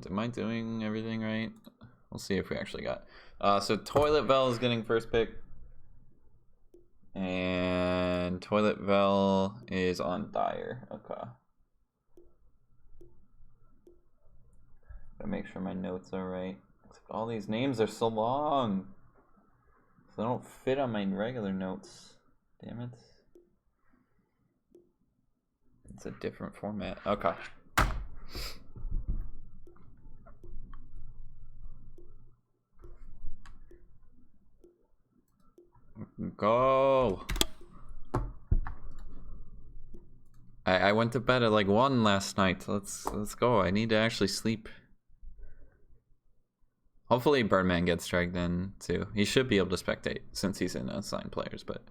Am I doing everything right? We'll see if we actually got. So Toilet Vel is getting first pick. And Toilet Vel is on Dyer. Okay. Gotta make sure my notes are right. Except all these names are so long. So they don't fit on my regular notes. Damn it. It's a different format. Okay. Go. I went to bed at like 1 last night. Let's go. I need to actually sleep. Hopefully Birdman gets dragged in too. He should be able to spectate since he's in assigned players, but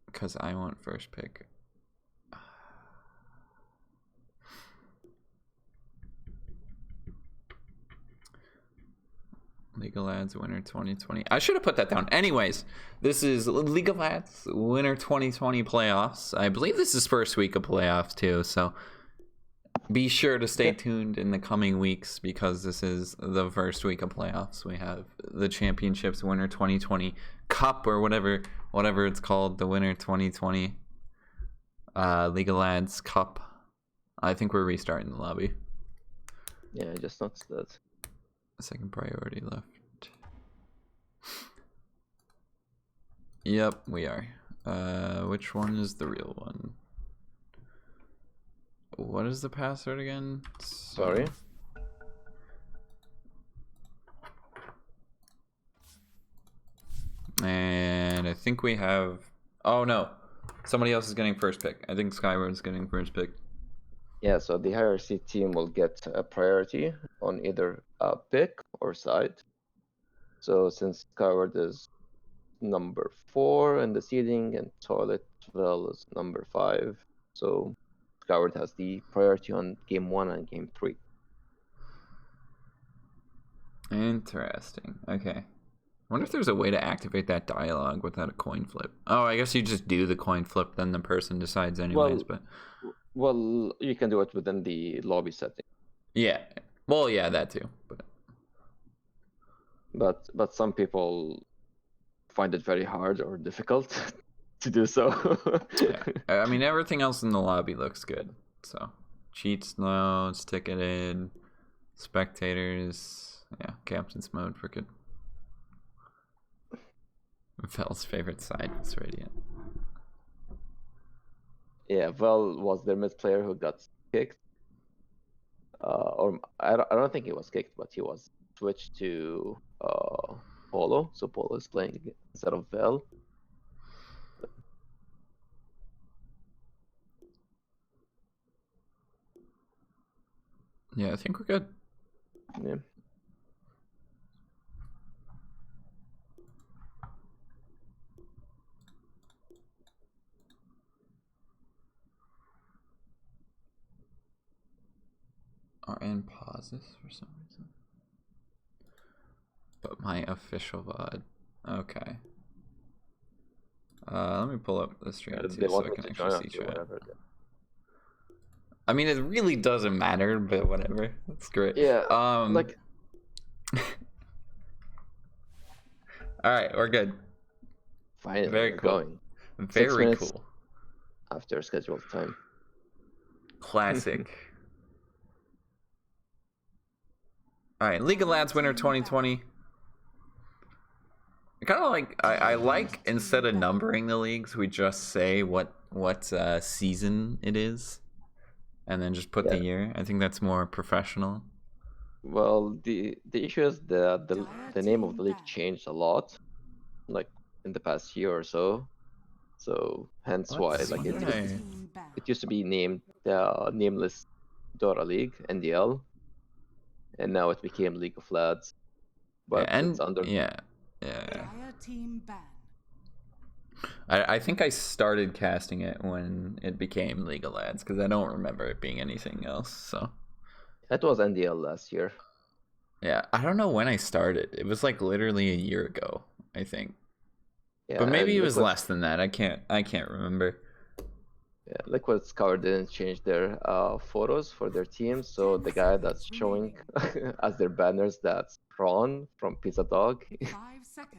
because I want first pick. League of Lads Winter 2020. I should have put that down. Anyways, this is League of Lads Winter 2020 playoffs. I believe this is first week of playoffs too, so be sure to stay tuned in the coming weeks because this is the first week of playoffs. We have the Championships Winter 2020 Cup or whatever it's called, the Winter 2020 League of Lads Cup. I think we're restarting the lobby. Yeah, I just noticed that. Second priority left. Yep, we are. Which one is the real one? What is the password again? Sorry. And I think we have. Oh no, somebody else is getting first pick. I think Skyward is getting first pick. Yeah, so the higher seed team will get a priority on either a pick or side. So since Skyward is number 4 in the seeding and Toilet Vel is number 5, so Skyward has the priority on game 1 and game 3. Interesting. Okay. I wonder if there's a way to activate that dialogue without a coin flip. Oh, I guess you just do the coin flip, then the person decides anyways, Well, you can do it within the setting. Yeah. Well, yeah, that too. But some people find it very hard or difficult to do so. Yeah. I mean, everything else in the lobby looks good. So, cheats, no, it's ticketed, spectators, yeah, captain's mode for good. Vel's favorite side is Radiant. Yeah, Vel was their mid player who got kicked. Or I don't think he was kicked, but he was switched to Polo. So Polo is playing instead of Vel. Yeah, I think we're good. Yeah. Are in pauses for some reason. But my official VOD. Okay. Let me pull up the stream too so I can actually see chat. I mean, it really doesn't matter, but whatever. That's great. Yeah. All right, we're good. Finally, Very cool. going. Very cool. After scheduled time. Classic. All right, League of Lads Winter 2020. Kind of like I like instead of numbering the leagues, we just say what season it is, and then just put the year. I think that's more professional. Well, the issue is the name of the league changed a lot, like in the past year or so. So hence why like it used to be named the Nameless Dota League (NDL), and now it became League of Lads. But it's under I think I started casting it when it became League of Lads because I don't remember it being anything else. So it was NDL last year. Yeah, I don't know when I started. It was like literally a year ago, I think. Yeah, but maybe it was less than that. I can't remember. Yeah, Liquid.Skyward didn't change their photos for their team, so the guy that's showing as their banners, that's Ron from Pizza Dog. This is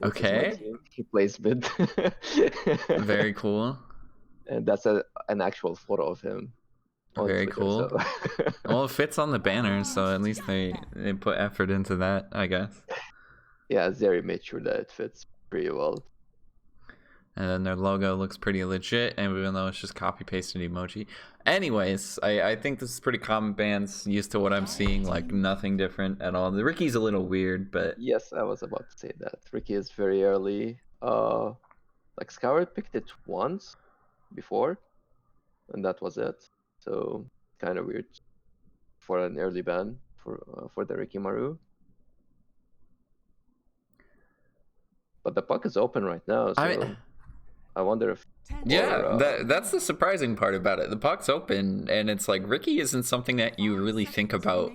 my Okay. team. He plays mid. Very cool. And that's an actual photo of him on Very Twitter. cool. So Well, it fits on the banners, so at least they put effort into that, I guess. yeah, Zeri made sure that it fits pretty well. And then their logo looks pretty legit, and even though it's just copy pasted emoji. Anyways, I think this is pretty common bans, used to what I'm seeing, like nothing different at all. The Ricky's a little weird, but Yes, I was about to say that. Ricky is very early. Like Skyward picked it once before, and that was it. So kind of weird for an early ban for the Ricky Maru. But the puck is open right now, so I wonder if. Yeah, that's the surprising part about it. The puck's open, and it's like Ricky isn't something that you really think about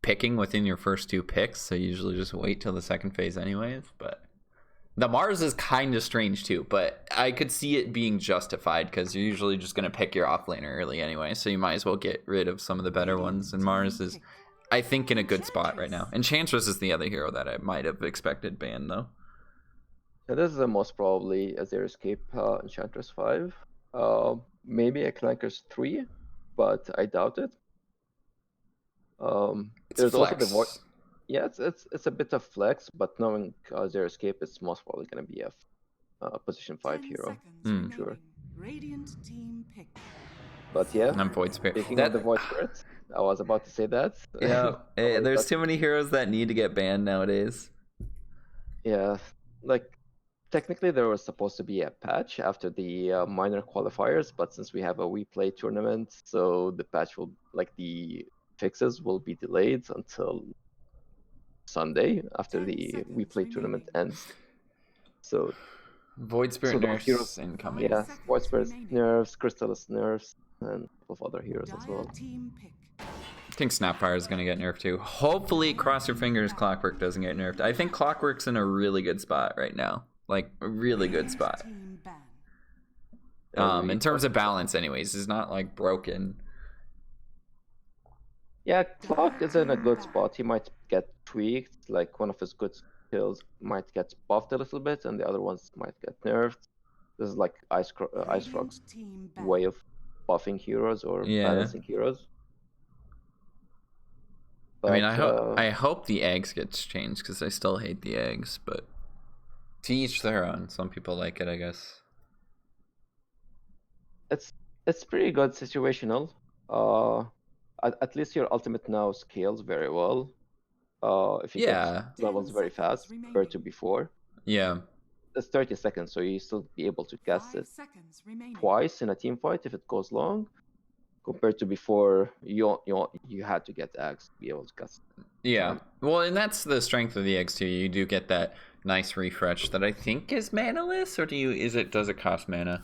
picking within your first two picks, so you usually just wait till the second phase anyways. But the Mars is kind of strange too, but I could see it being justified because you're usually just going to pick your offlaner early anyway, so you might as well get rid of some of the better ones, and Mars is, I think, in a good spot right now. Enchantress is the other hero that I might have expected banned, though. Yeah, this is the most probably a Zero Escape Enchantress 5. Maybe a Clankers 3, but I doubt it. There's flex. also the voice. Yeah, it's a bit of flex, but knowing Zero Escape, it's most probably going to be a position 5 hero. Sure. Radiant team pick. But yeah, I'm Void Spirit. speaking of the Void Spirit, I was about to say that. Yeah, there's too many heroes that need to get banned nowadays. Yeah, like technically there was supposed to be a patch after the minor qualifiers, but since we have a We Play tournament, so the patch will, like the fixes will be delayed until Sunday after the We Play tournament ends. So Void Spirit nerfs heroes incoming. Yeah, Void Spirit nerfs, Crystallis nerfs, and a couple of other heroes as well. I think Snapfire is going to get nerfed too. Hopefully, cross your fingers, Clockwork doesn't get nerfed. I think Clockwork's in a really good spot right now. Like, a really good spot. In terms of balance, anyways. It's not, like, broken. Yeah, Clock is in a good spot. He might get tweaked. Like, one of his good skills might get buffed a little bit, and the other ones might get nerfed. This is like Ice Frog's way of buffing heroes or balancing heroes. But, I mean, I hope the eggs gets changed because I still hate the eggs, but to each their own. Some people like it, I guess. It's pretty good situational. At least your ultimate now scales very well. If you get levels very fast compared to before. Yeah. It's 30 seconds, so you still be able to cast it twice in a team fight if it goes long. Compared to before, you had to get eggs to be able to cast. Yeah, well, and that's the strength of the eggs too. You do get that nice refresh that I think is manaless, or does it cost mana?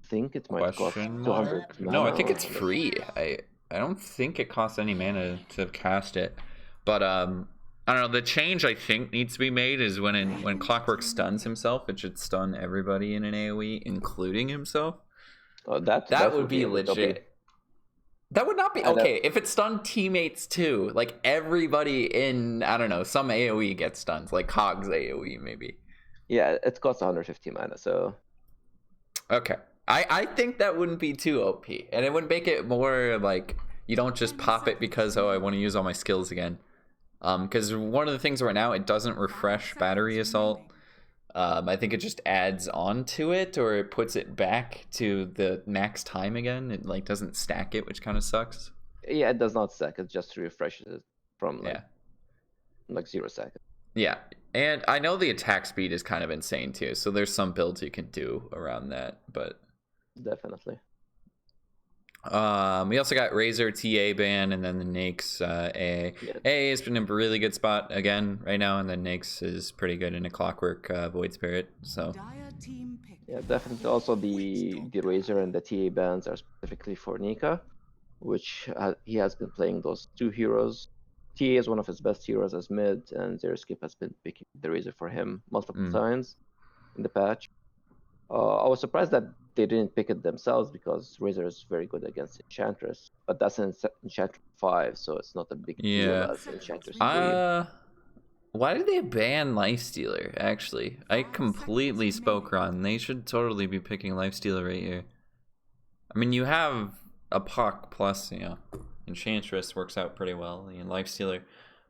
I think it might cost 200 mana. No, I think it's free. I don't think it costs any mana to cast it, but I don't know. The change I think needs to be made is when Clockwork stuns himself, it should stun everybody in an AoE, including himself. Oh, that would be legit. That would not be okay if it stunned teammates too. Like everybody in, I don't know, some AoE gets stunned, like Cog's AoE maybe. Yeah, it costs 150 mana, so. Okay, I think that wouldn't be too OP, and it would make it more like you don't just pop it because I want to use all my skills again. Because one of the things right now, it doesn't refresh battery assault. I think it just adds on to it, or it puts it back to the max time again. It like doesn't stack it, which kind of sucks. Yeah, it does not stack. It just refreshes it from like 0 seconds. Yeah, and I know the attack speed is kind of insane too. So there's some builds you can do around that, but definitely. We also got Razor TA ban, and then the Nyx AA. Yeah. AA has been in a really good spot again right now, and then Nyx is pretty good in a Clockwork Void Spirit. So yeah, definitely. Also the Razor and the TA bans are specifically for Nika, which he has been playing those two heroes. TA is one of his best heroes as mid, and Zero Escape has been picking the Razor for him multiple times in the patch. I was surprised that they didn't pick it themselves because Razor is very good against Enchantress, but that's in Enchantress 5, so it's not a big deal Yeah. as Enchantress 3. Why did they ban Lifestealer, actually? I completely spoke wrong. They should totally be picking Lifestealer right here. I mean, you have a Puck plus, you know, Enchantress works out pretty well. And Lifestealer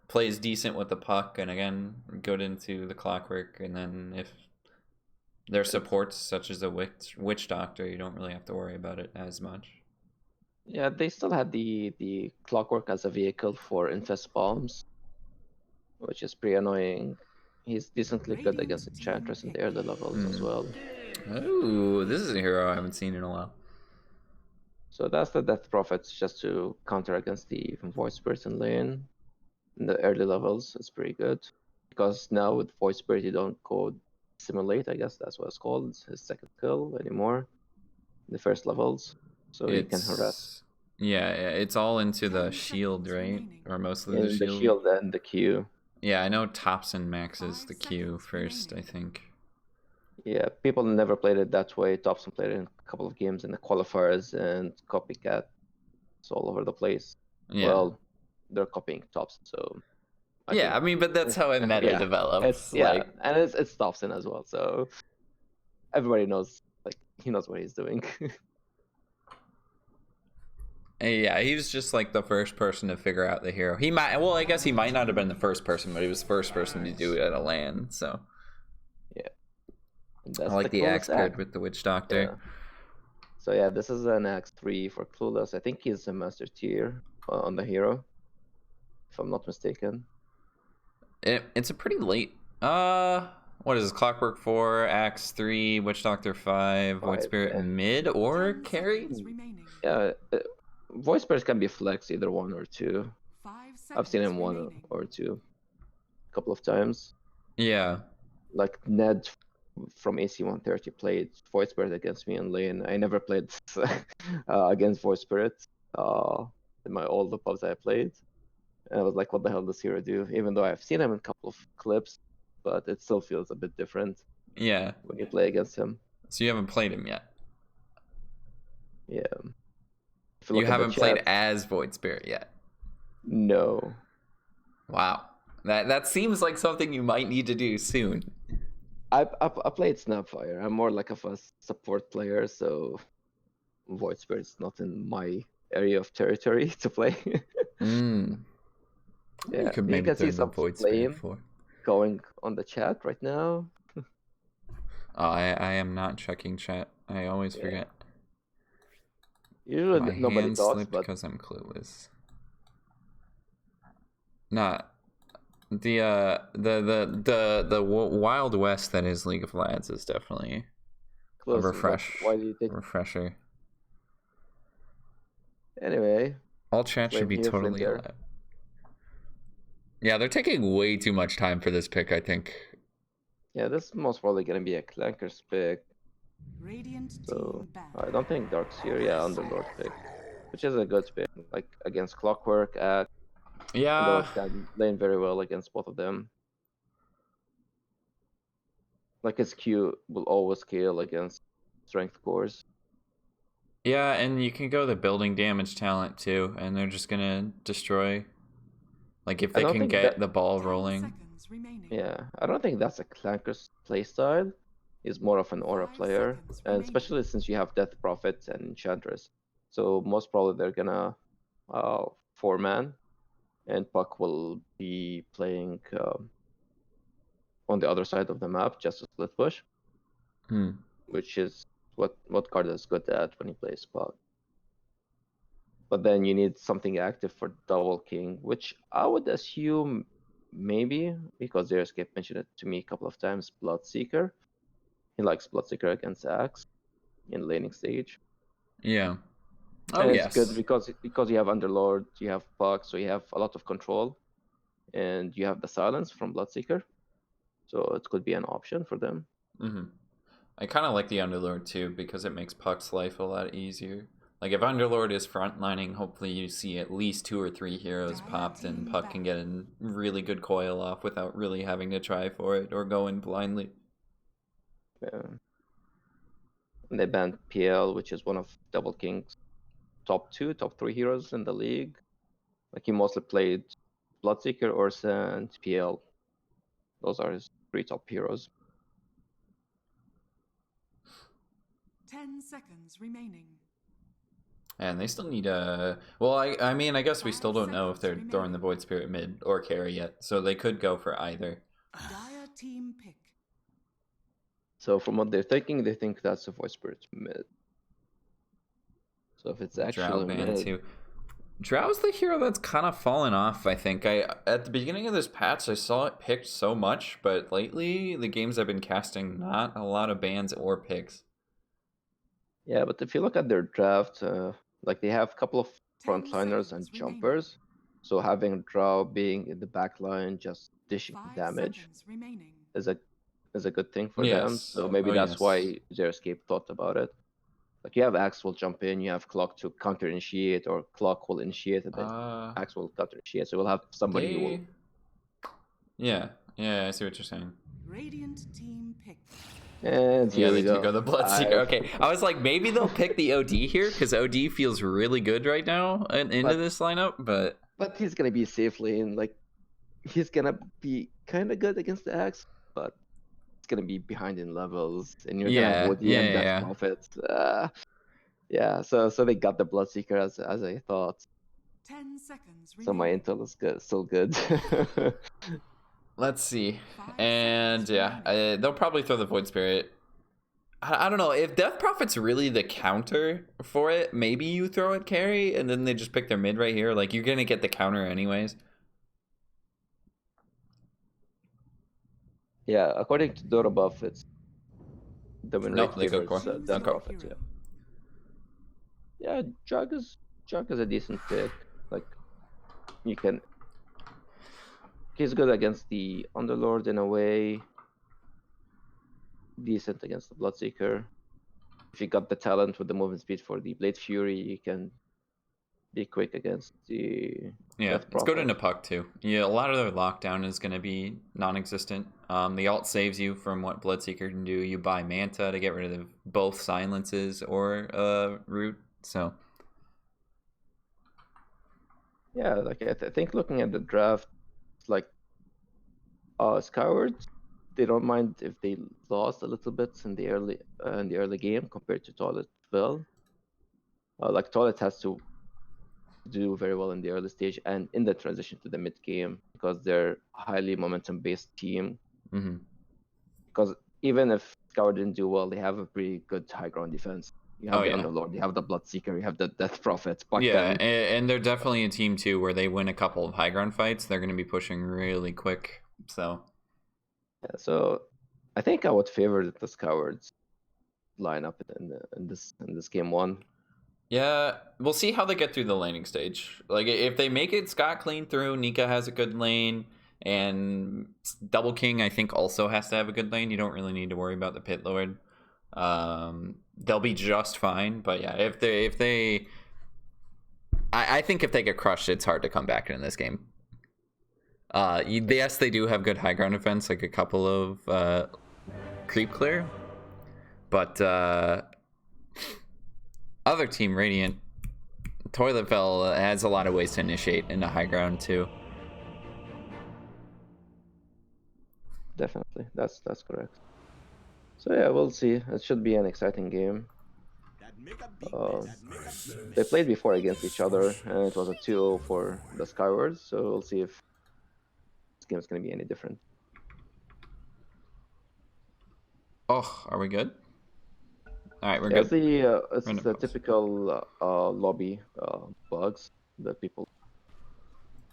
plays decent with the Puck, and again, good into the Clockwork. And then if their supports, such as a Witch Doctor, you don't really have to worry about it as much. Yeah, they still had the Clockwork as a vehicle for Infest Bombs, which is pretty annoying. He's decently good against Enchantress in the early levels as well. Ooh, this is a hero I haven't seen in a while. So that's the Death Prophets just to counter against the Void Spirit in lane. In the early levels, it's pretty good. Because now with Void Spirit, you don't go Simulate, I guess that's what it's called. It's his second kill anymore. In the first levels. So you can harass. Yeah, it's all into the shield, right? Or mostly the shield. The shield and the Q. Yeah, I know Thompson maxes the Q first, I think. Yeah, people never played it that way. Thompson played it in a couple of games in the qualifiers and Copycat. It's all over the place. Yeah. Well, they're copying Thompson, so. I mean, but that's how a meta develops. And it's Thompson as well, so everybody knows, like, he knows what he's doing. Yeah, he was just like the first person to figure out the hero. I guess he might not have been the first person, but he was the first person to do it at a LAN, so. Yeah. I like the axe paired with the Witch Doctor. Yeah. So yeah, this is an axe 3 for Clueless. I think he's a master tier on the hero, if I'm not mistaken. It's a pretty late. What is this? Clockwork 4, Axe 3, Witch Doctor 5, Void Spirit mid or carry? Yeah, Void Spirit can be flex, either 1 or 2. I've seen him 1 or 2 a couple of times. Yeah. Like Ned from AC 130 played Void Spirit against me in lane. I never played against Void Spirit in all the pubs I played. And I was like, what the hell does hero do? Even though I've seen him in a couple of clips, but it still feels a bit different. Yeah. When you play against him. So you haven't played him yet? Yeah. You haven't played as Void Spirit yet? No. Wow. That seems like something you might need to do soon. I played Snapfire. I'm more like a support player, so Void Spirit's not in my area of territory to play. Yeah, you can see some flame going on the chat right now. I am not checking chat. I always forget. Usually nobody talks, but because I'm clueless. Not the Wild West that is League of Legends is definitely a refresher. Anyway, all chat should be totally alive. Yeah, they're taking way too much time for this pick, I think. Yeah, this is most probably gonna be a Clanker's pick. So I don't think Dark's here. Yeah, Underlord pick, which is a good pick, like against Clockwork. Yeah, can lane very well against both of them. Like his Q will always kill against strength cores. Yeah, and you can go the building damage talent too, and they're just gonna destroy. Like if they can get the ball rolling. Yeah, I don't think that's a Clanker's playstyle. He's more of an aura player, and especially since you have Death Prophet and Enchantress. So most probably they're gonna 4-man, and Puck will be playing on the other side of the map, just a split push, which is what card is good at when he plays Puck. But then you need something active for Double King, which I would assume maybe, because Zerescape mentioned it to me a couple of times, Bloodseeker. He likes Bloodseeker against Axe in laning stage. Yeah. Oh, and it's good because you have Underlord, you have Puck, so you have a lot of control. And you have the silence from Bloodseeker. So it could be an option for them. I kind of like the Underlord too, because it makes Puck's life a lot easier. Like if Underlord is frontlining, hopefully you see at least 2 or 3 heroes popped and Puck can get a really good coil off without really having to try for it or go in blindly. Yeah. And they banned PL, which is one of Double King's top 3 heroes in the league. Like he mostly played Bloodseeker, Ursa, and PL. Those are his 3 top heroes. 10 seconds remaining. And they still need a... Well, I mean, I guess we still don't know if they're seconds throwing the remaining. Void Spirit mid or carry yet. So they could go for either. Dire team pick. So from what they think that's a Void Spirit mid. So if it's Drow actually ban mid, too. Drow's the hero that's kind of fallen off, I think. At the beginning of this patch, I saw it picked so much, but lately, the games I've been casting, not a lot of bans or picks. yeah. But if you look at their draft, like they have a couple of 10 frontliners and seconds remaining. jumpers. So having Drow being in the back line just dishing 5 damage seconds remaining. is a good thing for them. Yes. So maybe Oh, that's yes. why Xeriscape thought about it. Like you have Axe will jump in, you have Clock to counter initiate, or Clock will initiate, and then Axe will counter initiate. So we'll have somebody who will. Yeah, I see what you're saying. Radiant team pick. And here Yeah, we they do go. go the Bloodseeker. Okay, I was like, maybe they'll pick the OD here, because OD feels really good right now into But- this lineup, but... But he's gonna be safe lane. Like he's gonna be kind of good against the Axe, but it's gonna be behind in levels, and you're gonna have OD and Death Prophet. Yeah. So they got the Bloodseeker as I thought. 10 seconds So my remaining. intel is good, still good. Let's see. 5 And seconds yeah, remaining. they'll probably throw the Void Spirit. I don't know, if Death Prophet's really the counter for it, maybe you throw it carry and then they just pick their mid right here. Like, you're gonna get the counter anyways. Yeah, according to Dota Buff, it's the win Nope, rate they go favors core. Death Okay. Prophet. Yeah. Yeah, Jug is a decent pick. Like you can. He's good against the Underlord in a way. Decent against the Bloodseeker. If you got the talent with the movement speed for the Blade Fury, you can be quick against the Yeah, Death it's good Prophet. into puck too. Yeah, a lot of their lockdown is going to be non-existent. The alt saves you from what Bloodseeker can do. You buy Manta to get rid of both silences or root. So Yeah, like I think looking at the draft, like Skyward, they don't mind if they lost a little bit in the early game compared to Toiletville. Like Toilet has to do very well in the early stage and in the transition to the mid game because they're a highly momentum based team. mhm. Because even if Skyward didn't do well, they have a pretty good high ground defense. You have Oh, the yeah. Underlord, you have the Bloodseeker, you have the Death Prophet. But Yeah, then, and they're definitely a team too where they win a couple of high ground fights. They're going to be pushing really quick. So yeah, so I think I would favor the Skywards lineup in this game one. yeah, we'll see how they get through the laning stage. Like, if they make it Scott clean through, Nika has a good lane, and Double King, I think, also has to have a good lane. You don't really need to worry about the Pit Lord. They'll be just fine. But yeah, if they, I think if they get crushed, it's hard to come back in this game. Yes, they do have good high ground defense, like a couple of creep clear, but other team, Radiant, Toiletville has a lot of ways to initiate into high ground too. Definitely, that's correct. So yeah, we'll see. It should be an exciting game. They played before against each other, and it was a 2-0 for the Skywards. So we'll see if this game is going to be any different. Oh, are we good? All right, we're Yeah, good. it's Random the bugs. typical lobby bugs that people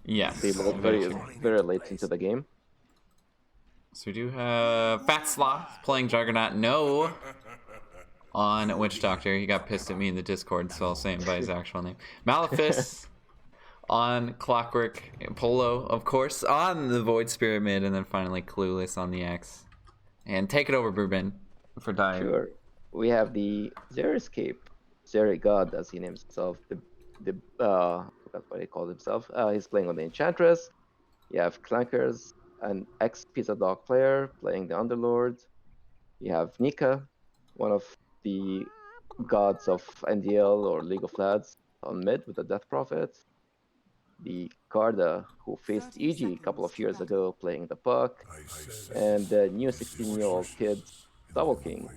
Yes. load very very true. very late into the game. So we do have Fat Sloth playing Juggernaut. No. On Witch Doctor. He got pissed at me in the Discord, so I'll say him by his actual name. Malefice on Clockwork. Polo, of course, on the Void Spirit mid, and then finally Clueless on the X. And take it over, Burbin, for Dire. Sure. We have the Xeriscape, God as he names himself. The forgot what he called himself. He's playing on the Enchantress. You have Clankers, an ex-Pizza Dog player playing the Underlord. You have Nika, one of the gods of NDL or League of Lads on mid with the Death Prophet. The Karda who faced 30 EG a couple of seconds to years battle. ago playing the puck. And the new 16-year-old kid, Double King,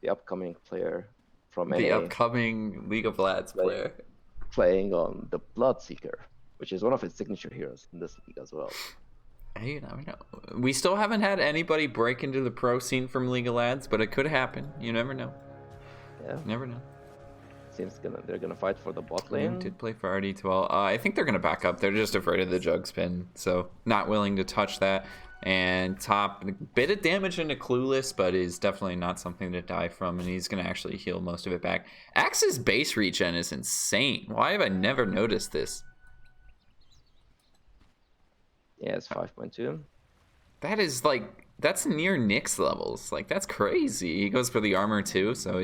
the upcoming player from The NA, upcoming League of Lads player. playing on the Bloodseeker, which is one of his signature heroes in this league as well. Hey, you never know. We still haven't had anybody break into the pro scene from League of Lads, but it could happen. You never know. Yeah, Never know. seems they're gonna fight for the bot Who lane. did play for RD12? I think they're going to back up. They're just afraid of the jug spin, so not willing to touch that. And top, a bit of damage into Clueless, but is definitely not something to die from, and he's going to actually heal most of it back. Axe's base regen is insane. Why have I never noticed this? Yeah, it's 5.2. That is like, that's near Nick's levels. Like, that's crazy. He goes for the armor too, so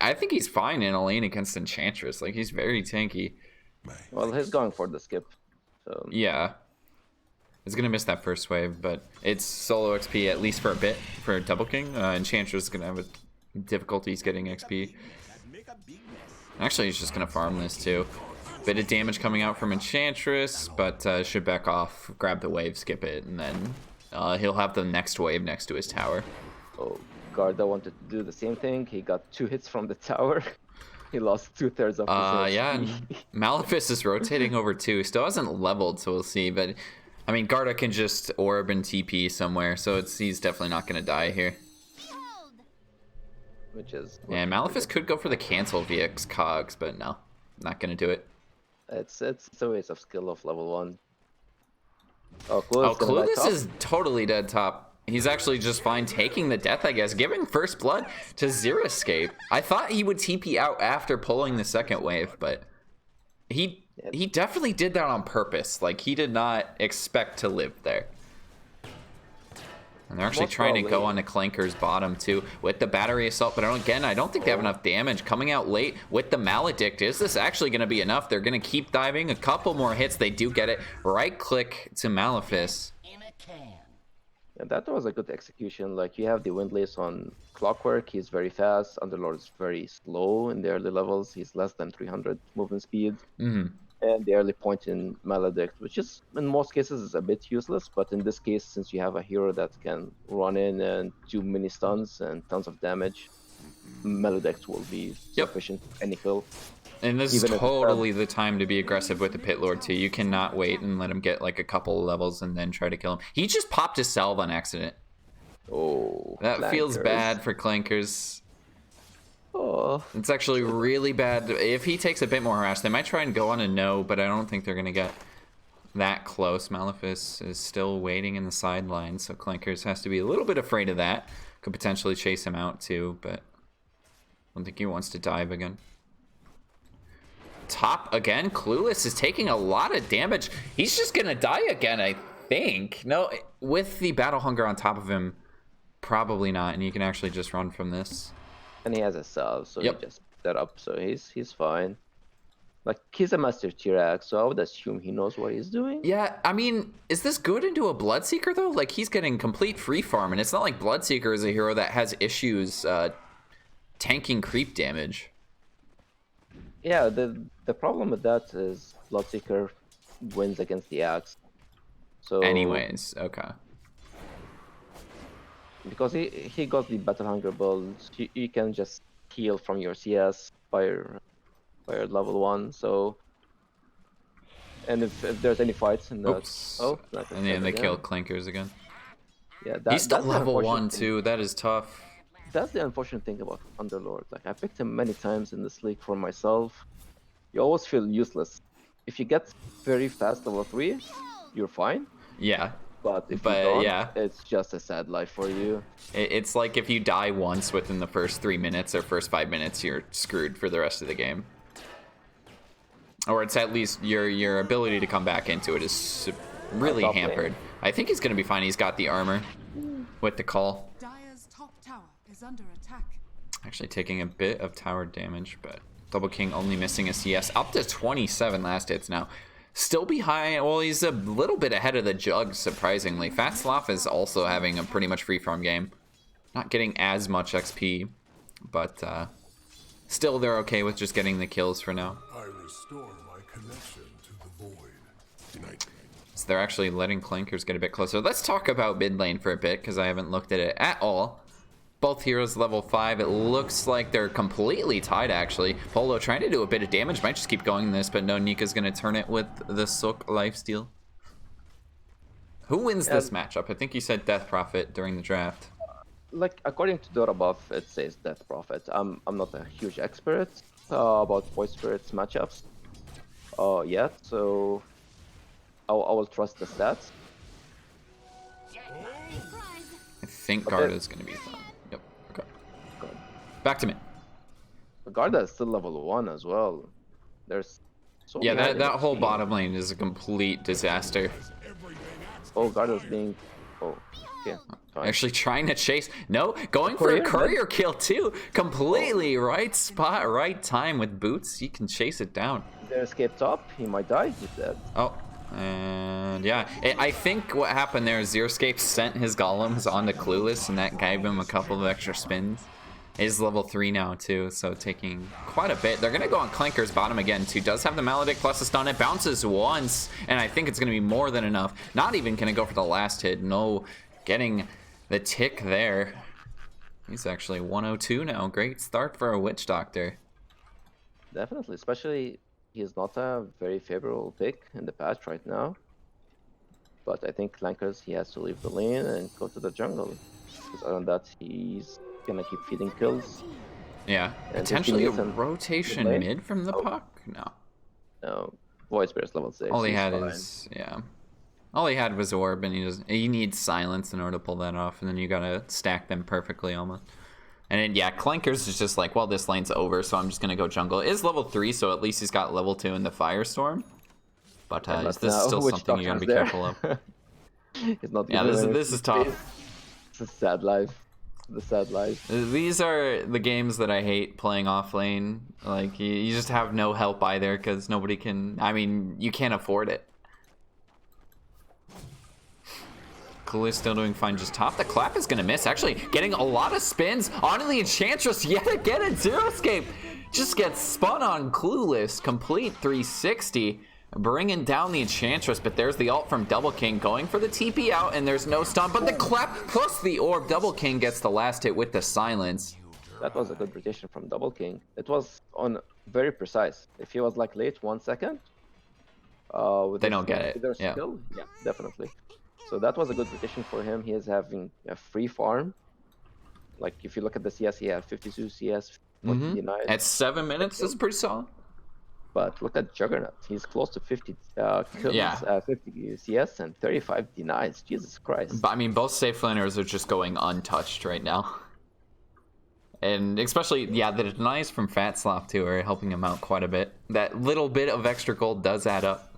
I think he's fine in a lane against Enchantress. Like, he's very tanky. Well, he's going for the skip. So Yeah. He's going to miss that first wave, but it's solo XP at least for a bit for Double King. Enchantress is going to have difficulties getting XP. Actually, he's just going to farm this too. Bit of damage coming out from Enchantress, but should back off, grab the wave, skip it, and then he'll have the next wave next to his tower. oh, Garda wanted to do the same thing. He got 2 hits from the tower. He lost 2/3 of his Yeah, HP. and Malefice is rotating over too. Still hasn't leveled, so we'll see. But I mean, Garda can just orb and TP somewhere, so he's definitely not going to die here. Which is And Malefice could go for the cancel VX cogs, but no, not going to do it. it's a waste of skill of level 1. Oh, Clueless is totally dead top. He's actually just fine taking the death, I guess. Giving first blood to Zero Escape. I thought he would TP out after pulling the second wave, but he definitely did that on purpose. Like, he did not expect to live there. And they're actually trying to go onto Clanker's bottom too with the battery assault, but I don't think they have enough damage coming out late with the Maledict. Is this actually going to be enough? They're going to keep diving. A couple more hits. They do get it. Right click to Malefice. And that was a good execution. Like, you have the Windlace on Clockwork. He's very fast. Underlord is very slow in the early levels. He's less than 300 movement speed. And the early point in Maledict, which is in most cases is a bit useless, but in this case, since you have a hero that can run in and do mini stuns and tons of damage, Maledict will be sufficient for any kill. And this is totally the time to be aggressive with the Pit Lord too. You cannot wait and let him get like a couple of levels and then try to kill him. He just popped his salve on accident. Oh, that feels bad for Clankers. Oh, it's actually really bad. If he takes a bit more harass, they might try and go on a no, but I don't think they're gonna get that close. Malefice is still waiting in the sidelines, so Clankers has to be a little bit afraid of that. Could potentially chase him out too, but I don't think he wants to dive again. Top again, Clueless is taking a lot of damage. He's just gonna die again, I think. No, with the Battle Hunger on top of him, probably not, and you can actually just run from this. And he has a salve, so he just picked that up, so he's fine. Like, he's a master T-Rex, so I would assume he knows what he's doing. Yeah, I mean, is this good into a Bloodseeker though? Like, he's getting complete free farm, and it's not like Bloodseeker is a hero that has issues tanking creep damage. Yeah, the problem with that is Bloodseeker wins against the Axe. So anyways, okay. Because he got the Battle Hunger build, you can just heal from your CS by your level 1. So, and if there's any fights in that, and then they kill Clankers again. Yeah, he's still level 1 too. That is tough. That's the unfortunate thing about Underlord. Like, I picked him many times in this league for myself. You always feel useless. If you get very fast level 3, you're fine. Yeah. But if you don't, it's just a sad life for you. It's like if you die once within the first 3 minutes or first 5 minutes, you're screwed for the rest of the game. Or it's at least your ability to come back into it is really hampered. I think he's going to be fine. He's got the armor with the call. Dire's top tower is under attack. Actually taking a bit of tower damage, but Double King only missing a CS. Up to 27 last hits now. Still behind, well, he's a little bit ahead of the Jug, surprisingly. Fat Sloth is also having a pretty much free farm game. Not getting as much XP, but still they're okay with just getting the kills for now. I restore my connection to the void. Tonight. So they're actually letting Clankers get a bit closer. Let's talk about mid lane for a bit, because I haven't looked at it at all. Both heroes level 5. It looks like they're completely tied, actually. Polo trying to do a bit of damage. Might just keep going this, but no, Nika's going to turn it with the Sook lifesteal. Who wins this matchup? I think you said Death Prophet during the draft. Like, according to Dota buff, it says Death Prophet. I'm not a huge expert about Void Spirits matchups yet, so I will trust the stats. I think Garda's going to be fun. Yep. Okay. Back to me. Garda is still level 1 as well. There's so Yeah, many that whole team. bottom lane is a complete disaster. Oh, Garda's being... Oh, okay. Fine. Actually trying to chase. No, going for a courier kill too. Completely right spot, right time with boots. He can chase it down. There escape top. He might die. He's dead. Oh, and yeah. I think what happened there is Zeroescape sent his golems onto Clueless, and that gave him a couple of extra spins. He's level 3 now too, so taking quite a bit. They're gonna go on Clanker's bottom again too. Does have the Maledict plus a stun. It bounces once, and I think it's gonna be more than enough. Not even gonna go for the last hit. No, getting the tick there. He's actually 102 now. Great start for a Witch Doctor. Definitely, especially he's not a very favorable pick in the patch right now. But I think Clankers, he has to leave the lane and go to the jungle. Because other than that, he's gonna keep feeding kills. Yeah, And potentially a if he needs rotation mid lane- mid from the puck? No. No, Void Spirit's level 6. All he he's had fine. is, yeah. All he had was Orb, and he needs Silence in order to pull that off, and then you gotta stack them perfectly almost. And then, yeah, Clankers is just like, well, this lane's over, so I'm just gonna go jungle. It is level 3, so at least he's got level 2 in the Firestorm. But this is still Witch something you gotta be Doctor's careful of. there. He's not Yeah, giving this is tough. It's a sad life. The sad life. These are the games that I hate playing off lane. Like, you just have no help either, because nobody can... I mean, you can't afford it. Cooley's still doing fine just top. The clap is going to miss. Actually, getting a lot of spins onto the Enchantress yet again at Zeroescape. Just gets spun on Clueless. Complete 360. Bringing down the Enchantress, but there's the ult from Double King going for the TP out, and there's no stun, but the clap plus the orb. Double King gets the last hit with the silence. That was a good rotation from Double King. It was on very precise. If he was like late 1 second, with They don't get it. their Yeah. skill, yeah, definitely. So that was a good rotation for him. He is having a free farm. Like if you look at the CS, he had 52 CS, 49. At 7 minutes, that's pretty solid. But look at Juggernaut. He's close to 50 kills, Yeah. 50 CS and 35 denies. Jesus Christ. But I mean, both safe laners are just going untouched right now. And especially, yeah, the denies from Fat Slop too are helping him out quite a bit. That little bit of extra gold does add up.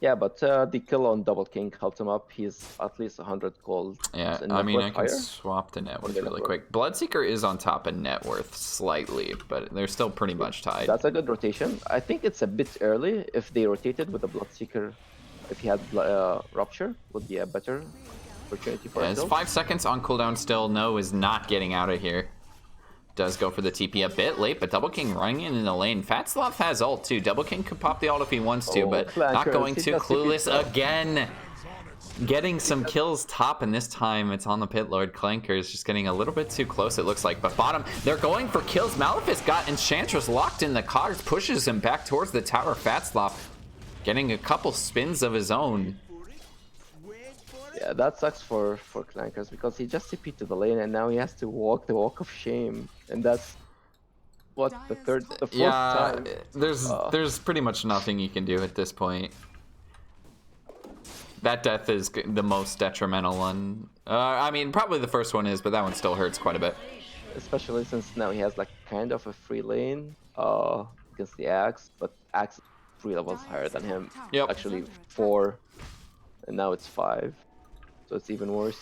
Yeah, but the kill on Double King helped him up. He's at least 100 gold. Yeah, in I mean, I net can worth higher. swap to net worth the net really worth? quick. Bloodseeker is on top of net worth slightly, but they're still pretty much tied. That's a good rotation. I think it's a bit early if they rotated with the Bloodseeker. If he had Rupture, would be a better opportunity for Yeah, a it's kill. 5 seconds on cooldown still. No is not getting out of here. Does go for the TP a bit late, but Double King running in the lane. Fat Sloth has ult too. Double King could pop the ult if he wants to, Oh, but not Clankers, going he to. just TP'd Clueless top. again. Getting some kills top, and this time it's on the Pit Lord. Clankers just getting a little bit too close, it looks like. But bottom, they're going for kills. Malefic's got Enchantress locked in the cogs, pushes him back towards the tower. Fat Sloth getting a couple spins of his own. Yeah, that sucks for Clankers because he just TP'd to the lane and now he has to walk the walk of shame. And that's what the fourth Yeah, time. there's pretty much nothing you can do at this point. That death is the most detrimental one. I mean, probably the first one is, but that one still hurts quite a bit. Especially since now he has like kind of a free lane against the Axe, but Axe is 3 levels higher than him. Yep. Actually 4, and now it's 5, so it's even worse.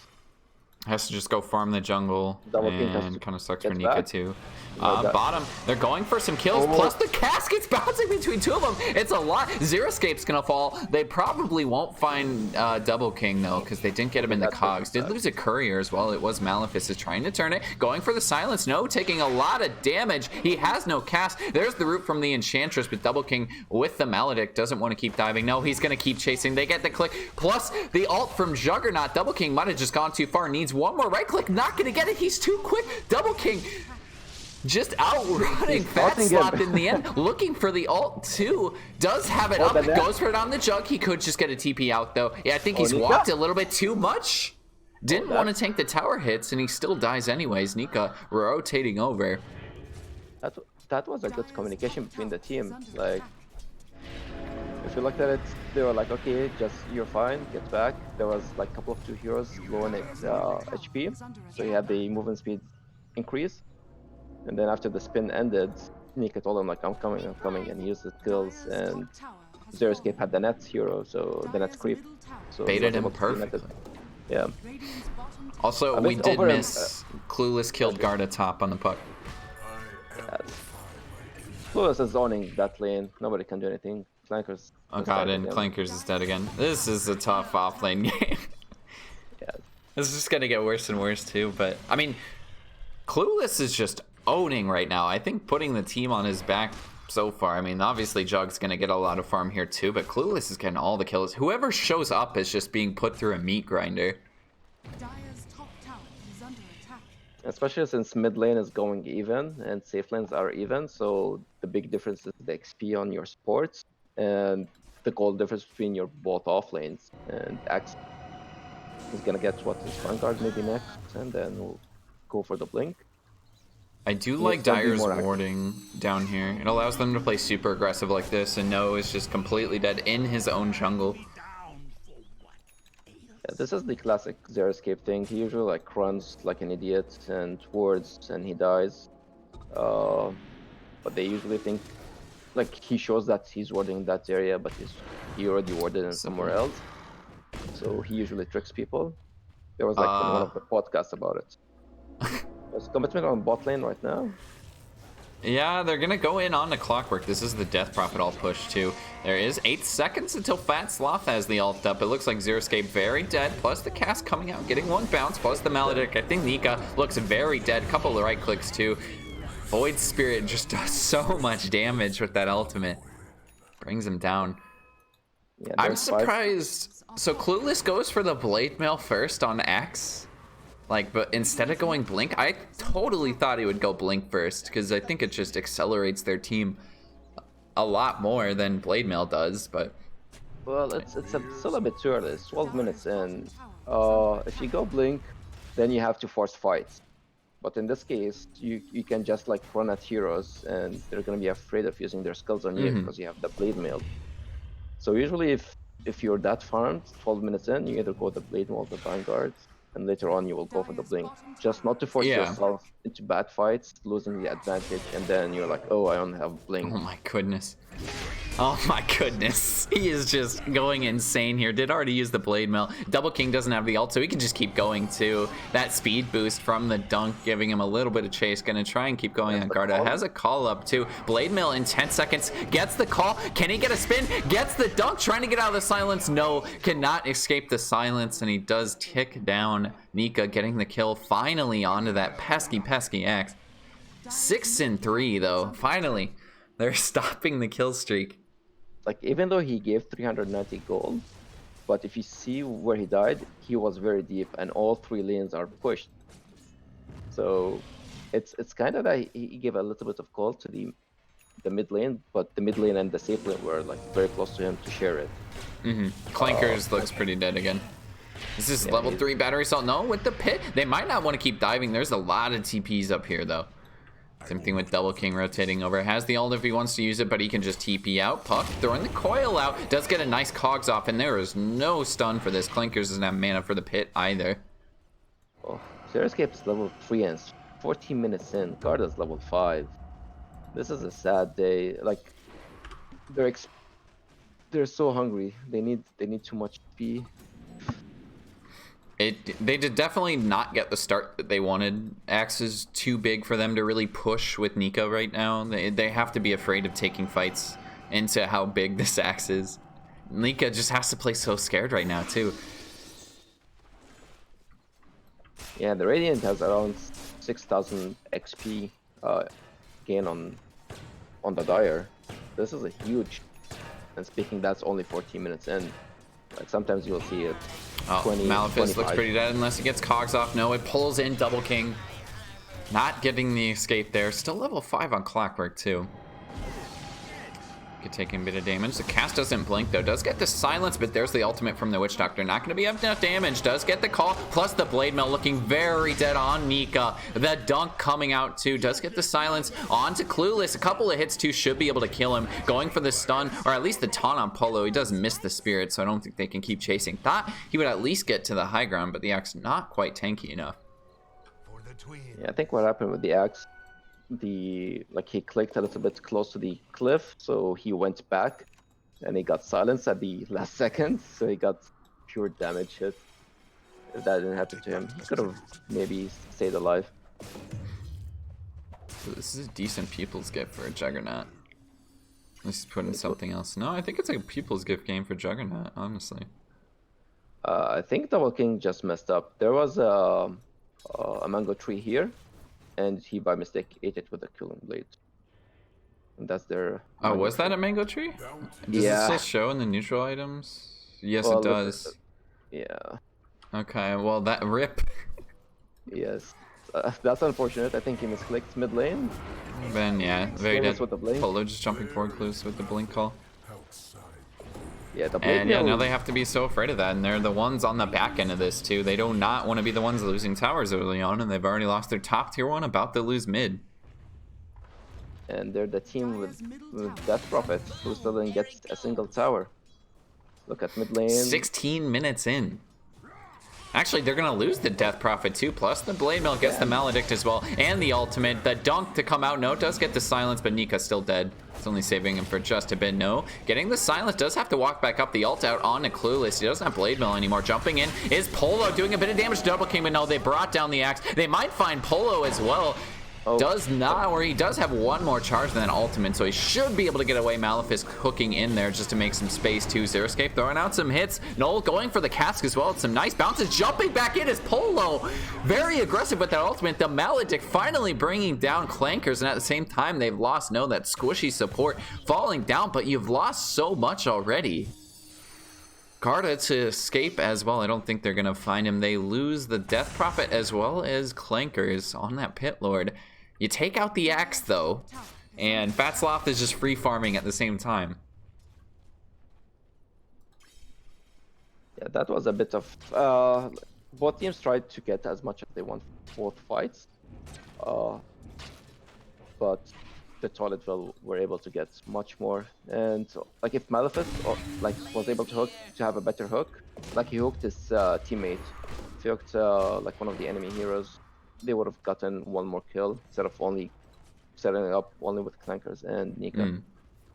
Has to just go farm the jungle, Double King has and to kind of sucks for get Nika back. too. That- Bottom, they're going for some kills, Oh. plus the casket's bouncing between two of them. It's a lot. Zero Escape's gonna fall. They probably won't find Double King though, because they didn't get him in the That's cogs. Did bad. lose a courier as well. It was Maleficus is trying to turn it, going for the silence. No, taking a lot of damage. He has no cast. There's the root from the Enchantress, but Double King with the Maledict doesn't want to keep diving. No, he's gonna keep chasing. They get the click, plus the ult from Juggernaut. Double King might have just gone too far. Needs one more right click. Not gonna get it. He's too quick. Double King just outrunning Fat outing Slap him. in the end. Looking for the ult too. Does have it Oh, up. the net. Goes for it on the jug. He could just get a TP out though. Yeah, I think he's Nika? walked a little bit too much. Didn't Oh, want to that's- tank the tower hits, and he still dies anyways. Nika rotating over. That was a good communication between the team. Like, if you looked at it, they were like, okay, just you're fine, get back. There was like a couple of two heroes low in HP, so he had the movement speed increase. And then after the spin ended, Nika told him like, I'm coming, and he used the skills. And Zero Escape had the net hero, so the net creep. So he Baited was him able to see netted. perfectly. Yeah. Also, I we bet did over him, miss. Clueless killed Garda top on the puck. Clueless is zoning that lane. Nobody can do anything. Flankers. Oh is god, dead and again. Clankers is dead again. This is a tough offlane game. Yeah. This is just gonna get worse and worse too, but I mean, Clueless is just owning right now. I think putting the team on his back so far. I mean, obviously Jug's gonna get a lot of farm here too, but Clueless is getting all the kills. Whoever shows up is just being put through a meat grinder. Dire's top tower is under attack. Especially since mid lane is going even and safe lanes are even, so the big difference is the XP on your supports and the gold difference between your both off lanes. And Axe is gonna get what his Vanguard maybe next, and then we'll go for the blink. I do He like needs to be Dire's more active. warding down here. It allows them to play super aggressive like this, and No is just completely dead in his own jungle. Yeah, this is the classic Zero Escape thing. He usually like runs like an idiot and wards and he dies. But they usually think like he shows that he's warding in that area, but he already warded in somewhere else. So he usually tricks people. There was like one of the podcasts about it. There's commitment on bot lane right now. Yeah, they're gonna go in on the Clockwork. This is the Death Prophet all push too. There is 8 seconds until Fat Sloth has the ult up. It looks like Zero Escape very dead, plus the cast coming out, getting one bounce, plus the Maledict. I think Nika looks very dead. Couple of right clicks too. Void Spirit just does so much damage with that ultimate. Brings him down. Yeah, I'm there's five. surprised. So Clueless goes for the Blade Mail first on X. Like, but instead of going Blink, I totally thought he would go Blink first, because I think it just accelerates their team a lot more than Blade Mail does, but... Well, it's still a bit too early. It's 12 minutes in. If you go blink, then you have to force fights. But in this case, you can just like run at heroes, and they're gonna be afraid of using their skills on you because you have the blade mail. So usually, if you're that farmed, 12 minutes in, you either go the blade mail or the vanguard, and later on you will go for the blink. Just not to force Yeah. yourself into bad fights, losing the advantage, and then you're like, oh, I don't have blink. Oh my goodness. Oh my goodness. He is just going insane here. Did already use the Blade Mail. Double King doesn't have the ult, so he can just keep going too. That speed boost from the dunk giving him a little bit of chase. Gonna try and keep going on Garda. call. Has a call up too. Blade Mail in 10 seconds. Gets the call. Can he get a spin? Gets the dunk. Trying to get out of the silence. No. Cannot escape the silence. And he does tick down Nika, getting the kill finally onto that pesky axe. 6-3 though. Finally. They're stopping the kill streak. Like, even though he gave 390 gold, but if you see where he died, he was very deep and all 3 lanes are pushed. So it's kind of that he gave a little bit of gold to the mid lane, but the mid lane and the safe lane were like very close to him to share it. Clankers looks pretty dead again. This is level 3 battery assault. No, with the pit. They might not want to keep diving. There's a lot of TPs up here though. Same thing with Double King rotating over. Has the ult if he wants to use it, but he can just TP out. Puck throwing the coil out. Does get a nice cogs off, and there is no stun for this. Clankers doesn't have mana for the pit either. Oh, Zero Escape is level 3 and 14 minutes in. Garda's level 5. This is a sad day. Like, they're so hungry. They need too much P. They did definitely not get the start that they wanted. Axe is too big for them to really push with Nika right now. They have to be afraid of taking fights into how big this Axe is. Nika just has to play so scared right now too. Yeah, the Radiant has around 6,000 XP gain on the Dire. This is a huge. And speaking, that's only 14 minutes in. Like sometimes you'll see it. Oh, 20, Malefice 25. looks pretty dead unless it gets cogs off. No, it pulls in Double King. Not getting the escape there. Still level 5 on Clockwork too. Could take a bit of damage. The cast doesn't blink though. Does get the silence, but there's the ultimate from the Witch Doctor. Not going to be enough damage. Does get the call. Plus the Blade Mail looking very dead on Nika. The dunk coming out too. Does get the silence onto Clueless. A couple of hits too should be able to kill him. Going for the stun, or at least the taunt on Polo. He does miss the spirit, so I don't think they can keep chasing. Thought he would at least get to the high ground, but the Axe not quite tanky enough. Yeah, I think what happened with the Axe, he clicked a little bit close to the cliff, so he went back and he got silenced at the last second, so he got pure damage hit. If that didn't happen to him, he could have maybe stayed alive. So this is a decent People's Gift for a Juggernaut. Let's put in something else. No, I think it's a People's Gift game for Juggernaut, honestly. I think Double King just messed up. There was a mango tree here, and he by mistake ate it with a killing blade. And that's their. Oh, was that a mango tree? Does it still show in the neutral items? Yes, Well, it does. Yeah. Okay, well, that rip. Yes. That's unfortunate. I think he misclicked mid lane. Then, yeah, very Clueless dead. with the blink. Polo just jumping forward, Clueless with the blink call. Yeah, the blade And yeah, mail- now they have to be so afraid of that, and they're the ones on the back end of this too. They do not want to be the ones losing towers early on, and they've already lost their top tier one, about to lose mid. And they're the team with Death Prophet, who still didn't get a single tower. Look at mid lane. 16 minutes in. Actually, they're going to lose the Death Prophet too, plus the Blade Mail gets the Maledict as well, and the ultimate. The dunk to come out, no, does get the silence, but Nika's still dead. It's only saving him for just a bit, no. Getting the silence, does have to walk back up the ult out on to Clueless. He doesn't have Blade Mail anymore. Jumping in is Polo, doing a bit of damage to Double King, but no, they brought down the Axe. They might find Polo as well. Oh. Does not, or he does have one more charge than ultimate, so he should be able to get away. Malefice hooking in there just to make some space too. Zero Escape throwing out some hits. Noel going for the cask as well. It's some nice bounces. Jumping back in is Polo. Very aggressive with that ultimate. The Maledict finally bringing down Clankers, and at the same time they've lost, no, that squishy support falling down, but you've lost so much already. Garda to escape as well. I don't think they're going to find him. They lose the Death Prophet as well as Clankers on that Pit Lord. You take out the Axe though, and Fatsloth is just free farming at the same time. Yeah, that was a bit of. Both teams tried to get as much as they want both fights, but the Toiletville were able to get much more. And like if Malefice was able to have a better hook, like he hooked his teammate, if he hooked like one of the enemy heroes, they would have gotten one more kill instead of only setting it up only with Clankers and Nika.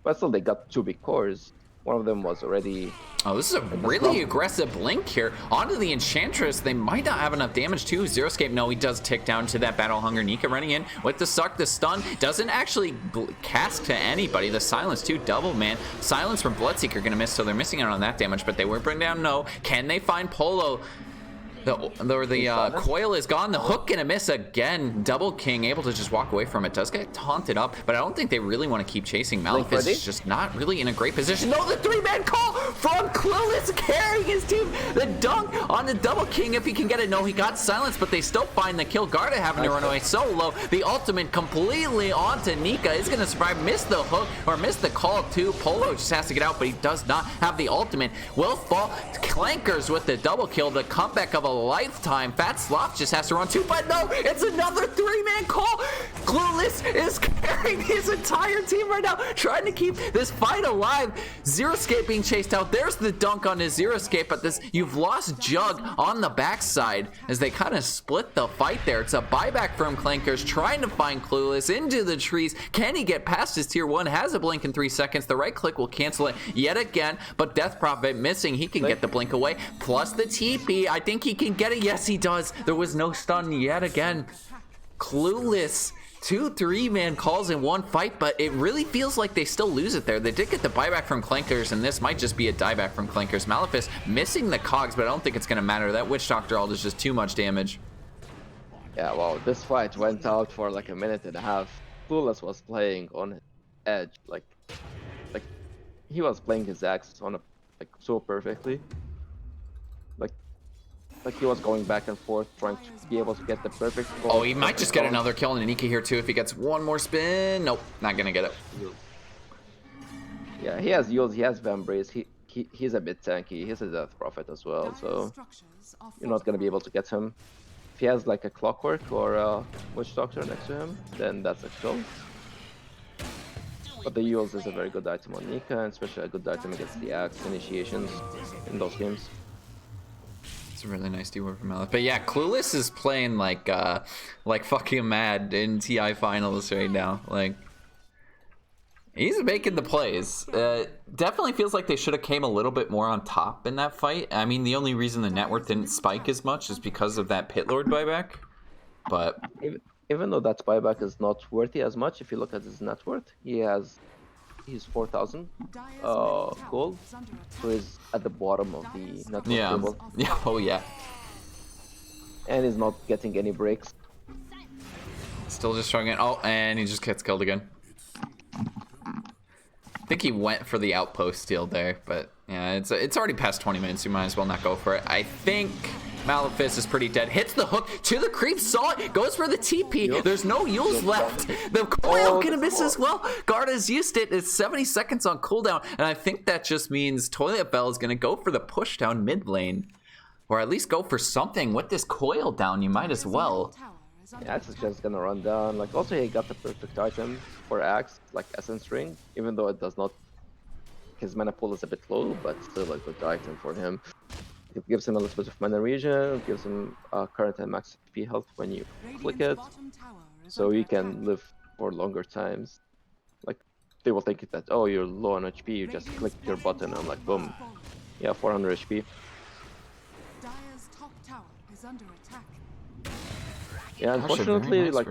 But still, they got two big cores. One of them was already. Oh, this is a really aggressive blink here. Onto the Enchantress. They might not have enough damage too. Zero Escape, no, he does tick down to that Battle Hunger. Nika running in with the suck, the stun. Doesn't actually cast to anybody. The silence too, double man. Silence from Bloodseeker gonna miss, so they're missing out on that damage, but they were bring down no. Can they find Polo? The coil is gone. The hook gonna miss again. Double King able to just walk away from it. Does get taunted up, but I don't think they really want to keep chasing. Malefice is just not really in a great position. No, the three-man call from Clueless carrying his team. The dunk on the Double King if he can get it. No, he got silenced, but they still find the kill. Garda having to run away so low. The ultimate completely onto Nika. Is gonna survive. Miss the hook or miss the call too. Polo just has to get out, but he does not have the ultimate. Will fall. Clankers with the double kill. The comeback of a lifetime. Fatsloth just has to run too, but no, it's another three-man call. Clueless is carrying his entire team right now, trying to keep this fight alive. Zero Escape being chased out. There's the dunk on his Zero Escape, but you've lost Jug on the backside as they kind of split the fight there. It's a buyback from Clankers trying to find Clueless into the trees. Can he get past his tier 1? Has a blink in 3 seconds. The right click will cancel it yet again, but Death Prophet missing. He can get the blink away, plus the TP. I think he can fucking get it? Yes, he does. There was no stun yet again. Clueless. 2 3-man calls in one fight, but it really feels like they still lose it there. They did get the buyback from Clankers, and this might just be a dieback from Clankers. Malefice missing the cogs, but I don't think it's going to matter. That Witch Doctor ult is just too much damage. Yeah, well, this fight went out for like a minute and a half. Clueless was playing on edge, like he was playing his axe on a, like so perfectly. Like he was going back and forth trying to be able to get the perfect goal. Oh, he might just get another kill in Anika here too if he gets one more spin. Nope, not gonna get it. Yeah, he has yields, he has Vambrace, he's a bit tanky, he's a Death Prophet as well, so you're not gonna be able to get him. If he has like a Clockwork or a Witch Doctor next to him, then that's a kill. But the yields is a very good item on Nika, and especially a good item against the Axe initiations in those games. It's a really nice D-word from Malefice. But yeah, Clueless is playing like fucking mad in TI finals right now. Like, he's making the plays. Definitely feels like they should have came a little bit more on top in that fight. I mean, the only reason the net worth didn't spike as much is because of that Pit Lord buyback. But even though that buyback is not worthy as much, if you look at his net worth, he's 4,000 gold, so he's at the bottom of the net worth table. Yeah, oh yeah. And he's not getting any breaks. Still just struggling. Oh, and he just gets killed again. I think he went for the outpost steal there, but yeah, it's already past 20 minutes. You might as well not go for it. I think Malefice is pretty dead. Hits the hook to the creep, saw it, goes for the TP. Yep. There's no Yules left. The coil gonna miss as well. Garda's used it. It's 70 seconds on cooldown, and I think that just means Toilet Bell is gonna go for the push down mid lane, or at least go for something with this coil down. You might as well. Yeah, Axe is just gonna run down. Like, also he got the perfect item for Axe, like Essence Ring, even though it does not. His mana pool is a bit low, but still a good item for him. It gives him a little bit of mana regen, gives him current and max HP health when you click it, so he can live for longer times. Like, they will think that, oh, you're low on HP, you just click your button, and I'm like, boom, yeah, 400 HP. Dire's top tower is under attack. Yeah, unfortunately, nice like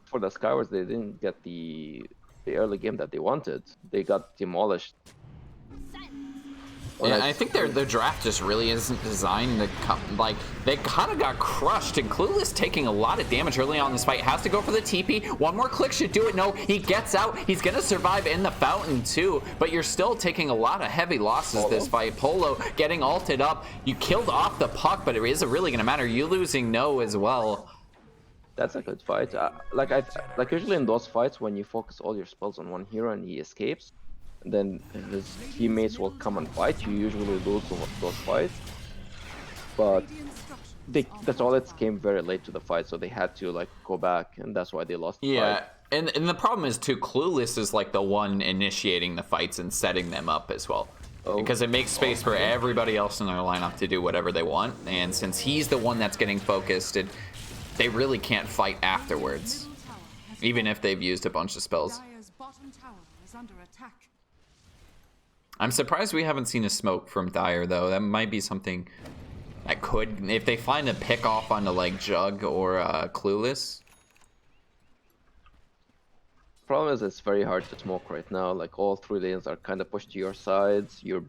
for the Skywards, they didn't get the early game that they wanted. They got demolished. Yeah, I think their draft just really isn't designed to come, like, they kind of got crushed, and Clueless taking a lot of damage early on in this fight. Has to go for the TP. One more click should do it. No, he gets out. He's going to survive in the fountain too, but you're still taking a lot of heavy losses this fight. Polo getting ulted up. You killed off the puck, but it isn't really going to matter. You losing no as well. That's a good fight. Like usually in those fights, when you focus all your spells on one hero and he escapes, then his teammates will come and fight. You usually lose those fights, but the Toilets came very late to the fight, so they had to like go back, and that's why they lost the fight. And the problem is too, Clueless is like the one initiating the fights and setting them up as well. Because it makes space for everybody else in their lineup to do whatever they want, and since he's the one that's getting focused, they really can't fight afterwards, even if they've used a bunch of spells. I'm surprised we haven't seen a smoke from Dire, though. That might be something that could, if they find a pick off onto like Jug or Clueless. Problem is, it's very hard to smoke right now. Like, all 3 lanes are kind of pushed to your sides. You're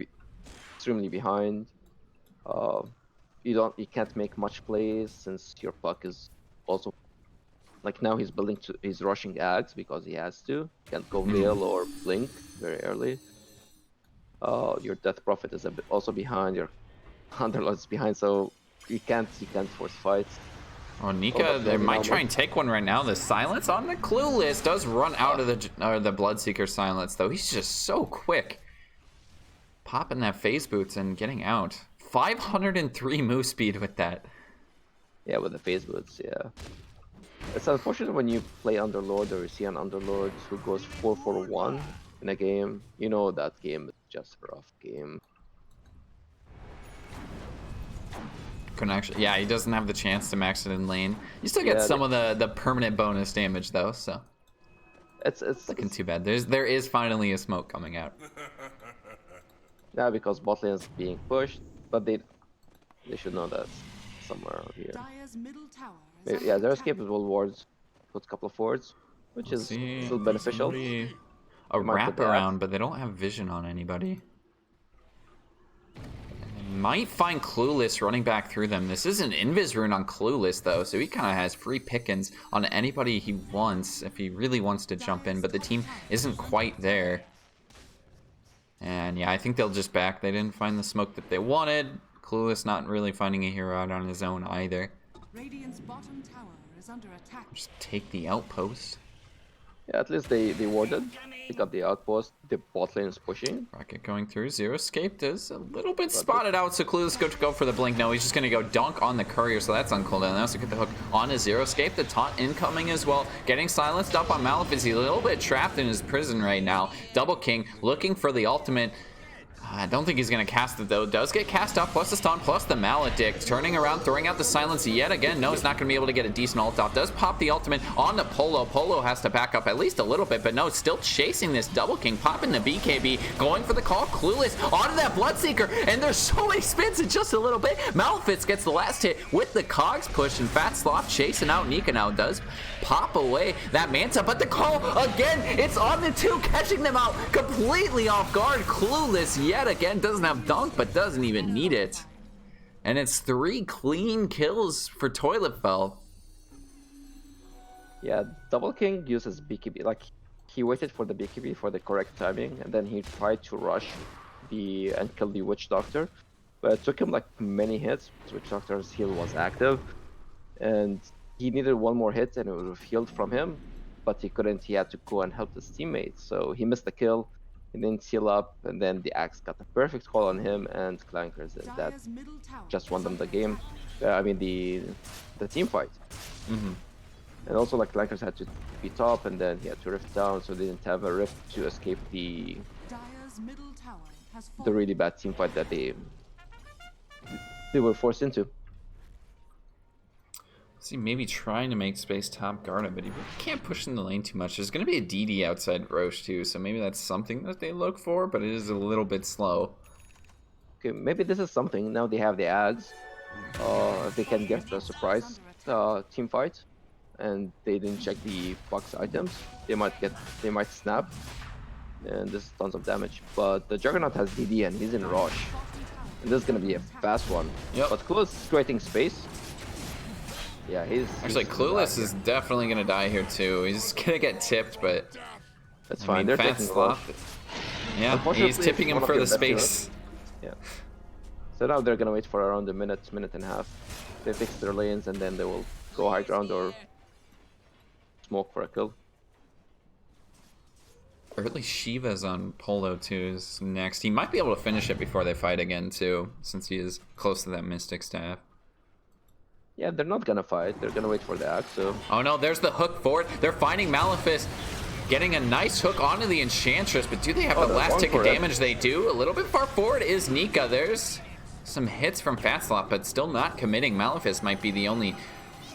extremely behind. You can't make much plays since your puck is also, like, now he's rushing Axe because he has to. Can't go Veil or Blink very early. Your Death Prophet is also behind. Your Underlord is behind, so you can't force fights. Oh, Nika, they might try and take one right now. The silence on the Clueless does run out of the Bloodseeker silence, though. He's just so quick. Popping that phase boots and getting out. 503 move speed with that. Yeah, with the phase boots, yeah. It's unfortunate when you play Underlord or you see an Underlord who goes 4-for-1 in a game. You know that game is just a rough game. Couldn't actually, yeah, he doesn't have the chance to max it in lane. You still get some of the permanent bonus damage though, so it's looking too bad. There is finally a smoke coming out. Yeah, because bot lane is being pushed, but they should know that somewhere around here. Dire's middle tower is Maybe, yeah, under their attack. escape is will wards. Put a couple of forwards, which is See, still beneficial. somebody- a They might put the wraparound, but they don't have vision on anybody. Might find Clueless running back through them. This is an invis rune on Clueless, though, so he kind of has free pickings on anybody he wants if he really wants to jump in, but the team isn't quite there. And yeah, I think they'll just back. They didn't find the smoke that they wanted. Clueless not really finding a hero out on his own either. Radiant's bottom tower is under attack. Just take the outpost. Yeah, at least they warded. They got the outpost. The bot lane is pushing. Rocket going through. Zero escape does a little bit spotted out, so Clueless go for the blink. No, he's just going to go dunk on the courier, so that's on cooldown. They also get the hook on his zero escape. The taunt incoming as well. Getting silenced up on Malefice. He's a little bit trapped in his prison right now. Double King looking for the ultimate. I don't think he's going to cast it, though. Does get cast off, plus the stun, plus the Maledict. Turning around, throwing out the silence yet again. No, he's not going to be able to get a decent ult off. Does pop the ultimate on the Polo. Polo has to back up at least a little bit, but no, still chasing this Double King. Popping the BKB, going for the call. Clueless onto that Bloodseeker, and they're so expensive just a little bit. Malefice gets the last hit with the Cogs push, and Fat Sloth chasing out Nika now. Does pop away that Manta, but the call again, it's on the two, catching them out completely off guard. Clueless yet again, doesn't have dunk, but doesn't even need it. And it's 3 clean kills for Toilet Fell. Yeah, Double King uses BKB. Like, he waited for the BKB for the correct timing, and then he tried to rush and kill the Witch Doctor. But it took him like many hits. Witch Doctor's heal was active, and he needed one more hit, and it would have healed from him. But he couldn't. He had to go and help his teammates, so he missed the kill. He didn't heal up, and then the Axe got the perfect call on him, and Clankers did that. Dire's middle tower Just won them is the under game. attack. I mean the team fight. And also, like, Clankers had to be top, and then he had to rift down, so they didn't have a rift to escape the Dire's middle tower has the fallen. really bad team fight that they were forced into. See, maybe trying to make space top guard, but he can't push in the lane too much. There's going to be a DD outside Roche too, so maybe that's something that they look for, but it is a little bit slow. Okay, maybe this is something. Now they have the ads. They can get the surprise team fight, and they didn't check the box items. They might snap, and this is tons of damage. But the Juggernaut has DD, and he's in Roche. And this is gonna be a fast one. Yep. But Clueless is creating space. Yeah, Actually, Clueless is definitely going to die here too. He's going to get tipped, but That's I fine. mean, They're Fat taking Sloth. Roche. Yeah, Unfortunately, he's tipping it's him one of for your the best heroes. space. Yeah. So now they're gonna wait for around a minute and a half. They fix their lanes, and then they will go high ground or smoke for a kill. Early Shiva's on Polo too is next. He might be able to finish it before they fight again too, since he is close to that Mystic Staff. Yeah, they're not gonna fight. They're gonna wait for the axe. So Oh no, there's the hook forward. They're finding Malefice, getting a nice hook onto the Enchantress, but do they have the they're last going tick of for it. damage? They do. A little bit far forward is Nika. There's some hits from Fatslot, but still not committing. Malefice might be the only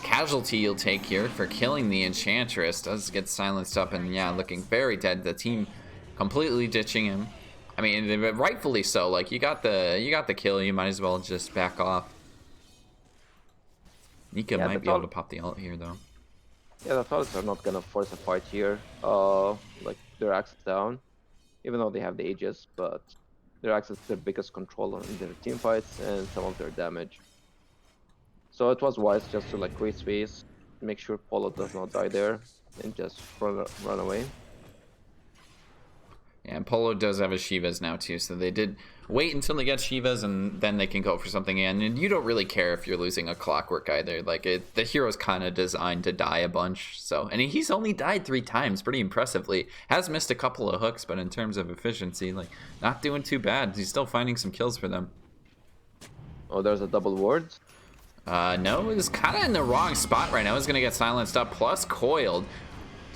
casualty you'll take here for killing the Enchantress. Does get silenced up, and yeah, looking very dead. The team completely ditching him. I mean, rightfully so. Like, you got the kill, you might as well just back off. Nika Yeah, might the be able to top- pop the ult here though. yeah, the Thoughts are not gonna force a fight here. Like their axe is down, even though they have the Aegis, but their axe is their biggest control in their team fights and some of their damage. So it was wise just to like create space, make sure Polo does not die there, and just run away. Yeah, and Polo does have a Shivas now too, so they did wait until they get Shivas and then they can go for something in. And you don't really care if you're losing a Clockwork either. Like, the hero's kind of designed to die a bunch. So, and he's only died 3 times, pretty impressively. Has missed a couple of hooks, but in terms of efficiency, like, not doing too bad. He's still finding some kills for them. Oh, there's a double ward. No, he's kind of in the wrong spot right now. He's going to get silenced up, plus coiled.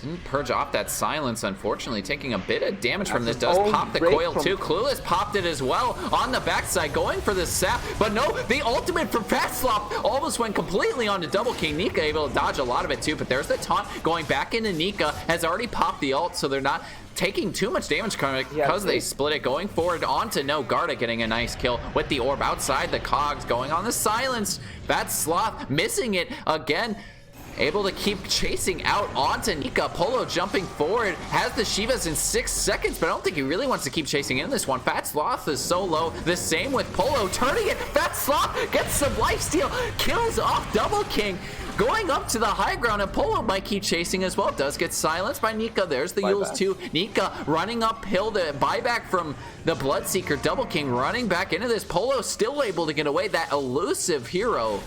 Didn't purge off that silence, unfortunately, taking a bit of damage from this. Does own pop the break coil from- too. Clueless popped it as well on the backside, going for the sap. But no, the ultimate from Fatslop almost went completely onto Double King. Nika able to dodge a lot of it too, but there's the taunt going back into Nika. Has already popped the ult, so they're not taking too much damage because they split it. Going forward onto no Garda, getting a nice kill with the orb outside the cogs, going on the silence. That Sloth missing it again. Able to keep chasing out onto Nika. Polo jumping forward, has the Shivas in 6 seconds, but I don't think he really wants to keep chasing in this one. Fat Sloth is so low. The same with Polo, turning it. Fat Sloth gets some lifesteal, kills off Double King. Going up to the high ground, and Polo might keep chasing as well. Does get silenced by Nika. There's the Yules too. Nika running uphill, the buyback from the Bloodseeker. Double King running back into this. Polo still able to get away. That elusive hero.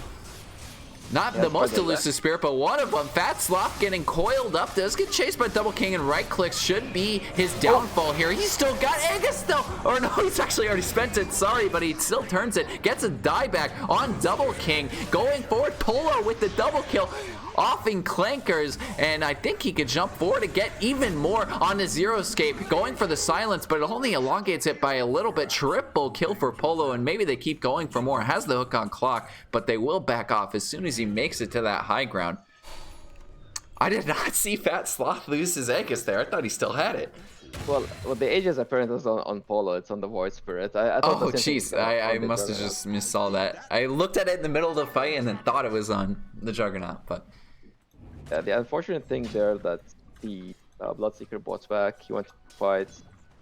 Not the most elusive spirit, but one of them. Fat Sloth getting coiled up. Does get chased by Double King, and right clicks should be his downfall here. He's still got Aegis though. Or no, he's actually already spent it. Sorry, but he still turns it. Gets a dieback on Double King. Going forward, Polo with the double kill. Offing clankers, and I think he could jump forward to get even more on the Zero Escape. Going for the silence, but it only elongates it by a little bit. Triple kill for Polo, and maybe they keep going for more. Has the hook on clock, but they will back off as soon as he makes it to that high ground. I did not see Fat Sloth lose his Aegis there. I thought he still had it. Well, the Aegis apparently is on Polo. It's on the Void Spirit. I thought oh, jeez. I must have just missed all that. I looked at it in the middle of the fight and then thought it was on the Juggernaut, but... the unfortunate thing there that the Bloodseeker bought back. He went to fight,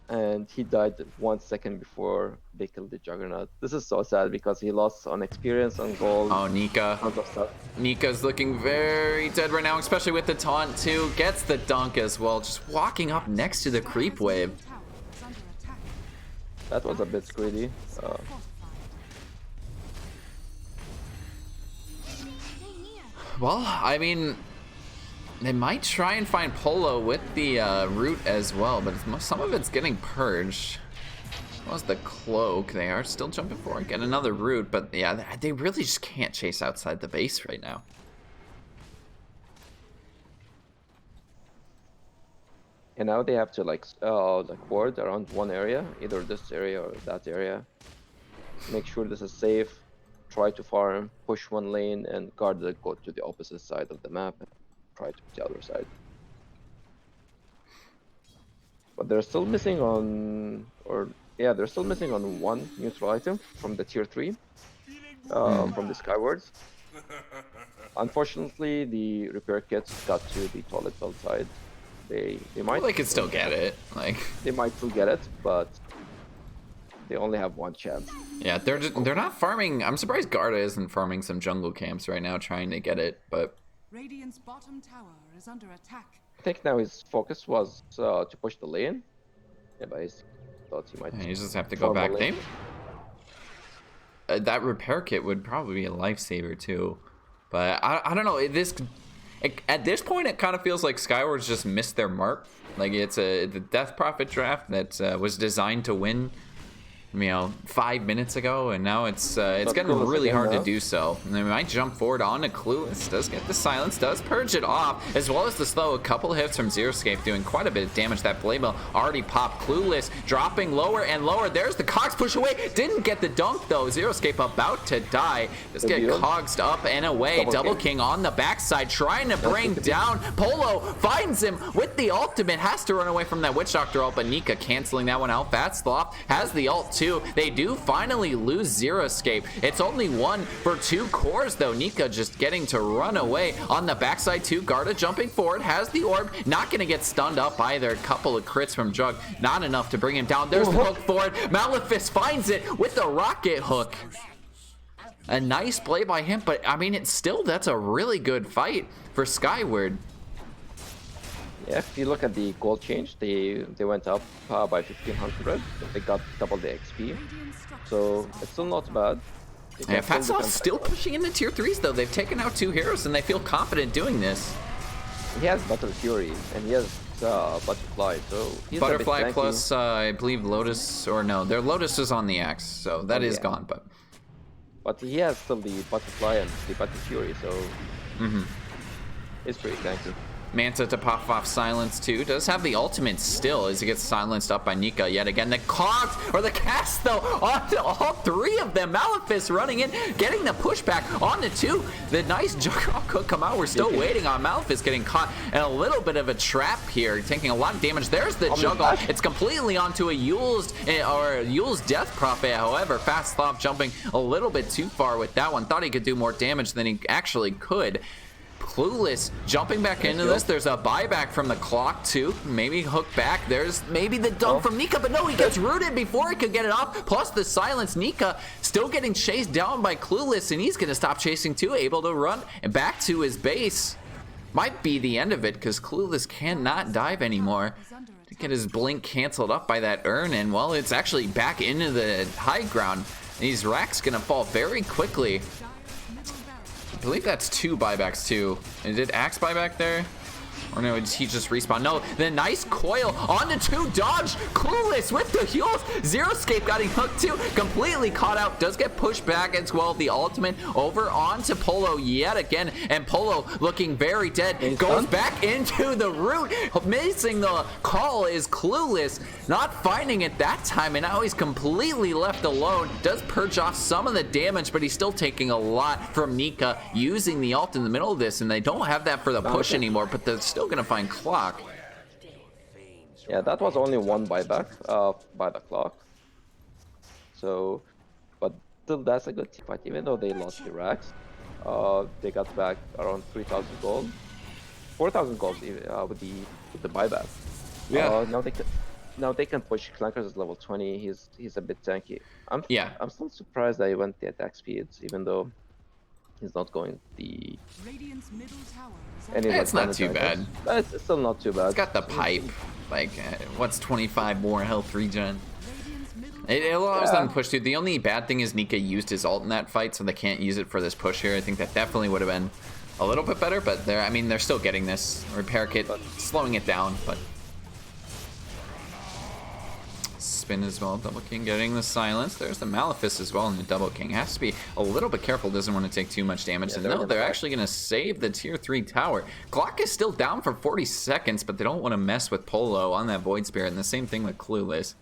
and he died 1 second before they killed the Juggernaut. This is so sad because he lost on experience, on gold. Oh, Nika. Tons of stuff. Nika's looking very dead right now, especially with the taunt too. Gets the dunk as well, just walking up next to the creep wave. That was a bit greedy. Well, I mean, they might try and find Polo with the root as well, but some of it's getting purged. That was the cloak. They are still jumping forward, get another root, but yeah, they really just can't chase outside the base right now. And now they have to like ward around one area, either this area or that area. Make sure this is safe. Try to farm, push one lane, and guard the go to the opposite side of the map. Try to the other side. But they're still missing on, they're still missing on one neutral item from the tier 3, from the Skywards. Unfortunately, the repair kits got to the toilet belt side. They might. Well, they could still get it. Like they might still get it, but they only have one chance. Yeah, they're not farming. I'm surprised Garda isn't farming some jungle camps right now, trying to get it, but. Radiant's bottom tower is under attack. I think now his focus was to push the lane. Yeah, but he thought he might. Yeah, you just have to go back. That repair kit would probably be a lifesaver too, but I don't know. At this point, it kind of feels like Skyward's just missed their mark. Like it's the Death Prophet draft that was designed to win, 5 minutes ago, and now it's getting really hard to do so. And they might jump forward onto Clueless. Does get the silence, does purge it off, as well as the slow. A couple hits from Zero Escape doing quite a bit of damage. That Blade Mill already popped. Clueless dropping lower and lower. There's the Cogs push away. Didn't get the dunk though. Zero Escape about to die. Just get Cogsed up and away. Double King on the backside trying to bring down Polo. Finds him with the ultimate. Has to run away from that Witch Doctor ult, but Nika canceling that one out. Fat Sloth has the ult too. They do finally lose Zero Escape. It's only 1 for 2 cores though. Nika just getting to run away on the backside too. Garda jumping forward, has the orb, not gonna get stunned up either. A couple of crits from Jug, not enough to bring him down. There's the hook forward. Malefice finds it with the rocket hook. A nice play by him, but I mean, that's a really good fight for Skyward. Yeah, if you look at the gold change, they went up by 1500. They got double the XP, so it's still not bad. Yeah, Fat Sloth's still pushing into tier 3s though. They've taken out 2 heroes and they feel confident doing this. He has Battle Fury and he has Butterfly, so he's Butterfly plus I believe Lotus, or no, their Lotus is on the axe, so that is gone. But he has still the Butterfly and the Battle Fury, so it's pretty tanky. Manta to pop off silence too. Does have the ultimate still as he gets silenced up by Nika yet again. The cogs or the cast though onto all three of them. Malefice running in, getting the pushback onto two. The nice Juggernaut could come out. We're still waiting on Malefice getting caught in a little bit of a trap here, taking a lot of damage. There's the Juggernaut. It's completely onto a Yule's Death Prophet. However, Fast Sloth jumping a little bit too far with that one. Thought he could do more damage than he actually could. Clueless jumping back into this. There's a buyback from the clock too. Maybe hook back. There's maybe the dunk from Nika, but no, he gets rooted before he could get it off. Plus the silence. Nika still getting chased down by Clueless, and he's gonna stop chasing too, able to run back to his base. Might be the end of it because Clueless cannot dive anymore. To get his blink canceled up by that urn, and well, it's actually back into the high ground. These racks gonna fall very quickly. I believe that's 2 buybacks too. And did Axe buyback there? Or no, he just respawned? No, the nice coil on the 2 dodge. Clueless with the heals. Zeroscape got him hooked too. Completely caught out. Does get pushed back as well. The ultimate over onto Polo yet again. And Polo looking very dead. Goes back into the root. Missing the call is Clueless. Not finding it that time. And now he's completely left alone. Does purge off some of the damage, but he's still taking a lot from Nika using the ult in the middle of this. And they don't have that for the push anymore, but the still gonna find clock. Yeah, that was only 1 buyback by the clock. So, but still, that's a good team fight. Even though they lost the racks, they got back around 3,000 gold, 4,000 gold with the buyback. Yeah. Now they can push. Clankers is level 20. He's a bit tanky. I'm still surprised that he went the attack speeds, even though he's not going the. Radiant's middle tower is It's not too bad. But it's still not too bad. It's got the pipe. Like, what's 25 more health regen? It allows them to push through. The only bad thing is Nika used his ult in that fight, so they can't use it for this push here. I think that definitely would have been a little bit better, but they're still getting this repair kit, slowing it down, but. Spin as well, double king getting the silence. There's the Malefice as well in the double king. Has to be a little bit careful, doesn't want to take too much damage. And no, they're actually going to save the tier 3 tower. Glock is still down for 40 seconds, but they don't want to mess with Polo on that Void Spirit, and the same thing with Clueless.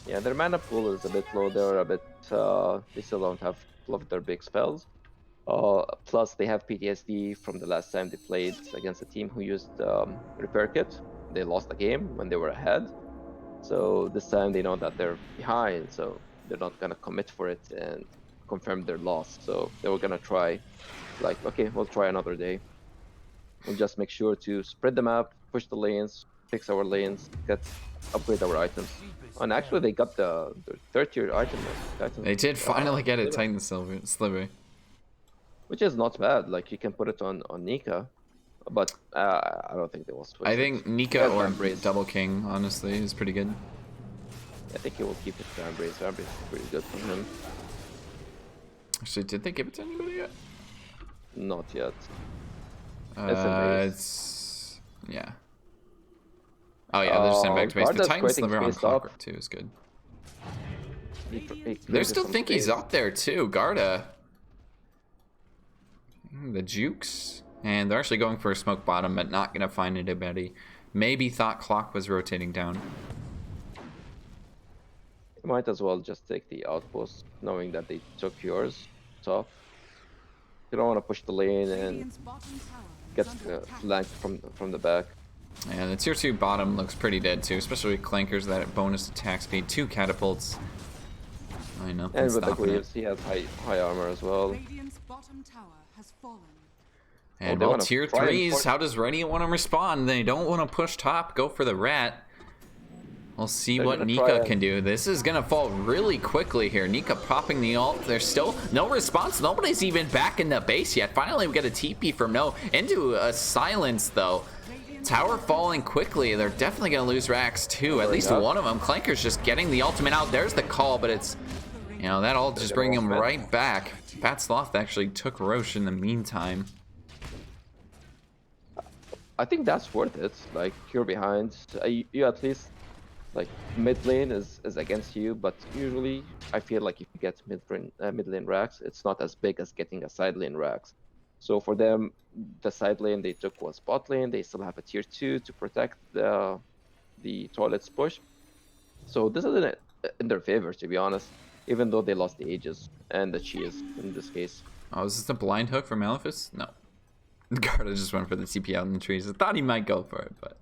Yeah, their mana pool is a bit low. They're a bit, they still don't have all of their big spells. Plus they have PTSD from the last time they played against a team who used repair kit. They lost the game when they were ahead. So this time they know that they're behind, so they're not gonna commit for it and confirm their loss. So they were gonna try, like, okay, we'll try another day. We'll just make sure to spread the map, push the lanes, fix our lanes, upgrade our items. And actually they got the 3rd tier item. They did finally get a Titan Sliver. Which is not bad, like you can put it on Nika. But I don't think they will switch. I think Nika or Double King, honestly, is pretty good. I think he will keep it to Embrace. Embrace is pretty good for him. Actually, did they give it to anybody yet? Not yet. It's yeah. Oh yeah, they're just back to base. The Titan Sliver on Clockwork too is good. They still think he's up there too, Garda. The Jukes. And they're actually going for a smoke bottom, but not going to find anybody. Maybe thought clock was rotating down. You might as well just take the outpost, knowing that they took yours top. You don't want to push the lane and get flanked from the back. And the tier 2 bottom looks pretty dead too, especially with Clankers, that bonus attack speed, 2 catapults. I know. And with the Greaves, he has high armor as well. Radiant's bottom tower has fallen. And well, tier 3s, how does Radiant want to respond? They don't want to push top, go for the rat. We'll see what Nika can do. This is going to fall really quickly here. Nika popping the ult. There's still no response. Nobody's even back in the base yet. Finally, we get a TP from No into a silence, though. Tower falling quickly. They're definitely going to lose racks, too. At least one of them. Clanker's just getting the ultimate out. There's the call, but it's, you know, that ult just bringing him right back. Fat Sloth actually took Roche in the meantime. I think that's worth it. Like, you're behind. You at least, like, mid lane is against you, but usually I feel like if you get mid lane racks, it's not as big as getting a side lane racks. So for them, the side lane they took was bot lane. They still have a tier 2 to protect the toilets push. So this is in their favor, to be honest, even though they lost the Aegis and the Cheese in this case. Oh, is this a blind hook for Maleficus? No. Garda just went for the TP out in the trees. I thought he might go for it, but...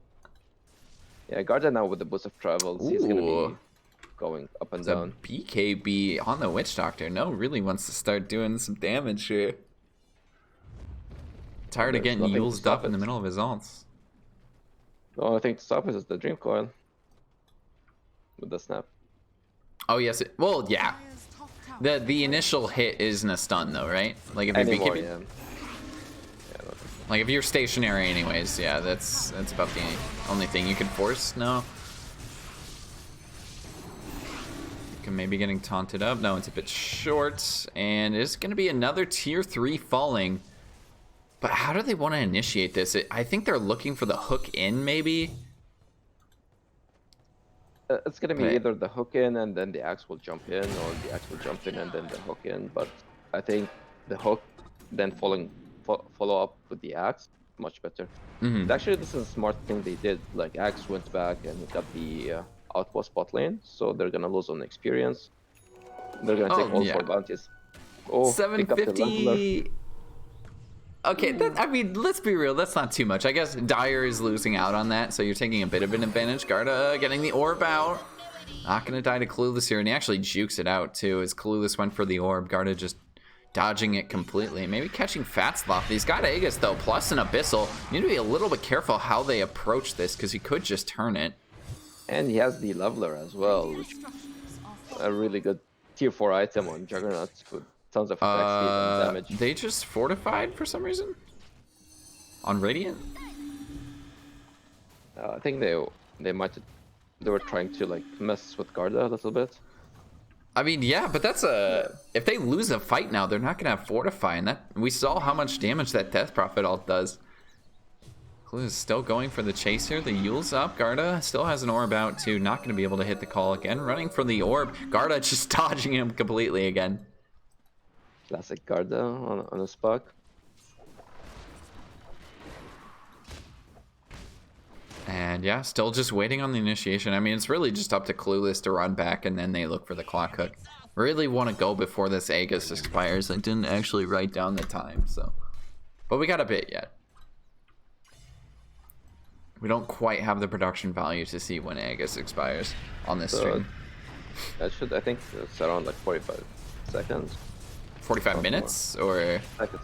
Yeah, Garda now with the boost of travels, he's going to Ooh. be going up and It's down. a BKB on the Witch Doctor. No, really wants to start doing some damage here. Tired of There's getting nothing to used stop up in the it. middle of his ults. The only thing to stop is the Dream Coil with the snap. Oh, yes. Well, yeah. Dire's top tower The initial hit isn't a stun, though, right? Like, if you're Anymore, BKB... yeah. Yeah, Like, if you're stationary anyways, yeah, that's about the only thing you can force. No. Okay, maybe getting taunted up. No, it's a bit short. And it's going to be another tier 3 falling. But how do they want to initiate this? I think they're looking for the hook in, maybe? It's gonna be Right. either the hook in and then the axe will jump in, or the axe will jump in and then the hook in. But I think the hook then follow up with the axe much better. Mhm. Actually, this is a smart thing they did. Like axe went back and got the outpost bot lane, so they're gonna lose on experience. They're gonna take Oh, all yeah. 4 bounties. Oh, pick up the leveler. 750. Okay, I mean, let's be real. That's not too much. I guess Dire is losing out on that, so you're taking a bit of an advantage. Garda getting the orb out. Not going to die to Clueless here, and he actually jukes it out, too, as Clueless went for the orb. Garda just dodging it completely. Maybe catching Fat Sloth. He's got Aegis, though, plus an Abyssal. You need to be a little bit careful how they approach this, because he could just turn it. And he has the leveler as well, which instructions are a really good tier 4 item on Juggernaut with tons of attack speed and damage. They just fortified for some reason? On Radiant? I think they were trying to like mess with Garda a little bit. I mean, yeah, but that's if they lose a fight now, they're not gonna have fortify, and that we saw how much damage that Death Prophet ult does. Clue is still going for the chase here. The Yule's up. Garda still has an orb out too. Not gonna be able to hit the call again. Running for the orb. Garda just dodging him completely again. Classic Garda on a spark. And yeah, still just waiting on the initiation. I mean, it's really just up to Clueless to run back, and then they look for the clock hook. Really want to go before this Aegis expires. I didn't actually write down the time, so. But we got a bit yet. We don't quite have the production value to see when Aegis expires on this stream. I think it's around like 45 seconds. 45 minutes, or? Second.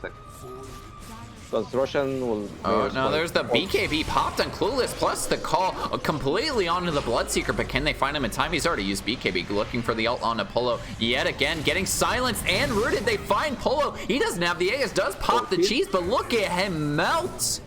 Because Roshan will. Oh no, there's the BKB popped on Clueless, plus the call completely onto the Bloodseeker, but can they find him in time? He's already used BKB, looking for the ult on Apollo yet again, getting silenced and rooted. They find Polo. He doesn't have the Aegis, does pop the cheese, but look at him melt.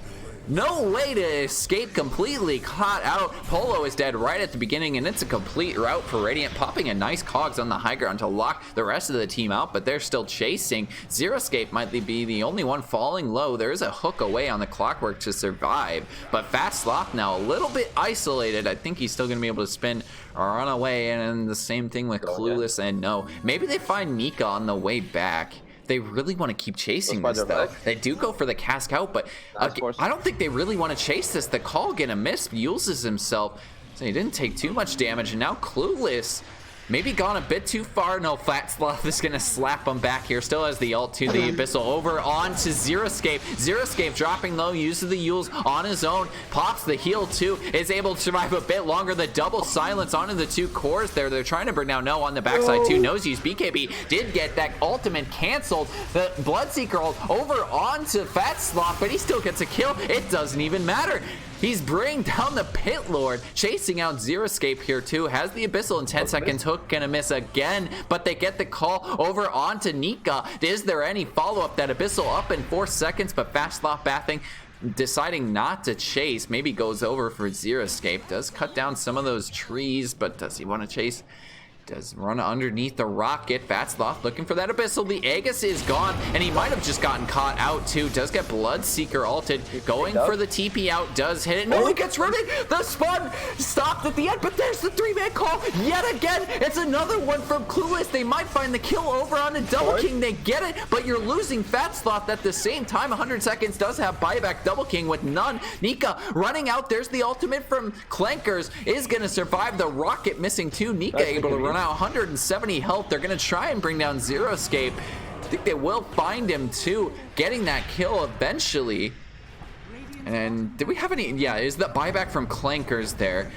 No way to escape completely. Caught out. Polo is dead right at the beginning, and it's a complete rout for Radiant, popping a nice cogs on the high ground to lock the rest of the team out, but they're still chasing. Zeroscape might be the only one falling low. There is a hook away on the Clockwork to survive, but Fat Sloth now a little bit isolated. I think he's still going to be able to spin or run away, and the same thing with Clueless and No. Maybe they find Nika on the way back. They really want to keep chasing this, though. They do go for the cask out, but I don't think they really want to chase this. The call gonna miss, uses himself, so he didn't take too much damage, and now Clueless maybe gone a bit too far. No, Fat Sloth is gonna slap him back here. Still has the ult to the Abyssal. Over on to Zeroscape. Zeroscape dropping low, uses the Yules on his own. Pops the heal too. Is able to survive a bit longer. The double silence onto the 2 cores there. They're trying to bring down No on the backside too. No's use BKB. Did get that ultimate canceled. The Bloodseeker ult over onto Fat Sloth, but he still gets a kill. It doesn't even matter. He's bringing down the Pit Lord, chasing out Zeroscape here too. Has the Abyssal in 10 seconds. Hook gonna miss again, but they get the call over onto Nika. Is there any follow-up? That Abyssal up in 4 seconds, but Fast Sloth bathing, deciding not to chase. Maybe goes over for Zeroscape. Does cut down some of those trees, but does he want to chase? Does run underneath the rocket. Vatsloth looking for that Abyssal. The Aegis is gone, and he might have just gotten caught out too. Does get Bloodseeker ulted. Going for the TP out. Does hit it. No, he gets rooted. The spun stopped at the end, but there's the 3-man call yet again. It's another one from Clueless. They might find the kill over on a Double King. They get it, but you're losing Vatsloth at the same time. 100 seconds does have buyback. Double King with none. Nika running out. There's the ultimate from Clankers. Is going to survive. The rocket missing too. Nika able to run out 170 health. They're going to try and bring down Zeroscape. I think they will find him too, getting that kill eventually. And did we have any? Yeah, is the buyback from Clankers there?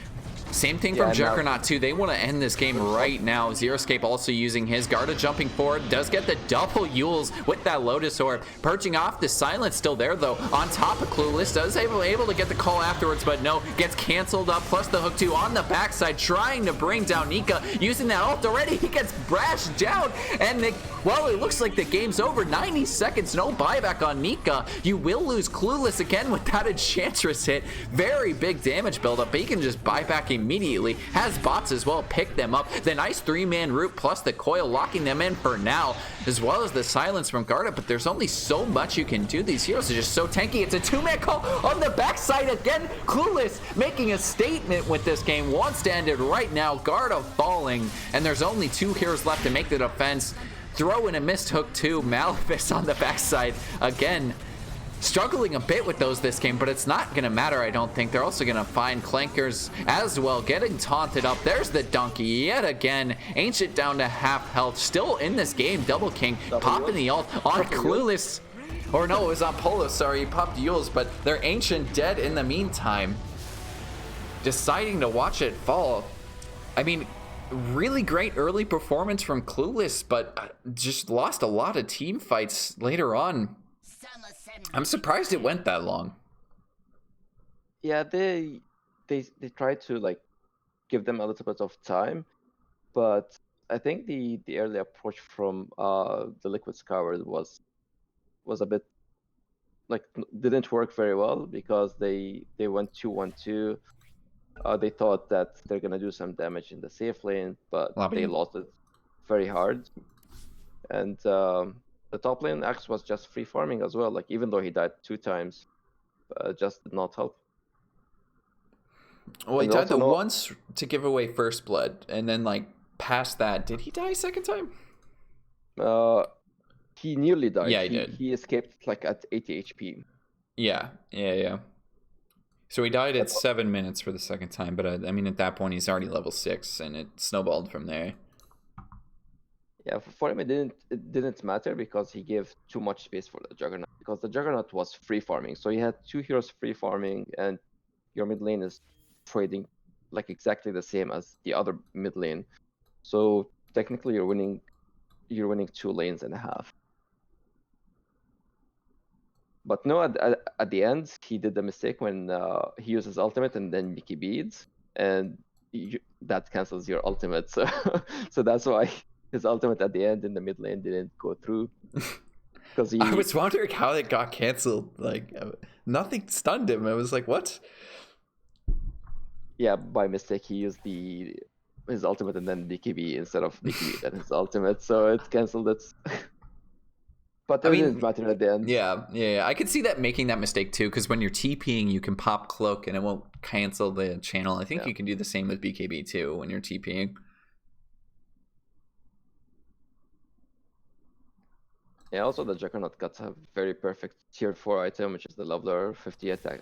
Same thing from Juggernaut too. They want to end this game right now. Zeroscape also using his Garda jumping forward. Does get the double Yules with that Lotus Orb. Purging off the Silence still there though. On top of Clueless. Does able to get the call afterwards, but no. Gets canceled up. Plus the hook 2 on the backside. Trying to bring down Nika. Using that ult already. He gets brashed down. And well, it looks like the game's over. 90 seconds. No buyback on Nika. You will lose Clueless again without a Enchantress hit. Very big damage buildup. But he can just buy back immediately. Has bots as well pick them up. The nice 3-man root plus the coil locking them in for now, as well as the silence from Garda. But there's only so much you can do. These heroes are just so tanky. It's a 2-man call on the backside again. Clueless making a statement with this game. One standard right now. Garda falling, and there's only 2 heroes left to make the defense. Throw in a missed hook too. Malefice on the backside again. Struggling a bit with those this game, but it's not gonna matter. I don't think they're also gonna find Clankers as well, getting taunted up. There's the donkey yet again. Ancient down to half health, still in this game. Double King popping the ult on Clueless, or no, it was on Polo. Sorry, he popped Yules, but they're Ancient dead in the meantime. Deciding to watch it fall. I mean, really great early performance from Clueless, but just lost a lot of team fights later on. I'm surprised it went that long. Yeah, they tried to like give them a little bit of time, but I think the early approach from the Liquid.Skyward was a bit like didn't work very well, because they went 2-1-2. They thought that they're gonna do some damage in the safe lane, but they lost it very hard. And the top lane Axe was just free farming as well. Like, even though he died 2 times, just did not help. Well, he died the once to give away first blood, and then like past that, did he die a second time? He nearly died. Yeah, he did. He escaped like at 80 HP. Yeah. So he died at 7 minutes for the second time, but I mean, at that point he's already level 6, and it snowballed from there. Yeah, for him it didn't matter, because he gave too much space for the Juggernaut, because the Juggernaut was free farming. So he had 2 heroes free farming, and your mid lane is trading like exactly the same as the other mid lane. So technically you're winning 2 lanes and a half. But no, at the end he did the mistake when he used his ultimate and then Mickey beads, and that cancels your ultimate. So so that's why his ultimate at the end in the mid lane didn't go through. Because I was wondering how it got canceled. Like, nothing stunned him. I was like, what? Yeah, by mistake he used his ultimate and then BKB instead of BKB and his ultimate, so it canceled it. But it didn't matter at the end. Yeah. I could see that making that mistake too, because when you're TPing, you can pop cloak and it won't cancel the channel. I think you can do the same with BKB too when you're TPing. Yeah, also the Juggernaut got a very perfect tier 4 item, which is the Leveler, 50%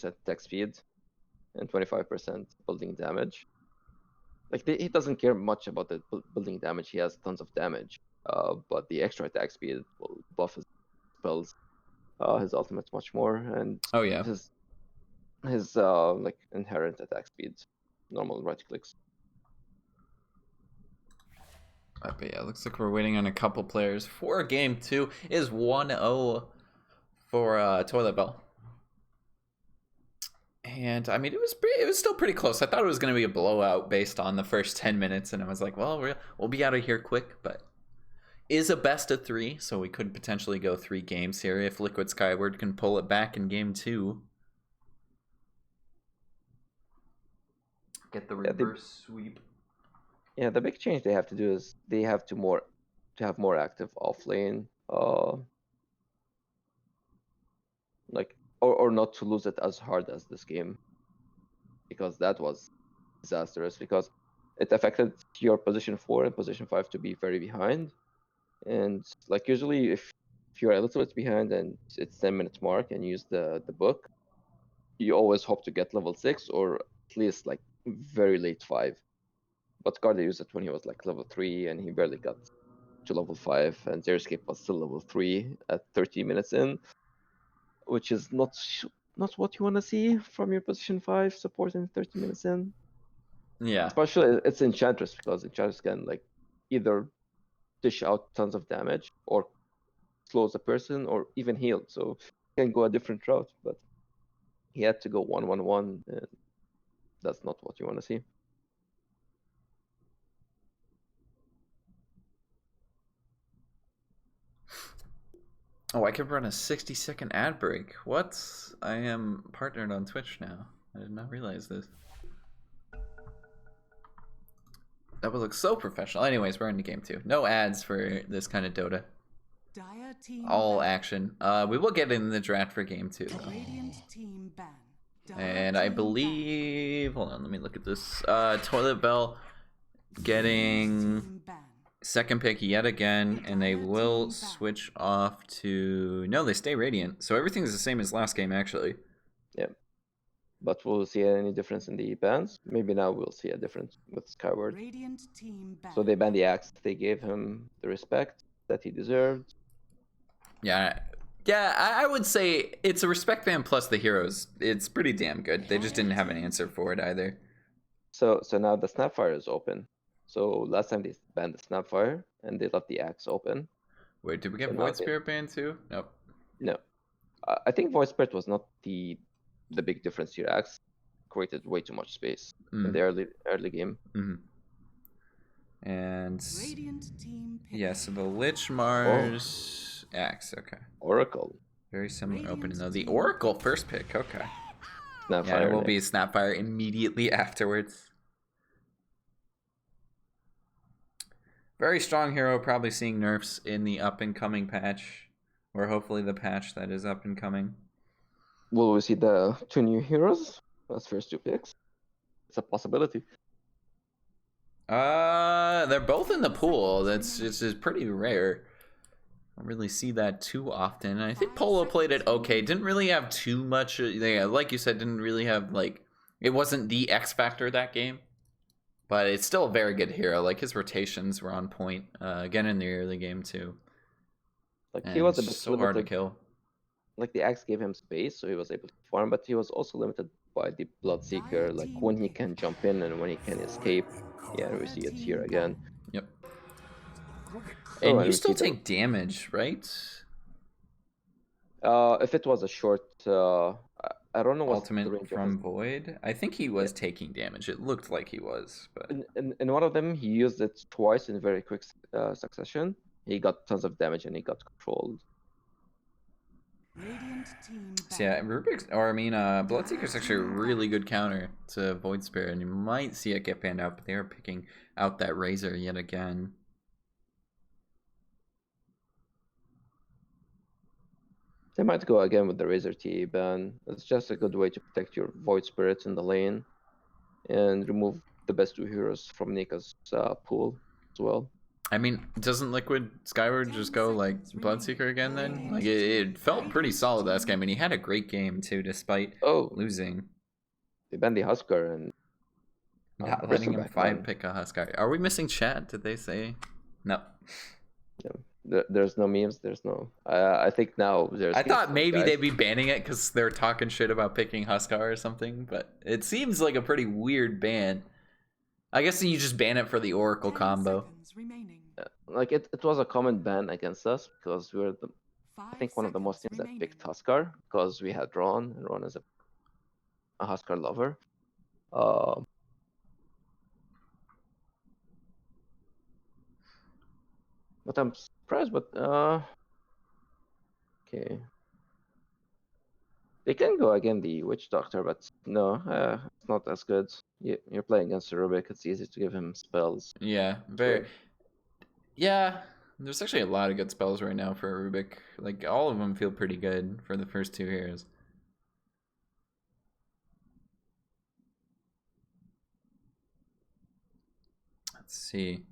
attack speed and 25% building damage. Like, he doesn't care much about the building damage. He has tons of damage, but the extra attack speed will buff his spells, his ultimates much more, and his like inherent attack speed, normal right clicks. But yeah, looks like we're waiting on a couple players for game 2. Is 1-0 for Toilet Bell. And I mean, it was still pretty close. I thought it was going to be a blowout based on the first 10 minutes, and I was like, well, we'll be out of here quick. But is a best of 3, so we could potentially go 3 games here if Liquid.Skyward can pull it back in game 2. Get the reverse sweep. Yeah, the big change they have to do is they have to have more active off lane. Like or not to lose it as hard as this game, because that was disastrous, because it affected your position 4 and position 5 to be very behind. And like usually if you're a little bit behind and it's 10-minute mark and you use the book, you always hope to get level 6 or at least like very late 5. But Garda used it when he was like level 3 and he barely got to level 5, and their escape was still level 3 at 30 minutes in, which is not what you want to see from your position 5 support in 30 minutes in. Yeah. Especially it's Enchantress, because Enchantress can like either dish out tons of damage or slows a person or even heal, so he can go a different route, but he had to go 1-1-1, and that's not what you want to see. Oh, I could run a 60-second ad break. What? I am partnered on Twitch now. I did not realize this. That would look so professional. Anyways, we're in the game too. No ads for this kind of Dota. Dire team All ban. action. We will get in the draft for game 2 though. Radiant team ban. Dire And I team believe, hold on, let me look at this. Toilet Bell ban. getting Team ban. second pick yet again, and they will switch off to, no, they stay Radiant. So everything's the same as last game actually. Yeah, but will we see any difference in the bans? Maybe now we'll see a difference with Skyward. Radiant team ban. So they banned the axe. They gave him the respect that he deserved. Yeah, I would say it's a respect ban plus the heroes. It's pretty damn good. They just didn't have an answer for it either. So now the Snapfire is open. So last time they banned the Snapfire and they left the axe open. Wait, did we get So now Void they- Spirit banned too? Nope. No, I think Void Spirit was not the big difference here. Axe created way too much space in the early game. Mm-hmm. And Radiant team pick. yeah, so the Lich Mars Axe, okay. Oracle. Very similar opening though. The Oracle first pick, okay. Snapfire. Yeah, it will be Snapfire immediately afterwards. Very strong hero, probably seeing nerfs in the up and coming patch. Or hopefully the patch that is up and coming. Will we see the 2 new heroes as first 2 picks? It's a possibility. They're both in the pool. That's just pretty rare. I don't really see that too often. I think Polo played it okay. Didn't really have too much. Yeah, like you said, didn't really have like, it wasn't the X factor that game, but it's still a very good hero. Like his rotations were on point. Again in the early game too. Like And he was a bit so hard to limited. kill. Like the axe gave him space, so he was able to farm, but he was also limited by the Bloodseeker, like when he can jump in and when he can escape. Yeah, we see it here again. Yep. Oh, And and you we still see the- take damage, right? If it was a short, I don't know what's the Ultimate range from of Void. I think he was taking damage. It looked like he was, but in one of them, he used it twice in very quick succession. He got tons of damage and he got controlled. Radiant team ban. so yeah, Rubik's, or I mean, Bloodseeker's actually a really good counter to Void Spirit, and you might see it get banned out, but they are picking out that Razor yet again. They might go again with the Razor T ban. It's just a good way to protect your Void Spirits in the lane and remove the best 2 heroes from Nika's pool as well. I mean, doesn't Liquid.Skyward just go like Bloodseeker again then? Like it felt pretty solid last game, and he had a great game too, despite Oh, losing. they banned the Husker and Not letting him Bristleback 5 ban. pick a Huskar. Are we missing chat? Did they say? No. There's no memes. There's no. I think now there's. I thought some maybe guys- they'd be banning it because they're talking shit about picking Huskar or something, but it seems like a pretty weird ban. I guess you just ban it for the Oracle 10 combo. seconds remaining. Like it was a common ban against us because we were the. I 5 think one of the most teams seconds that picked remaining. Huskar because we had Ron, and Ron is a Huskar lover. But I'm surprised. But okay, they can go again the Witch Doctor, but no, it's not as good. you're playing against Rubik. It's easy to give him spells. Yeah, very. Yeah, there's actually a lot of good spells right now for Rubik. Like, all of them feel pretty good for the first 2 heroes. Let's see.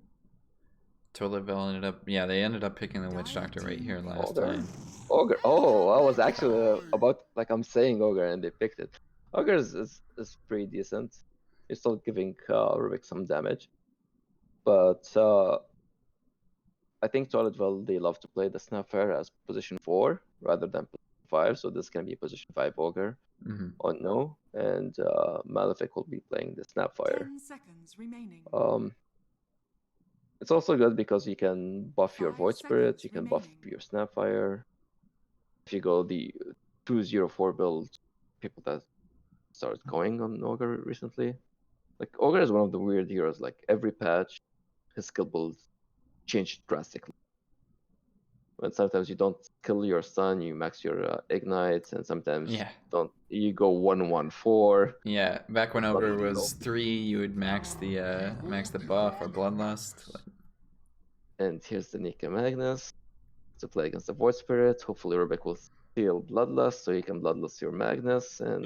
Tolivel ended up, yeah, they ended up picking the Witch Doctor right here last time. Ogre. Oh, I was actually about, like, I'm saying Ogre and they picked it. Ogre is pretty decent. You're still giving Rubik some damage. But I think Tolivel, they love to play the Snapfire as position 4 rather than position 5. So this can be position 5 Ogre. Mm-hmm. On no, and Malefic will be playing the Snapfire. 10 seconds remaining. It's also good because you can buff your 5 Void Spirit, seconds you can buff remaining. your Snapfire. If you go the 204 build, people that started going on Ogre recently. Like, Ogre is one of the weird heroes. Like, every patch, his skill build changed drastically. And sometimes you don't kill your stun, you max your ignites, and sometimes you go 1-1-4. Yeah, back when Ogre Blood was 3, you would max the buff or Bloodlust. And here's the Nika Magnus to play against the Void Spirit. Hopefully Rubik will steal Bloodlust so you can Bloodlust your Magnus. And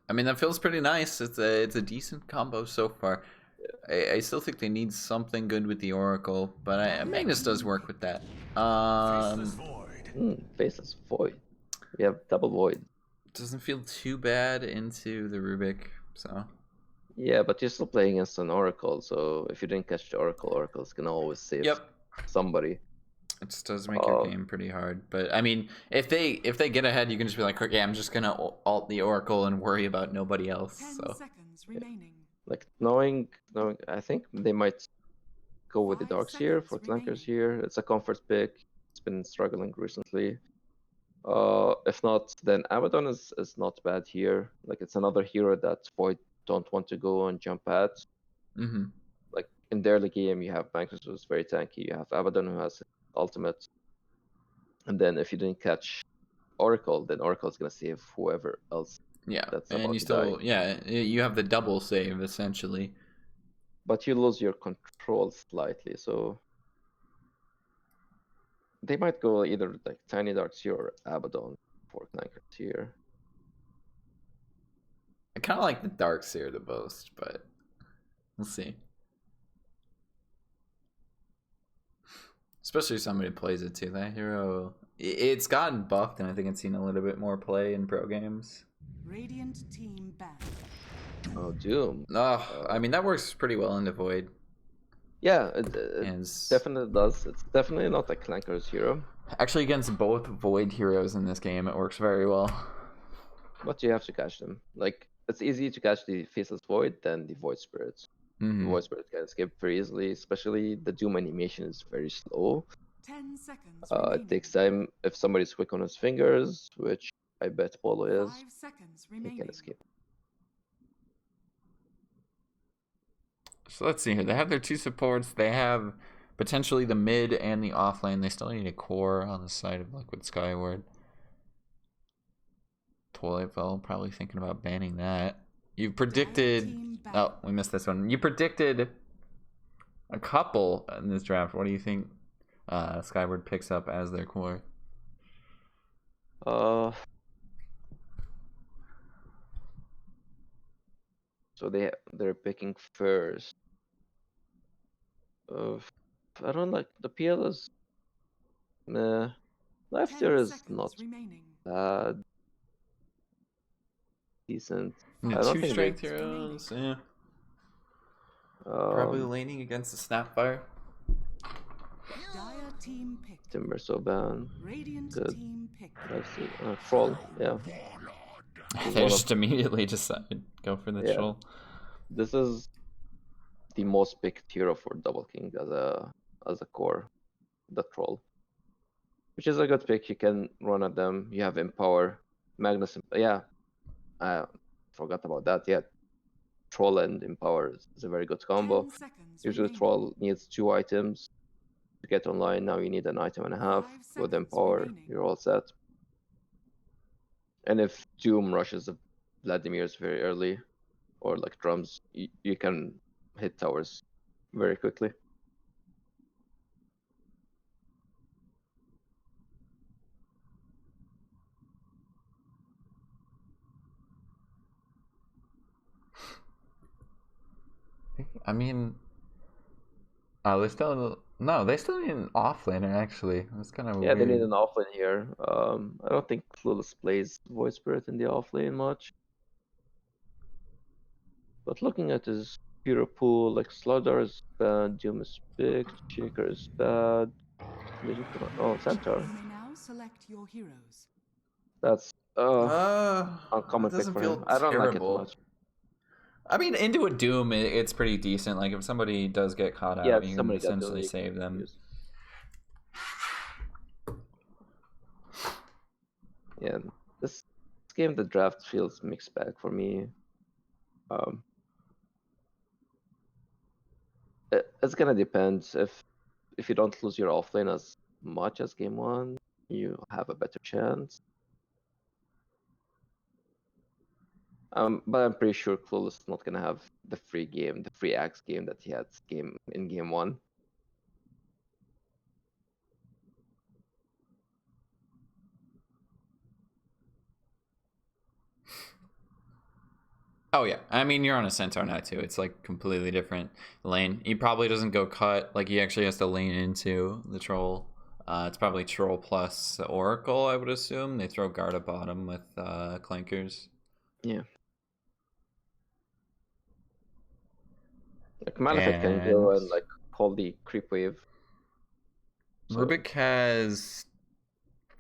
I mean, that feels pretty nice. It's a decent combo so far. I still think they need something good with the Oracle, but Magnus does work with that. Faceless Void. We have double Void. Doesn't feel too bad into the Rubik, so. Yeah, but you're still playing against an Oracle, so if you didn't catch the Oracle, Oracle's gonna always save somebody. It just does make your game pretty hard. But I mean, if they get ahead, you can just be like, okay, I'm just gonna ult the Oracle and worry about nobody else. 10 so. seconds remaining. Like, knowing, I think they might go with the Dark Seer for flankers here. It's a comfort pick. It's been struggling recently. If not, then Abaddon is not bad here. Like, it's another hero that Void don't want to go and jump at. Mm-hmm. Like, in their early game, you have Magnus, who's very tanky. You have Abaddon, who has ultimate. And then if you didn't catch Oracle, then Oracle's gonna save whoever else. Yeah, that's and about you to still, die. you have the double save essentially. But you lose your control slightly, so they might go either like Tiny Dark Seer or Abaddon for flankers here. I kind of like the Dark Seer the most, but we'll see. Especially if somebody plays it too. That hero, it's gotten buffed, and I think it's seen a little bit more play in pro games. Radiant team back. Oh, Doom. I mean, that works pretty well in the Void. Yeah, it definitely does. It's definitely not a Clanker's hero. Actually, against both Void heroes in this game, it works very well. But you have to catch them. Like, it's easy to catch the Faceless Void than the Void Spirits. Mm-hmm. The Void Spirit can escape very easily, especially the Doom animation is very slow. 10 seconds it takes time. If somebody's quick on his fingers, which I bet Polo is, 5 seconds he remaining. can escape. So let's see here. They have their 2 supports. They have potentially the mid and the offlane. They still need a core on the side of Liquid.Skyward. Tolivel probably thinking about banning that. You predicted... Oh, we missed this one. You predicted a couple in this draft. What do you think Skyward picks up as their core? So they're picking first. I don't like the PL is. Nah, Life Steer is not bad. Decent. I don't 2 think strength heroes. Yeah. Probably laning against the Snapfire. Timber Soban. Good. Team Troll. Yeah. They just immediately decide go for the troll. This is the most picked hero for Double King as a core, the troll, which is a good pick. You can run at them. You have Empower, Magnus. Yeah, I forgot about that. Yeah, Troll and Empower is a very good combo. Usually Troll needs 2 items to get online. Now you need an item and a half. With Empower, you're all set. And if Doom rushes Vladimir's very early, or like drums, you can hit towers very quickly. I mean, oh, they still need an offlaner actually. That's kind of Yeah, weird. they need an offlane here. I don't think Clueless plays Void Spirit in the offlane much. But looking at his hero pool, like Slardar is bad, Doom is picked, Shaker is bad. Oh, Centaur. You may now select your heroes. That's It uncommon pick doesn't for feel him. I don't like it terrible. much. I mean, into a Doom, it's pretty decent. Like if somebody does get caught Yeah, out, you can somebody got essentially Doom. save them. Yeah, this game, the draft feels mixed bag for me. It's gonna depend. If you don't lose your offlane as much as game one, you have a better chance. But I'm pretty sure Clueless is not gonna have the free axe game that he had in game one. Oh yeah, I mean you're on a Centaur now too. It's like completely different lane. He probably doesn't go cut. Like he actually has to lean into the troll. It's probably troll plus Oracle, I would assume. They throw guard at bottom with clankers. Yeah. Like Malefit can go and like call the creep wave. So. Rubik has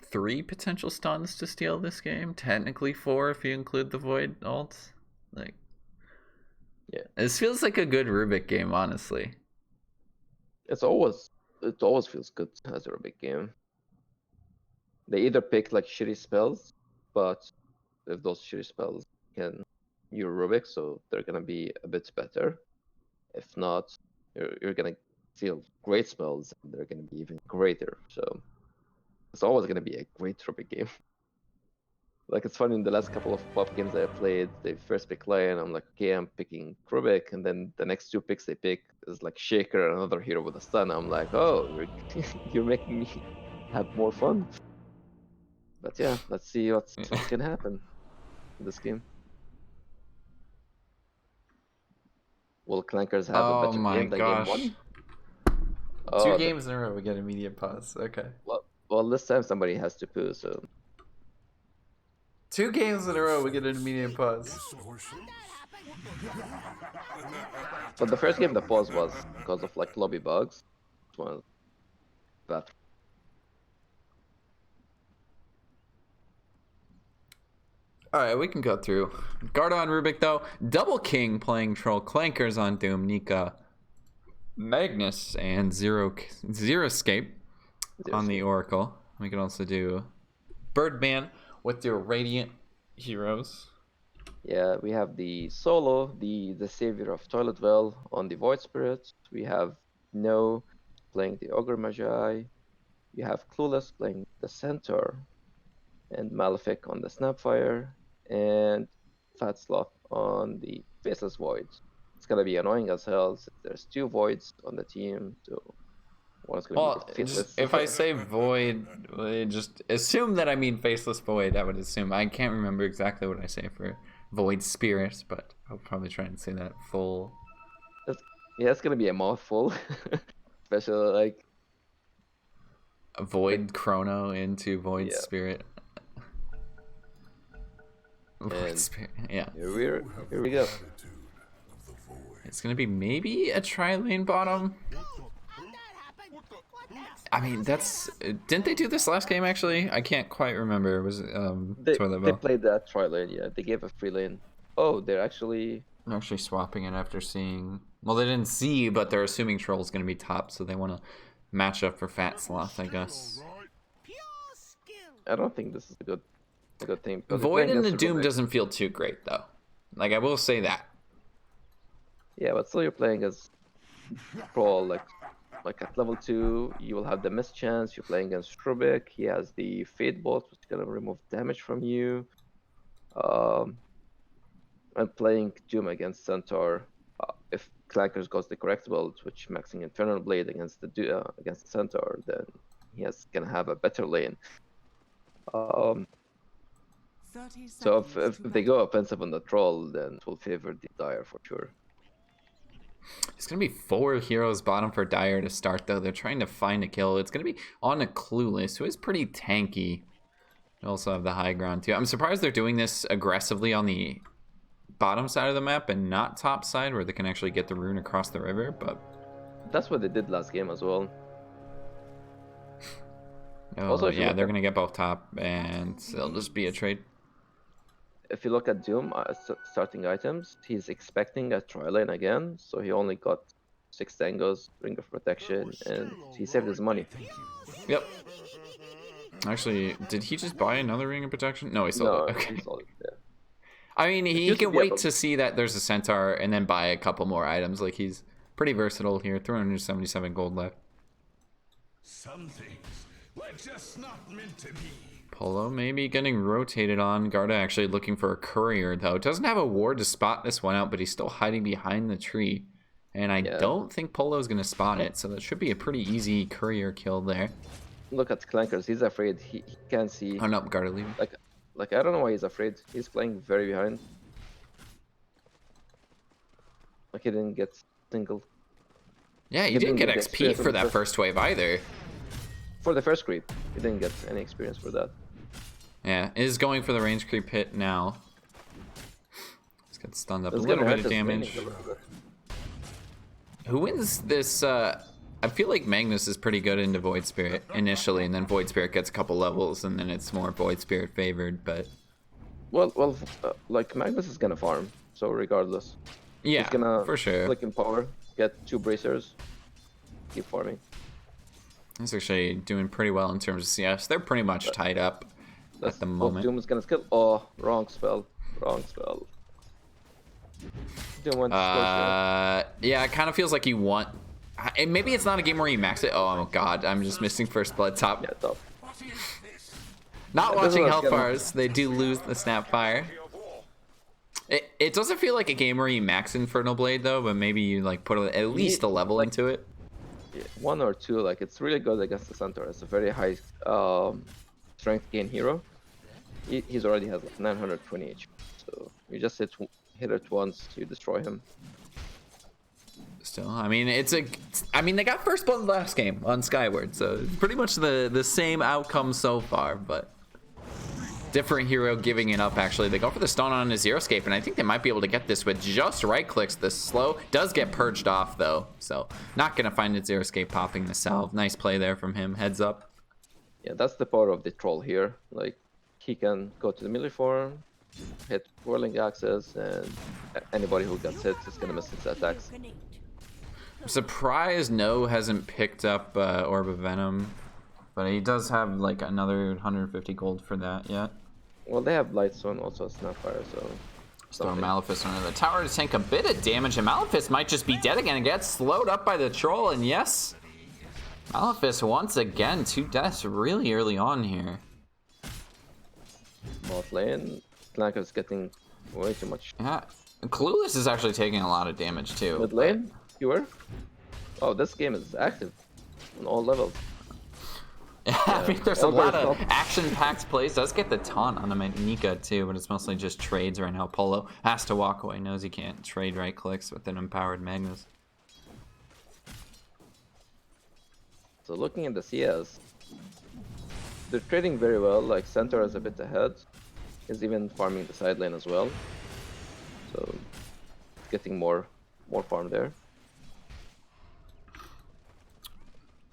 3 potential stuns to steal this game. Technically 4 if you include the Void ult. Like, yeah, this feels like a good Rubik game, honestly. It always feels good as a Rubik game. They either pick like shitty spells, but if those shitty spells can use Rubik, so they're gonna be a bit better. If not, you're gonna steal great spells, and they're gonna be even greater. So it's always gonna be a great Rubik game. Like it's funny in the last couple of pop games I played, they first pick Lion, I'm like, okay, I'm picking Rubik, and then the next 2 picks they pick is like Shaker, another hero with a stun. I'm like, oh, you're making me have more fun. But yeah, let's see what can happen in this game. Will Clankers have a better game than game one? Two games in a row we get immediate pause. Okay. Well, this time somebody has to poo, so 2 games in a row we get an immediate pause. So the first game the pause was because of like lobby bugs. This one bad. Alright, we can go through. Guard on Rubik though. Double King playing Troll. Clankers on Doom. Nika. Magnus and Zero Escape on the Oracle. We can also do Birdman with your Radiant heroes. Yeah, we have the Solo, the Savior of Toiletville on the Void Spirit. We have No playing the Ogre Magi. You have Clueless playing the Centaur, and Malefic on the Snapfire, and Fat Sloth on the Faceless Void. It's gonna be annoying as hell since there's 2 Voids on the team, so one's gonna be the Faceless. If I say Void, just assume that I mean Faceless Void. I would assume. I can't remember exactly what I say for Void Spirit, but I'll probably try and say that full. Yeah, it's gonna be a mouthful, especially like Void Chrono into Void Spirit. Void Spirit, yeah. Here we go. It's gonna be maybe a tri-lane bottom. I mean, didn't they do this last game actually? I can't quite remember. Was it they played that tri-lane, yeah. They gave a free lane. Oh, they're actually swapping it after seeing. Well, they didn't see, but they're assuming Troll's gonna be top, so they want to match up for Fat Sloth, I guess. I don't think this is a good thing. Void in the Doom doesn't feel too great though. Like I will say that. Yeah, but still you're playing as Troll, like at level 2, you will have the miss chance. You're playing against Rubik. He has the Fate Bolt, which is gonna remove damage from you. and playing Doom against Centaur, if Clankers goes the correct build, which maxing Infernal Blade against the Centaur, then he is gonna have a better lane. 30 So seconds if to they go offensive on the troll, then it will favor the Dire for sure. It's going to be 4 heroes bottom for Dire to start, though. They're trying to find a kill. It's going to be on a Clueless, who is pretty tanky. They also have the high ground, too. I'm surprised they're doing this aggressively on the bottom side of the map and not top side, where they can actually get the rune across the river, but... That's what they did last game as well. Oh, Also, if you yeah, look they're at- going to get both top, and it'll just be a trade. If you look at Doom starting items, he's expecting a tri-lane again, so he only got 6 tangos, Ring of Protection, and he saved his money. Yep. Actually, did he just buy another Ring of Protection? No, he sold No, it. Okay. he sold it, yeah. I mean, he used to can be wait able- to see that there's a Centaur and then buy a couple more items. Like, he's pretty versatile here. 377 gold left. Some things were just not meant to be. Polo maybe getting rotated on. Garda actually looking for a courier, though. Doesn't have a ward to spot this one out, but he's still hiding behind the tree. And I don't think Polo's going to spot it, so that should be a pretty easy courier kill there. Look at Clankers, he's afraid, he can't see. Oh, no, Garda leaving. Like, I don't know why he's afraid. He's playing very behind. Like, he didn't get singled. Yeah, He you didn't didn't get get the XP experience for of the that first- first wave either. For the first creep, he didn't get any experience for that. Yeah, is going for the range creep hit now. He's got stunned up. It's A little gonna bit hurt of his damage. laning a little bit. Who wins this? I feel like Magnus is pretty good into Void Spirit initially, and then Void Spirit gets a couple levels, and then it's more Void Spirit favored. But Well, like Magnus is gonna farm, so regardless, yeah, he's gonna for sure. click in power, get 2 bracers, keep farming. He's actually doing pretty well in terms of CS. They're pretty much tied up at the moment. Doom is gonna skill. Oh, wrong spell. Wrong spell. Doom went to Scorcher. Yeah, it kind of feels like you want. And maybe it's not a game where you max it. Oh god, I'm just missing first blood top. Yeah, top. Not It doesn't watching look good. Hellfires, they do lose the Snapfire. It doesn't feel like a game where you max Infernal Blade though, but maybe you like put at least a level into it. Yeah, 1 or 2, like it's really good against the Centaur. It's a very high strength gain hero. He's already has like 920 HP, so you just hit it once to destroy him. Still, I mean, they got first blood last game on Skyward, so it's pretty much the same outcome so far, but different hero giving it up. Actually, they go for the stun on his Zero Escape, and I think they might be able to get this with just right clicks. The slow does get purged off though, so not gonna find it. Zero Escape popping the salve. Nice play there from him. Heads up. Yeah, that's the power of the troll here. Like, he can go to the melee form, hit whirling axes, and anybody who gets hit is gonna miss his attacks. I'm surprised No hasn't picked up Orb of Venom, but he does have like another 150 gold for that yet. Well, they have Lightstone, also a Snapfire, so... Throw something. Maleficent under the tower to tank a bit of damage, and Maleficent might just be dead again and get slowed up by the troll, and yes, Maleficent once again, 2 deaths really early on here. Bot lane, Clanker's getting way too much. Yeah, Clueless is actually taking a lot of damage too. Mid lane, fewer. Oh, this game is active on all levels. I mean, there's a all lot very of tough. action-packed plays. Does get the taunt on the Nika too, but it's mostly just trades right now. Polo has to walk away, knows he can't trade right clicks with an empowered Magnus. So looking at the CS, they're trading very well. Like Centaur is a bit ahead. He's even farming the side lane as well. So getting more farm there.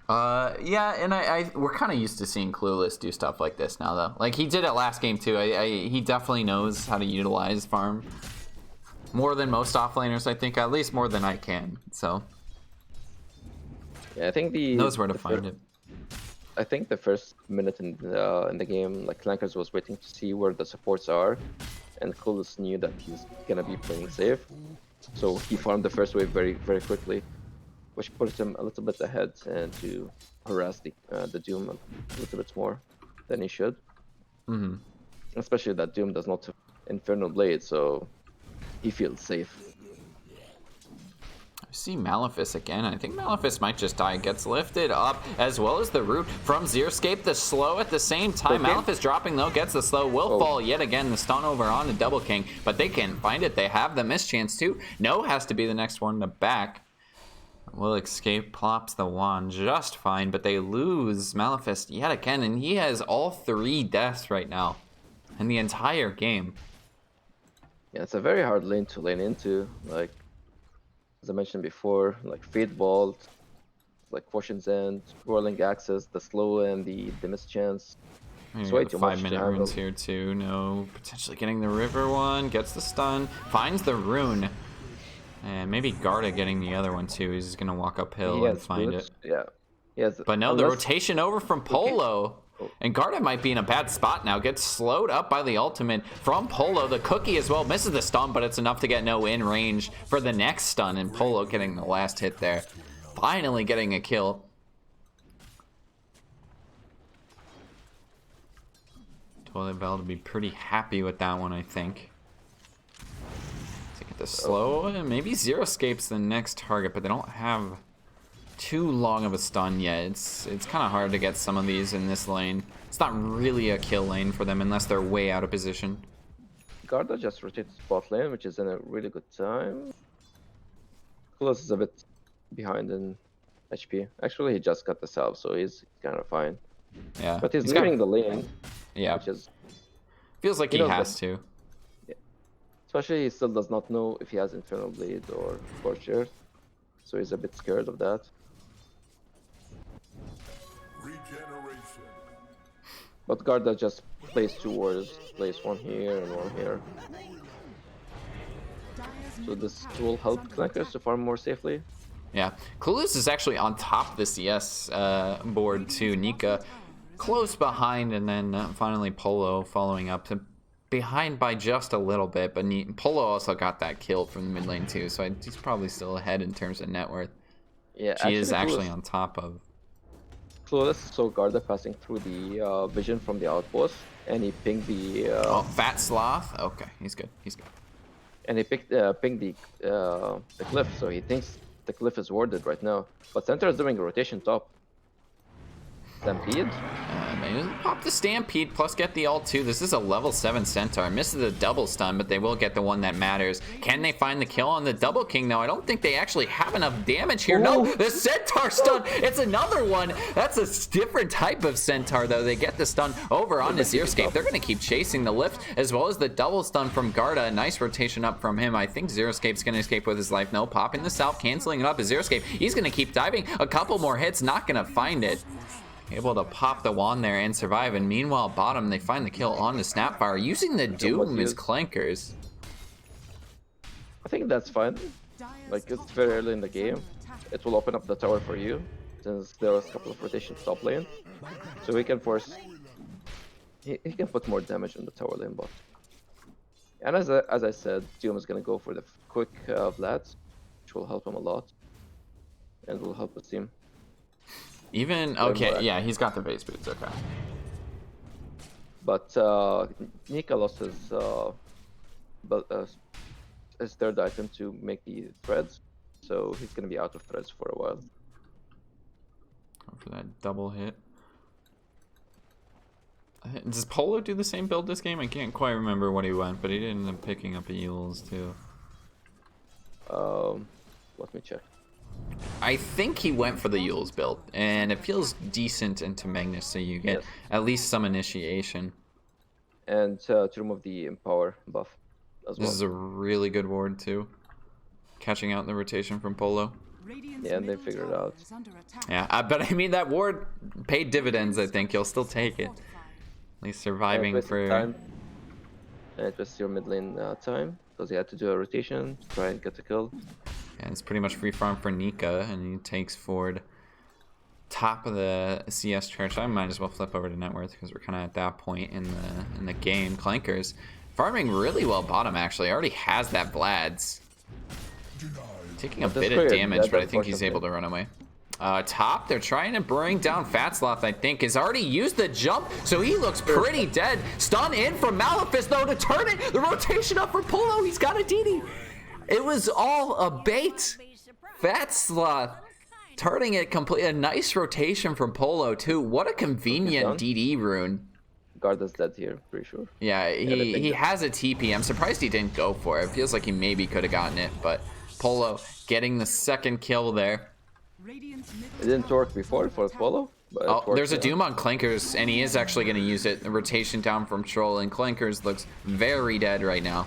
Yeah, and we're kind of used to seeing Clueless do stuff like this now, though. Like, he did it last game, too. He definitely knows how to utilize farm. More than most offlaners, I think. At least more than I can, so. Yeah, I think Knows where to find it. I think the first minute in the game, like Clankers was waiting to see where the supports are, and Clueless knew that he's gonna be playing safe, so he farmed the first wave very quickly, which puts him a little bit ahead and to harass the Doom a little bit more than he should. Mm-hmm. Especially that Doom does not have Infernal Blade, so he feels safe. I see Malefice again. I think Malefice might just die. Gets lifted up, as well as the root from Xerscape. The slow at the same time. Okay. Malefice dropping though, gets the slow. Will fall yet again. The stun over on the Double King, but they can't find it. They have the mischance too. No has to be the next one to back. Will escape, plops the wand just fine, but they lose Malefice yet again, and he has all 3 deaths right now in the entire game. Yeah, it's a very hard lane to lane into. Like, as I mentioned before, like Fate Vault, like Fortune's End, Whirling Axis, the slow and the mischance. It's way too much 5-minute to handle. runes here too. No, potentially getting the river one, gets the stun, finds the rune. And maybe Garda getting the other one too. He's just gonna walk uphill He and has find boots. it. Yeah. He has, But no, the unless- rotation over from Polo. And Garda might be in a bad spot now. Gets slowed up by the ultimate from Polo. The cookie as well misses the stun, but it's enough to get no in range for the next stun. And Polo getting the last hit there. Finally getting a kill. Toilet Bell to be pretty happy with that one, I think. To get the slow, and maybe Xerscape's the next target, but they don't have too long of a stun yet. It's kind of hard to get some of these in this lane. It's not really a kill lane for them unless they're way out of position. Garda just rotated bot lane, which is in a really good time. Close is a bit behind in HP. Actually, he just got the salve, so he's kind of fine. Yeah, But he's got- leaving the lane, yeah, which is... feels like he he knows has that- to. Especially he still does not know if he has Infernal Blade or Scorcher, so he's a bit scared of that. Regeneration. But Garda just plays 2 wards, plays 1 here and 1 here. So this will help flankers to farm more safely. Yeah, Clueless is actually on top of the CS board too. Nika close behind, and then finally Polo following up to behind by just a little bit. But Polo also got that kill from the mid lane too, so he's probably still ahead in terms of net worth. Yeah, She is actually Clueless- on top of. Clueless saw Garda passing through the vision from the outpost, and he pinged the Oh, Fat Sloth. Okay, he's good. He's good. and he pinged the cliff. So he thinks the cliff is warded right now. But Center is doing a rotation top. Stampede. Maybe pop the Stampede plus get the ult too. This is a level 7 Centaur. Misses the double stun, but they will get the one that matters. Can they find the kill on the Double King? No, I don't think they actually have enough damage here. No, the Centaur stun. It's another one. That's a different type of Centaur though. They get the stun over on the Xerscape. They're going to keep chasing the lift as well as the double stun from Garda. Nice rotation up from him. I think Xerscape's going to escape with his life. No, popping the South, canceling it up as Xerscape. He's going to keep diving. A couple more hits, not going to find it. Able to pop the wand there and survive, and meanwhile bottom they find the kill on the Snapfire using the Doom as clankers. I think that's fine. Like, it's very early in the game. It will open up the tower for you, since there was a couple of rotations top lane. So we can force... He can put more damage in the tower lane bot. And as I said, Doom is going to go for the quick Vlads, which will help him a lot. And will help the team. Even, okay, yeah, he's got the base boots, okay. But Nika lost his third item to make the threads, so he's gonna be out of threads for a while. Go for that double hit. Does Polo do the same build this game? I can't quite remember what he went, but he did end up picking up a Yules too. Let me check. I think he went for the Yules build, and it feels decent into Magnus, so you get Yes. at least some initiation. And to remove the empower buff as This well. is a really good ward too. Catching out the rotation from Polo. Yeah, and they figured it out. Yeah, but I mean that ward paid dividends. I think you'll still take it. At least surviving And it wasted for. time. And it was your mid lane time because he had to do a rotation to try and get a kill. Yeah, it's pretty much free farm for Nika, and he takes forward top of the CS church. I might as well flip over to net worth because we're kind of at that point in the game. Clankers farming really well bottom actually. Already has that Vlad's. Taking a But that's bit of clear, damage, yeah, but I think he's unfortunately. able to run away. Top, they're trying to bring down Fatsloth, I think. Has already used the jump, so he looks pretty dead. Stun in from Malefice, though, to turn it. The rotation up for Polo. He's got a DD. It was all a bait. Fatsloth turning it complete. A nice rotation from Polo, too. What a convenient DD rune. Garda's dead here, pretty sure. Yeah, he has a TP. I'm surprised he didn't go for it. It feels like he maybe could have gotten it, but Polo getting the second kill there. It didn't work before for Polo. But Oh, there's a Doom on Clankers, and he is actually going to use it. The rotation down from Troll, and Clankers looks very dead right now.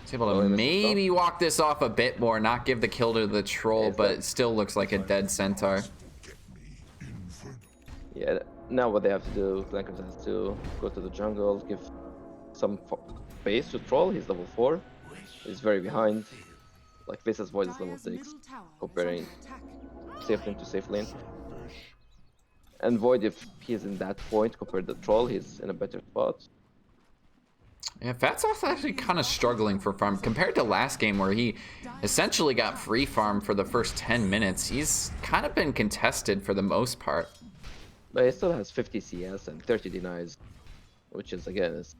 He's able to maybe walk this off a bit more, not give the kill to the Troll, but it still looks like a dead Centaur. Yeah, now what they have to do, Clankers has to go to the jungle, give some space to Troll. He's level 4. He's very behind. Like Vasa's Void is level 6, comparing safe lane to safe lane. And Void, if he's in that point compared to Troll, he's in a better spot. Yeah, Fatsoft's actually kind of struggling for farm. Compared to last game where he essentially got free farm for the first 10 minutes, he's kind of been contested for the most part. But he still has 50 CS and 30 denies, which is, again, is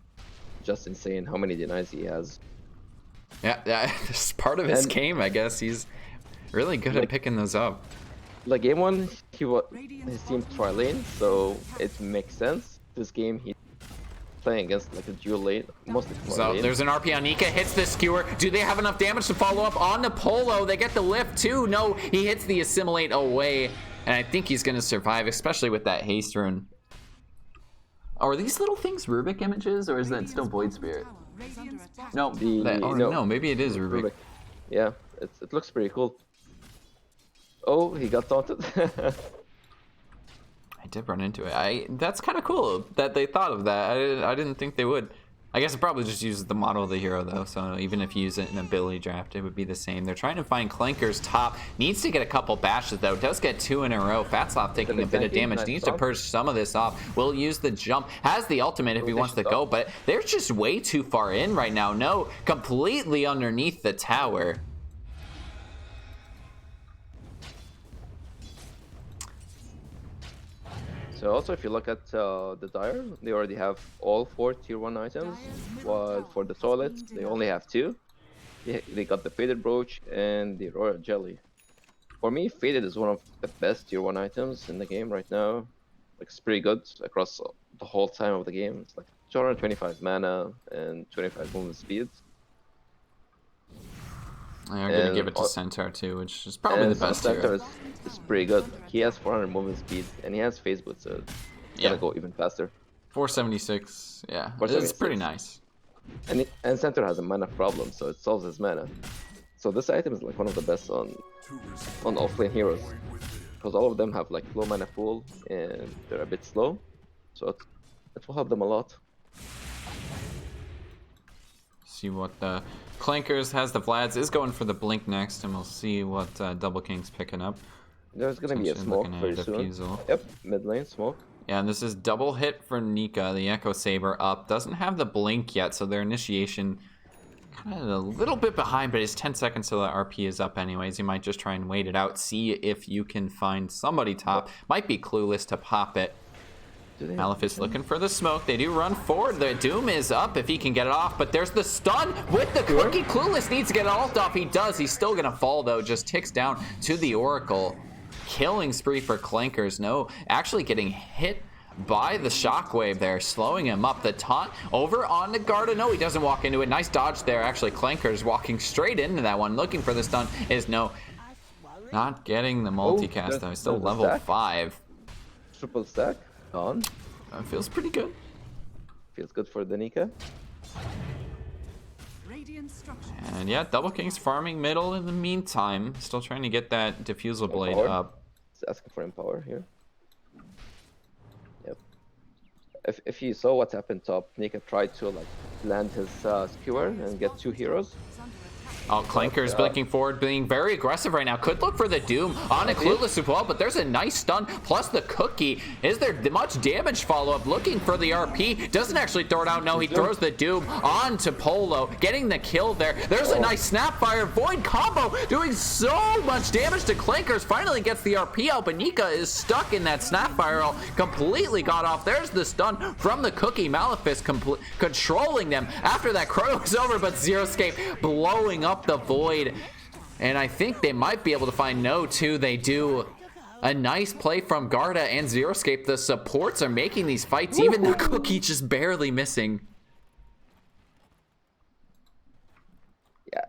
just insane how many denies he has. Yeah, this is part of his game, I guess. He's really good at picking those up. Like game 1, his team tri lane, so it makes sense. This game, he's playing against like a dual lane, mostly so lane. There's an RP on Nika, hits the skewer. Do they have enough damage to follow up on the Polo? They get the lift too. No, he hits the assimilate away, and I think he's gonna survive, especially with that haste rune. Are these little things Rubik images, or is that still Void Spirit? No, no, maybe it is Rubik. Yeah, it looks pretty cool. Oh, he got taunted. I did run into it. That's kind of cool that they thought of that. I didn't think they would. I guess it probably just uses the model of the hero though, so even if you use it in ability draft, it would be the same. They're trying to find Clankers top. Needs to get a couple bashes though. Does get 2 in a row. Fatsloth taking a bit of damage. Needs to purge some of this off. Will use the jump. Has the ultimate if he wants to go, but they're just way too far in right now. No, completely underneath the tower. So also, if you look at the Dire, they already have all 4 tier 1 items, while for the toilet, they only have 2. They got the Faded Brooch and the Royal Jelly. For me, Faded is one of the best tier 1 items in the game right now. Like, it's pretty good across the whole time of the game. It's like 225 mana and 25 movement speed. I'm gonna give it to Centaur too, which is probably the best Centaur hero. is pretty good. He has 400 movement speed and he has phase boot, so it's gonna go even faster. 476, yeah, 476. It's pretty nice. And Centaur has a mana problem, so it solves his mana. So this item is like one of the best on offlane heroes, because all of them have like low mana pool and they're a bit slow, so it will help them a lot. See what the Clankers has. The Vlads is going for the blink next, and we'll see what Double King's picking up. There's gonna be a smoke very soon. Yep, mid lane smoke. Yeah, and this is double hit for Nika. The Echo Saber up. Doesn't have the blink yet, so their initiation kind of a little bit behind, but it's 10 seconds till the RP is up anyways. You might just try and wait it out. See if you can find somebody top. Might be clueless to pop it. Malefice looking for the smoke. They do run forward. The Doom is up if he can get it off, but there's the stun with the cookie. Clueless needs to get an ult off. He does. He's still gonna fall though. Just ticks down to the Oracle. Killing spree for Clankers. No, actually getting hit by the shockwave there, slowing him up. The taunt over on the Garda. No, he doesn't walk into it. Nice dodge there. Actually, Clankers walking straight into that one, looking for the stun. Is no, not getting the multicast though. He's still level 5. Triple stack. On. Feels pretty good. Feels good for the Nika. And yeah, Double King's farming middle in the meantime. Still trying to get that diffusal blade up. It's asking for empower here. Yep. If you saw what happened top, Nika tried to like land his skewer and get 2 heroes. Oh, Clanker's blinking forward, being very aggressive right now. Could look for the Doom on a Clueless as well, but there's a nice stun, plus the Cookie. Is there much damage follow-up? Looking for the RP. Doesn't actually throw it out. No, he throws the Doom onto Polo, getting the kill there. There's a nice Snapfire Void combo, doing so much damage to Clankers. Finally gets the RP out, but Nika is stuck in that Snapfire ult. Completely got off. There's the stun from the Cookie. Malefice controlling them after that chrono is over, but Zeroscape blowing up the Void. And I think they might be able to find No too. They do. A nice play from Garda and Zeroscape. The supports are making these fights, even the Cookie just barely missing. Yeah,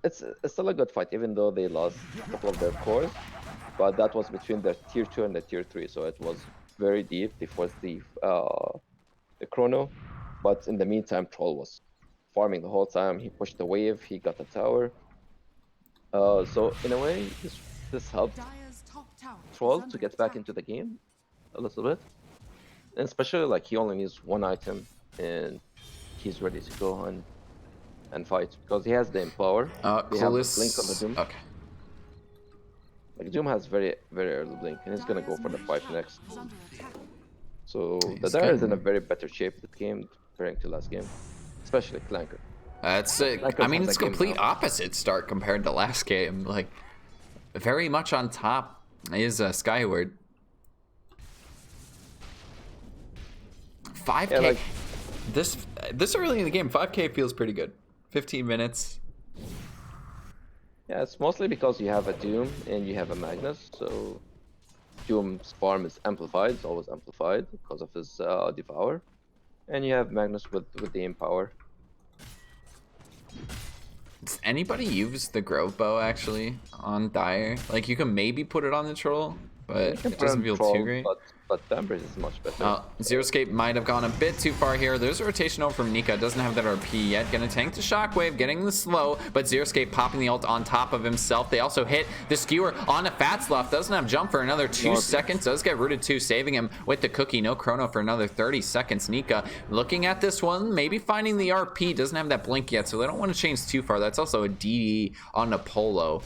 it's still a good fight, even though they lost a couple of their cores. But that was between the tier 2 and the tier 3, so it was very deep. They forced the chrono, but in the meantime, Troll was farming the whole time. He pushed the wave, he got the tower. So in a way, this helped Troll to get back into the game a little bit. And especially like he only needs one item and he's ready to go on and fight because he has the Empower. They have the blink on the Doom. Okay. Like Doom has very early blink and he's gonna go for the fight next. So the Dire is in a very better shape this game comparing to last game, especially Clanker. That's I mean, it's complete opposite start compared to last game. Like, very much on top is Skyward. 5K. Yeah, like, this early in the game, 5K feels pretty good. 15 minutes. Yeah, it's mostly because you have a Doom and you have a Magnus, so Doom's farm is amplified, it's always amplified because of his Devour. And you have Magnus with the Empower. Does anybody use the Grove Bow actually on Dire? Like, you can maybe put it on the Troll, but it doesn't feel too great. But the Embrace is much better. Zeroscape might have gone a bit too far here. There's a rotation over from Nika. Doesn't have that RP yet. Gonna tank the Shockwave, getting the slow, but Zeroscape popping the ult on top of himself. They also hit the Skewer on a Fatsloff. Doesn't have jump for another 2 seconds. Does get rooted too, saving him with the Cookie. No chrono for another 30 seconds. Nika looking at this one, maybe finding the RP. Doesn't have that blink yet, so they don't want to change too far. That's also a DD on the Polo.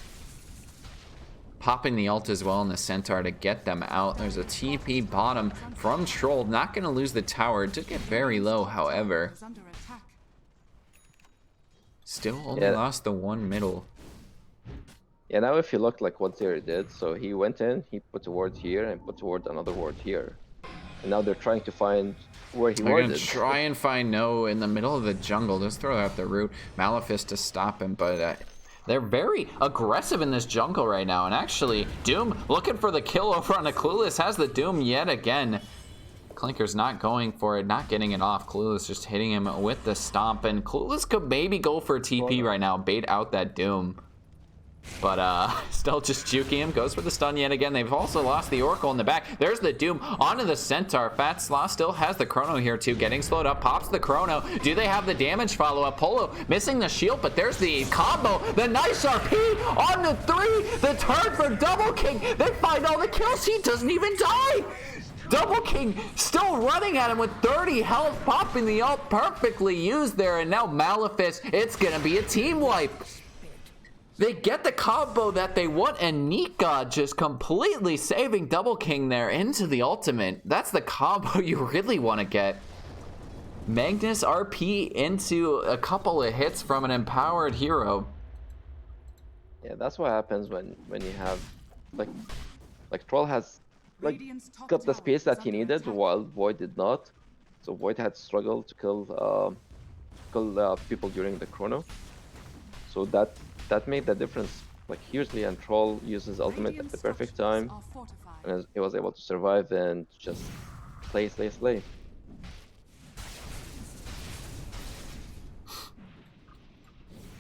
Popping the ult as well in the Centaur to get them out. There's a TP bottom from Troll. Not going to lose the tower. It did get very low, however. Still only lost the one middle. Yeah, now if you look like what Zeri did, so he went in, he put a ward here and put a ward another ward here. And now they're trying to find where he warded. They're going to try and find No in the middle of the jungle. Just throw out the root. Malefice to stop him, but... they're very aggressive in this jungle right now. And actually, Doom looking for the kill over on a Clueless. Has the Doom yet again. Clanker's not going for it, not getting it off. Clueless just hitting him with the stomp. And Clueless could maybe go for a TP right now. Bait out that Doom. But still just juking him. Goes for the stun yet again. They've also lost the Oracle in the back. There's the Doom onto the Centaur. Fatsloff still has the Chrono here too. Getting slowed up. Pops the Chrono. Do they have the damage follow-up? Polo missing the shield, but there's the combo. The nice RP on the 3. The turn for Double King. They find all the kills. He doesn't even die. Double King still running at him with 30 health. Popping the ult. Perfectly used there. And now Malefice. It's going to be a team wipe. They get the combo that they want, and Nika just completely saving Double King there into the ultimate. That's the combo you really want to get. Magnus RP into a couple of hits from an empowered hero. Yeah, that's what happens when you have like Troll has got the space that he needed while Void did not. So Void had struggled to kill people during the chrono. So that made the difference. Like usually, and Troll uses ultimate at the perfect time, and he was able to survive and just slay.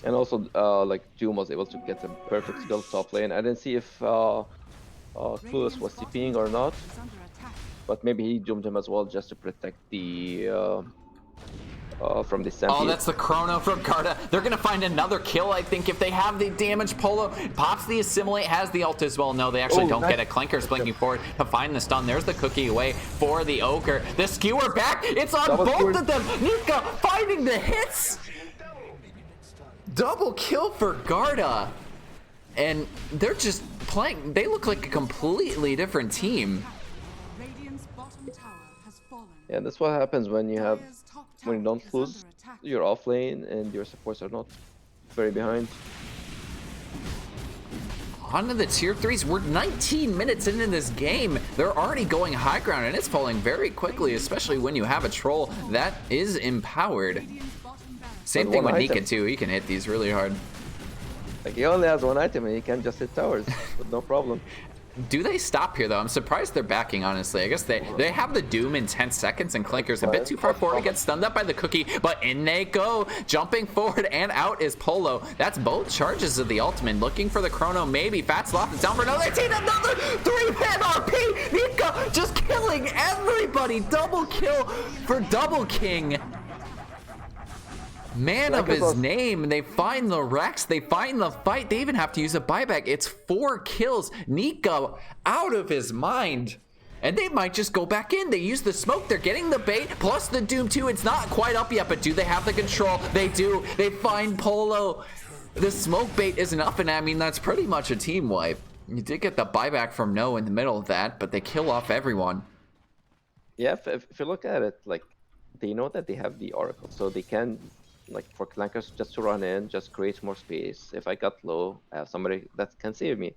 And also, like Doom was able to get a perfect skill top lane. I didn't see if Clueless was TPing or not, but maybe he doomed him as well just to protect the. From the Stampede. Oh, that's the Chrono from Garda. They're going to find another kill, I think, if they have the damage. Polo pops the Assimilate, has the ult as well. No, they actually don't get it. Clanker's blinking forward to find the stun. There's the Cookie away for the Ogre. The Skewer back. It's on both of them. Nika finding the hits. Double kill for Garda. And they're just playing. They look like a completely different team. Radiant's bottom tower has fallen. Yeah, that's what happens when you have Dire's top when you tower don't is lose under attack. your off lane and your supports are not very behind. On to the tier 3s. We're 19 minutes into this game. They're already going high ground, and it's falling very quickly, especially when you have a troll that is empowered. Radiant's bottom barracks. Same And thing one with item. Nika, too. He can hit these really hard. Like he only has one item and he can just hit towers with no problem. Do they stop here, though? I'm surprised they're backing, honestly. I guess they have the Doom in 10 seconds, and Clinker's a bit too far forward. He gets stunned up by the cookie, but in they go. Jumping forward and out is Polo. That's both charges of the ultimate. Looking for the chrono, maybe. Fat Sloth is down for another team. Another 3-man RP. Nika just killing everybody. Double kill for Double King. Man of his name. They find the Rex. They find the fight. They even have to use a buyback. It's 4 kills. Nika out of his mind. And they might just go back in. They use the smoke. They're getting the bait. Plus the Doom 2. It's not quite up yet, but do they have the control? They do. They find Polo. The smoke bait is enough, and I mean, that's pretty much a team wipe. You did get the buyback from No in the middle of that, but they kill off everyone. Yeah, if you look at it, like they know that they have the Oracle, so they can, like for Clankers, just to run in, just create more space. If I got low, I have somebody that can save me.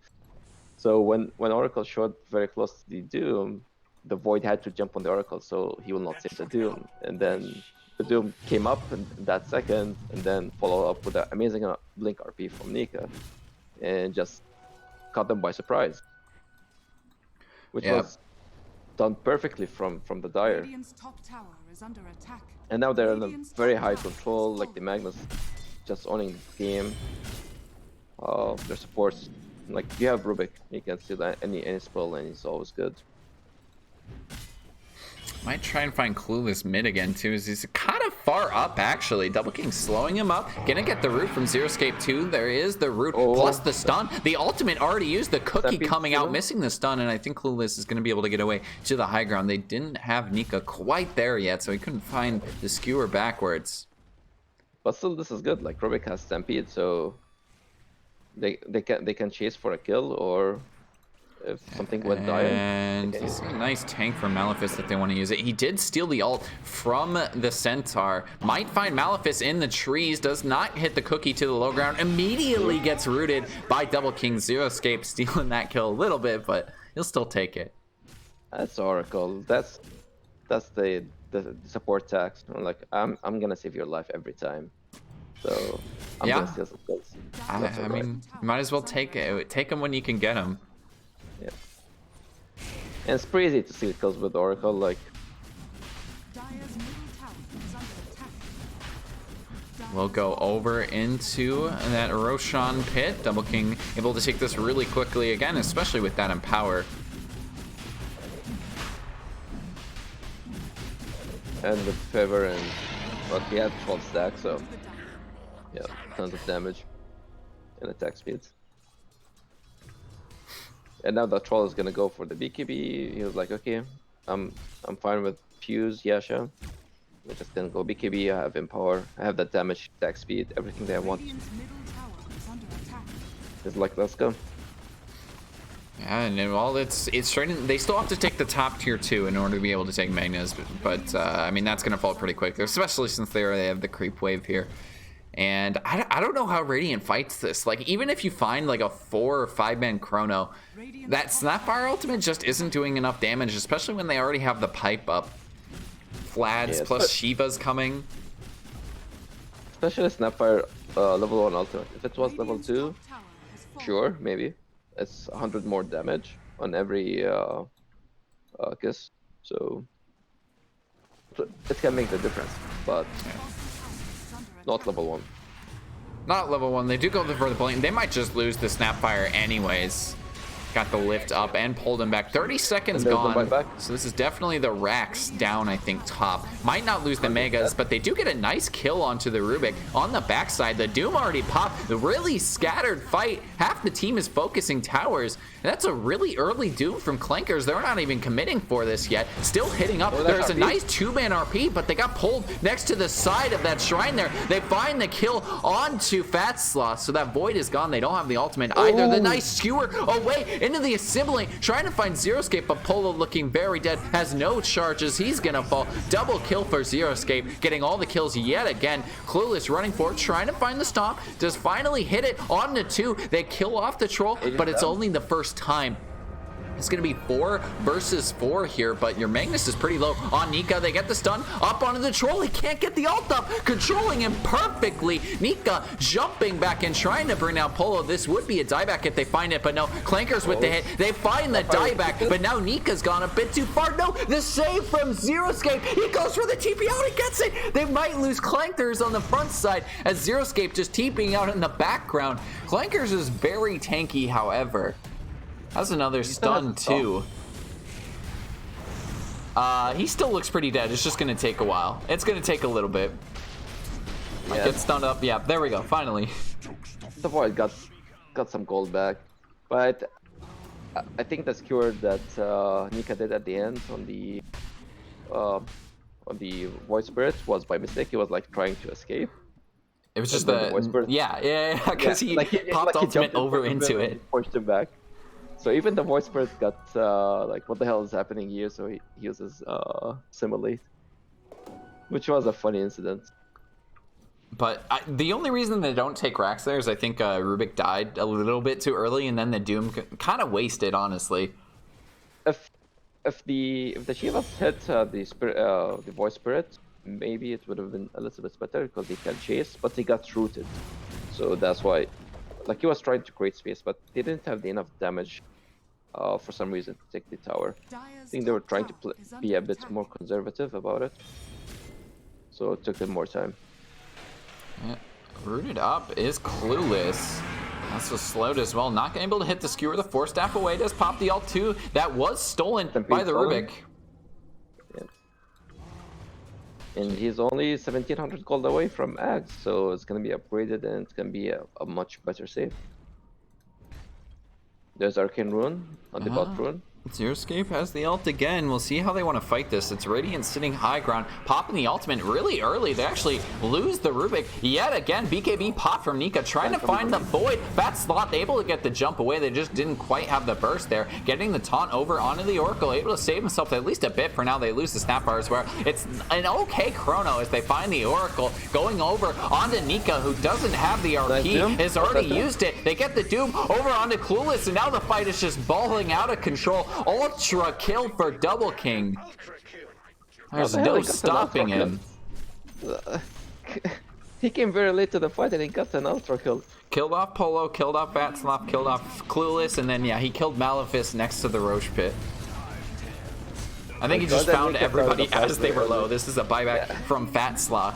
So when Oracle showed very close to the Doom, the Void had to jump on the Oracle, so he will not save the Doom. And then the Doom came up in that second, and then follow up with an amazing Blink RP from Nika, and just caught them by surprise, which was done perfectly from the Dire. Radiant's top tower is under attack. And now they're in a Radiant's very top high tower has control, like the fallen. Magnus just owning the game. Their supports, like you have Rubik, he can steal any spell and he's always good. Might try and find Clueless mid again, too. He's kind of far up, actually. Double King slowing him up. Gonna get the root from Zeroscape, too. There is the root, plus the stun. The ultimate already used the cookie Stampede coming out, too. missing the stun, and I think Clueless is gonna be able to get away to the high ground. They didn't have Nika quite there yet, so he couldn't find the skewer backwards. But still, this is good. Like Rubik has Stampede, so they can chase for a kill, or if something went dire. And this is a nice tank for Malefice that they want to use it. He did steal the ult from the Centaur. Might find Malefice in the trees. Does not hit the cookie to the low ground. Immediately gets rooted by Double King. Zeroscape stealing that kill a little bit, but he'll still take it. That's Oracle. That's the support tax. Like I'm gonna save your life every time. So I'm Yeah. gonna steal some kills. I mean, might as well take it. Take him when you can get him. Yeah. And it's pretty easy to steal kills with Oracle. Like Dire's middle tower is under attack. We'll go over into that Roshan pit. Double King able to take this really quickly again, especially with that Empower. and the Fever, and but he had 12 stacks, so yeah, tons of damage and attack speeds. And now the troll is gonna go for the BKB. He was like, okay, I'm fine with Fuse, Yasha. We're just gonna go BKB. I have Empower. I have that damage, attack speed, everything that I want. Radiant's middle tower is under attack. It's like, let's go. Yeah, and while it's starting, they still have to take the top tier 2 in order to be able to take Magnus, but I mean, that's gonna fall pretty quick, especially since they have the creep wave here. And I don't know how Radiant fights this. Like, even if you find like a 4 or 5 man chrono, that Snapfire ultimate just isn't doing enough damage, especially when they already have the pipe up. Flads Yeah, plus Shiva's coming. Especially Snapfire level 1 ultimate. If it was level Radiant's 2, top tower has fallen. sure, maybe. It's 100 more damage on every kiss, so it can make the difference, but not level 1. Not level 1. They do go for the blink. They might just lose the Snapfire anyways. got the lift up and pulled him back. 30 seconds And there's the gone. buyback. So this is definitely the Rax down, I think, top. Might not lose the Megas, but they do get a nice kill onto the Rubik. On the backside, the Doom already popped. The really scattered fight. Half the team is focusing towers. And that's a really early Doom from Clankers. They're not even committing for this yet. Still hitting up. Oh, There's a RP. nice 2-man RP, but they got pulled next to the side of that shrine there. They find the kill onto Fat Sloth, so that Void is gone. They don't have the ultimate either. The nice skewer away into the assembly, trying to find Zeroscape, but Polo looking very dead, has no charges. He's gonna fall. Double kill for Zeroscape, getting all the kills yet again. Clueless running forward, trying to find the stomp. Does finally hit it on the 2. They kill off the troll, but it's only the first time. It's going to be 4 versus 4 here, but your Magnus is pretty low on Nika. They get the stun up onto the troll. He can't get the ult up, controlling him perfectly. Nika jumping back and trying to bring out Polo. This would be a dieback if they find it, but no. Clankers with the hit. They find the dieback, but now Nika's gone a bit too far. No, the save from Zeroscape. He goes for the TP out. He gets it. They might lose Clankers on the front side as Zeroscape just TPing out in the background. Clankers is very tanky, however. That's another stun too. He still looks pretty dead. It's just gonna take a while. It's gonna take a little bit. Yeah. Get stunned up. Yeah, there we go. Finally. The Void got some gold back, but I think the skewer that Nika did at the end on the Void Spirit was by mistake. He was like trying to escape. It was just And then the Void Spirit- yeah, because he popped ultimate jumped in over front of into him it. and pushed him back. So even the Void Spirit got like, what the hell is happening here? So he uses Simulate, which was a funny incident. But the only reason they don't take Rax there is I think Rubik died a little bit too early, and then the Doom kind of wasted, honestly. If the Shivas hit the Void Spirit, maybe it would have been a little bit better because he can chase, but he got rooted. So that's why, like, he was trying to create space, but they didn't have enough damage for some reason to take the tower. I think they were trying to be a bit more conservative about it, so it took them more time. Yeah. Rooted up is Clueless. That's so slowed as well. Not able to hit the skewer. The 4-staff away does pop the ult 2. That was stolen by the Rubik. Yeah. And he's only 1700 gold away from Axe, so it's going to be upgraded and it's going to be a much better save. There's Arcane Rune on the bot rune. Zeroscape has the ult again. We'll see how they want to fight this. It's Radiant sitting high ground, popping the ultimate really early. They actually lose the Rubik yet again. BKB pop from Nika, trying to find the Void. Fat Sloth able to get the jump away. They just didn't quite have the burst there. Getting the taunt over onto the Oracle, able to save himself at least a bit for now. They lose the Snapfire as well. It's an okay chrono as they find the Oracle going over onto Nika, who doesn't have the RP, has already used it. They get the Doom over onto Clueless, and now the fight is just balling out of control. Ultra kill for Double King. There's no stopping him. He came very late to the fight and he got an ultra kill. Killed off Polo, killed off Batslop, killed off Clueless, and then yeah, he killed Malefice next to the Roche pit. I think he just found everybody as they were low. This is a buyback from Fat Sloth.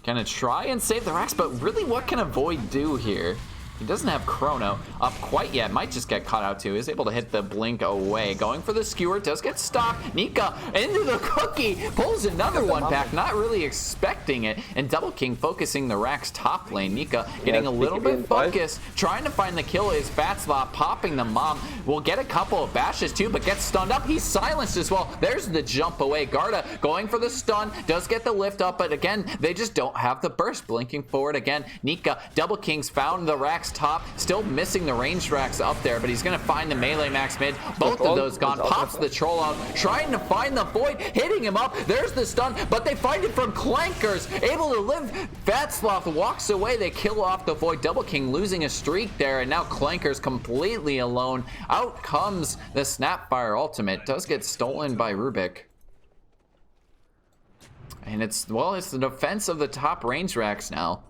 Gonna try and save the Rax, but really what can a Void do here? He doesn't have Chrono up quite yet. Might just get caught out too. Is able to hit the blink away. Going for the skewer. Does get stopped. Nika into the cookie. Pulls another one back. Not really expecting it. And Double King focusing the Rax top lane. Nika getting a little bit focused. Trying to find the kill is Fatslot. Popping the mom. Will get a couple of bashes too, but gets stunned up. He's silenced as well. There's the jump away. Garda going for the stun. Does get the lift up, but again, they just don't have the burst. Blinking forward again. Nika, Double King's found the Rax top, still missing the ranged Rax up there, but he's gonna find the melee max mid. Both of those gone. Pops the troll out, trying to find the Void, hitting him up. There's the stun, but they find it from Clankers, able to live. Fat Sloth walks away. They kill off the Void. Double King losing a streak there, and now Clankers completely alone. Out comes the Snapfire ultimate. Does get stolen by Rubik. And it's the defense of the top range Rax now.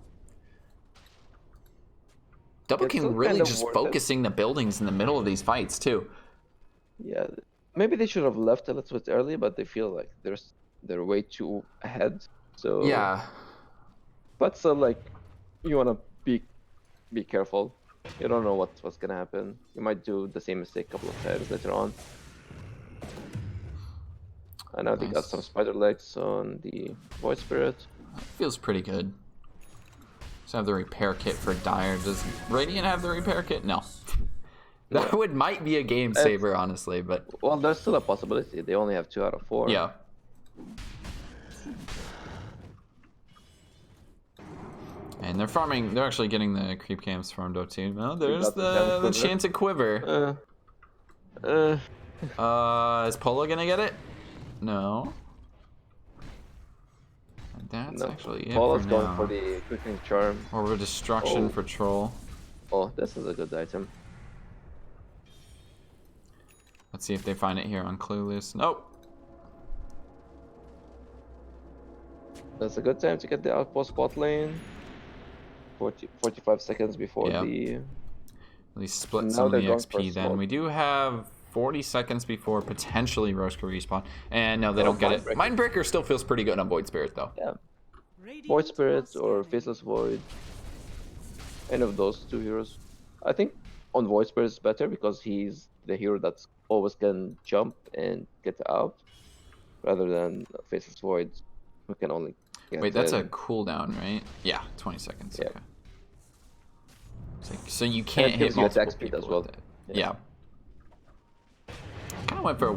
Double King really just focusing the buildings in the middle of these fights too. Yeah, maybe they should have left a little bit early, but they feel like they're way too ahead. So yeah, but still, like, you wanna be careful You don't know what's gonna happen. You might do the same mistake a couple of times later on. I know they got some Nice. spider legs on the Void Spirit. Feels pretty good. Just have the repair kit for Dire. Does Radiant have the repair kit? No. That might be a game saver, honestly, but Well, there's still a possibility. They only have 2 out of 4. yeah. And they're farming. They're actually getting the creep camps farmed out too. No, there's got the the quiver. Chanted Quiver. Is Polo gonna get it? No. That's No. actually it Paula's for going now. for the Quickening Charm. Or Destruction Oh. for Troll. Oh, this is a good item. Let's see if they find it here on Clueless. Nope. That's a good time to get the outpost bot lane. 45 seconds before Yeah. the... At least split Now some of they're the going for XP then. smoke. We do have 40 seconds before potentially Roche could respawn. And no, they Oh, don't get it. Mindbreaker. Mindbreaker still feels pretty good on Void Spirit though. Yeah, Radiant Void are Spirit or scanning. Faceless Void. Any of those 2 heroes. I think on Void Spirit is better because he's the hero that's always can jump and get out, rather than Faceless Void, who can only get Wait, that's a in. cooldown, right? Yeah, 20 seconds. Yeah. Okay. So you can't hit gives you attack multiple speed people as well. with it. Yeah. Yeah. Kind of went for a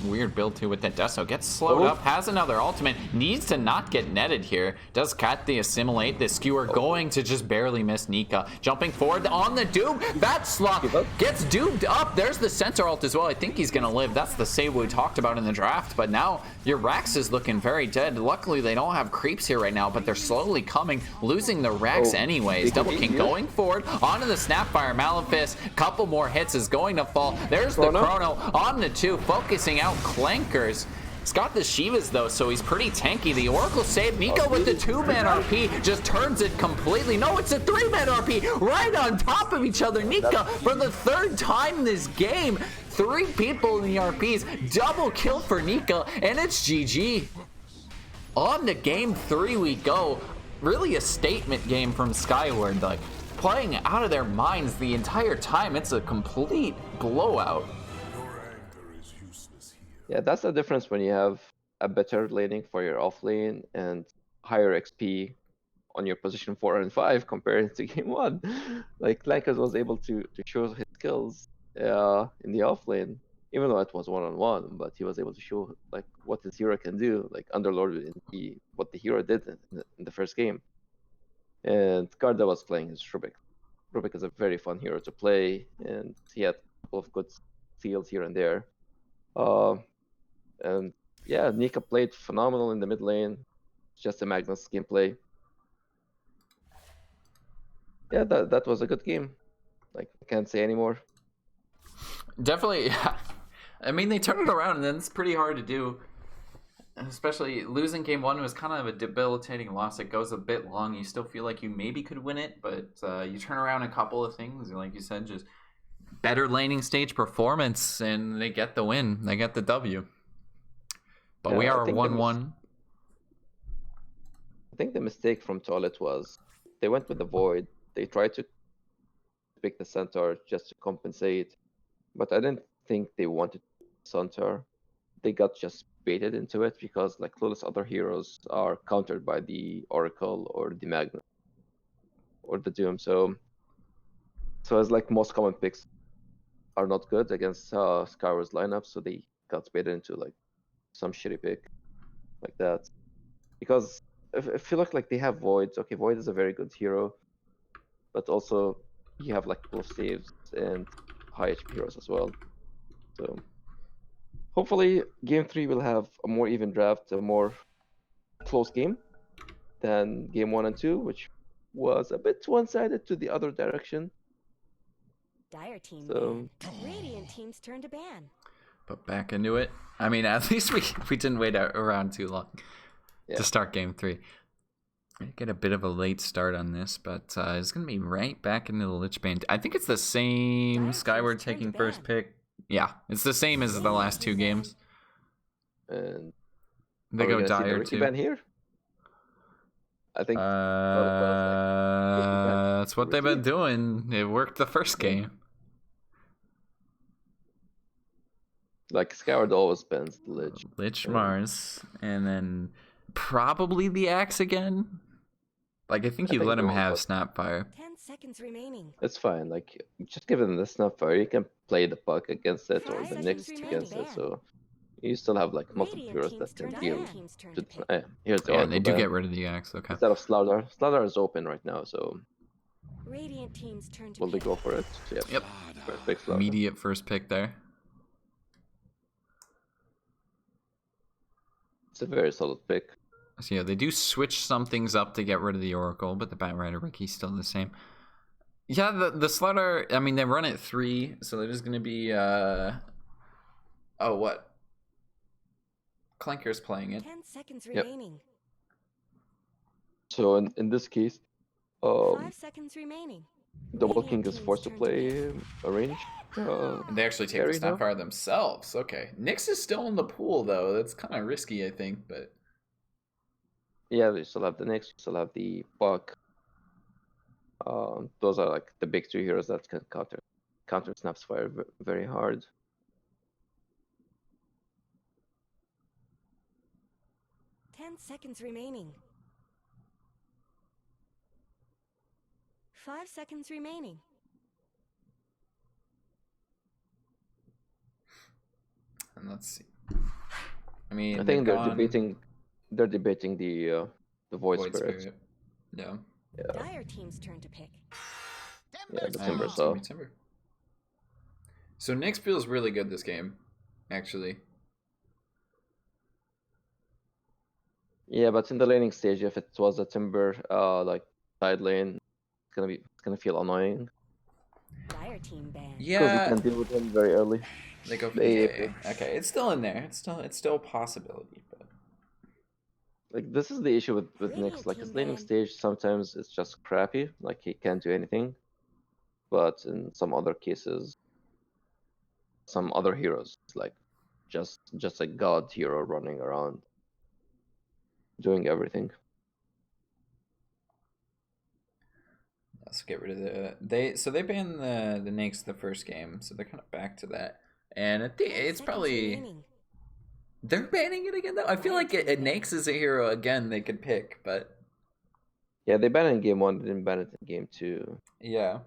weird build too with that Deso. Gets slowed Oh. up, has another ultimate, needs to not get netted here. Does cut the assimilate. The skewer going to just barely miss Nika. Jumping forward on the Doom. That slot Give up. gets doomed up. There's the center ult as well. I think he's gonna live. That's the save we talked about in the draft. But now your Rax is looking very dead. Luckily they don't have creeps here right now, but they're slowly coming, losing the Rax Oh, anyways. they Double can King beat you. going forward onto the Snapfire Malefice. Couple more hits is going to fall. There's the Chrono. Chrono on the 2, focusing out Clankers. He's got the Shivas though, so he's pretty tanky. The Oracle save. Nico with the 2-man RP just turns it completely. No, it's a 3-man RP right on top of each other. Nika for the 3rd time this game. 3 people in the RPs. Double kill for Nika, and it's GG. On to game 3 we go. Really a statement game from Skyward, like playing out of their minds the entire time. It's a complete blowout. Yeah, that's the difference when you have a better laning for your off lane and higher XP on your position 4 and 5 compared to game 1. Like Clankers was able to show his skills in the off lane, even though it was 1-on-1, but he was able to show like what his hero can do, like Underlord in what the hero did in the first game. And Karda was playing his Rubik. Rubik is a very fun hero to play, and he had a couple of good steals here and there. And yeah, Nika played phenomenal in the mid lane. Just a Magnus gameplay. Yeah, that was a good game. Like, I can't say anymore. Definitely, yeah. I mean, they turned it around, and then it's pretty hard to do. Especially losing game 1 was kind of a debilitating loss. It goes a bit long. You still feel like you maybe could win it, but you turn around a couple of things, like you said, just better laning stage performance, and they get the win. They get the W. But Yeah, we I are think 1-1. I think the mistake from Toilet was they went with the Void. They tried to pick the Centaur just to compensate, but I didn't think they wanted Centaur. They got just baited into it because like Clueless other heroes are countered by the Oracle or the Magnet or the Doom. So as like most common picks are not good against Skyward's lineup, so they got baited into like some shitty pick like that. Because if you look like they have Void, okay, Void is a very good hero, but also you have like close saves and high HP heroes as well. So hopefully game 3 will have a more even draft, a more close game than game 1 and 2, which was a bit one-sided to the other direction. Dire team So ban. Radiant team's turn to ban. But back into it. I mean, at least we didn't wait around too long Yeah. to start game 3. Get a bit of a late start on this, but it's going to be right back into the Lich Bane. I think it's the same Dire Skyward team's turn to taking ban. first pick. Yeah, it's the same as the last 2 games. and They are we go gonna see the Dire Ricky too. ban here? I think Protocol is like That's what they've been doing. It worked the first game. like Skyward always bans the Lich. Lich Mars, and then probably the Axe again. Like I think I you think let him they're all have good. Snapfire. 10 seconds remaining. It's fine. Like just give them the Snapfire. You can play the puck against it or 5 the seconds Nyx remaining. against it. So you still have like multiple Radiant heroes team's that can turn to deal. ban. Team's turn To to pick. here's the Yeah, and they Oracle do ban. get rid of the Axe. Okay. Instead of Slardar. Slardar is open right now, so Radiant team's turn to will they pick. go for it? Yep. First pick Slardar. Immediate first pick there. It's a very solid pick. So yeah, they do switch some things up to get rid of the Oracle, but the Batrider Ricky's still the same. Yeah, the Slaughter, I mean, they run it 3, so there's going to be, oh, what? Clanker's playing it. 10 seconds Yep. remaining. So in this case, 5 seconds remaining. Double Radiant King is team's forced to turn play a range. And they actually take the Carry now? Snapfire themselves. Okay. Nyx is still in the pool, though. That's kind of risky, I think, but... Yeah, we still have the Nyx, we still have the Buck. Those are like the big 2 heroes that can counter Snapfire very hard. Ten seconds remaining. 5 seconds remaining. And let's see. I mean, I think they've they're gone debating the Void Void Spirit. Spirit. Yeah. Dire team's turn to pick. Yeah, the I Timber know, Saw. Timber. So Nyx feels really good this game, actually. Yeah, but in the laning stage, if it was a Timber like side lane, it's gonna feel annoying Dire team ban. because you Yeah, can deal with him very early. they go for They- the AA. Okay, it's still in there. It's still a possibility, but Like this is the issue with Radiant Nyx. Like team his laning ban. stage, sometimes it's just crappy. Like he can't do anything. But in some other cases, some other heroes, it's like just a god hero running around, doing everything. let's get rid of they banned the Nyx the first game, so they're kind of back to that. And I think 10 it's seconds probably remaining. they're banning it again though. I feel like a Nyx is a hero again they could pick, but Yeah, they banned it in game 1. They didn't ban it in game 2. yeah.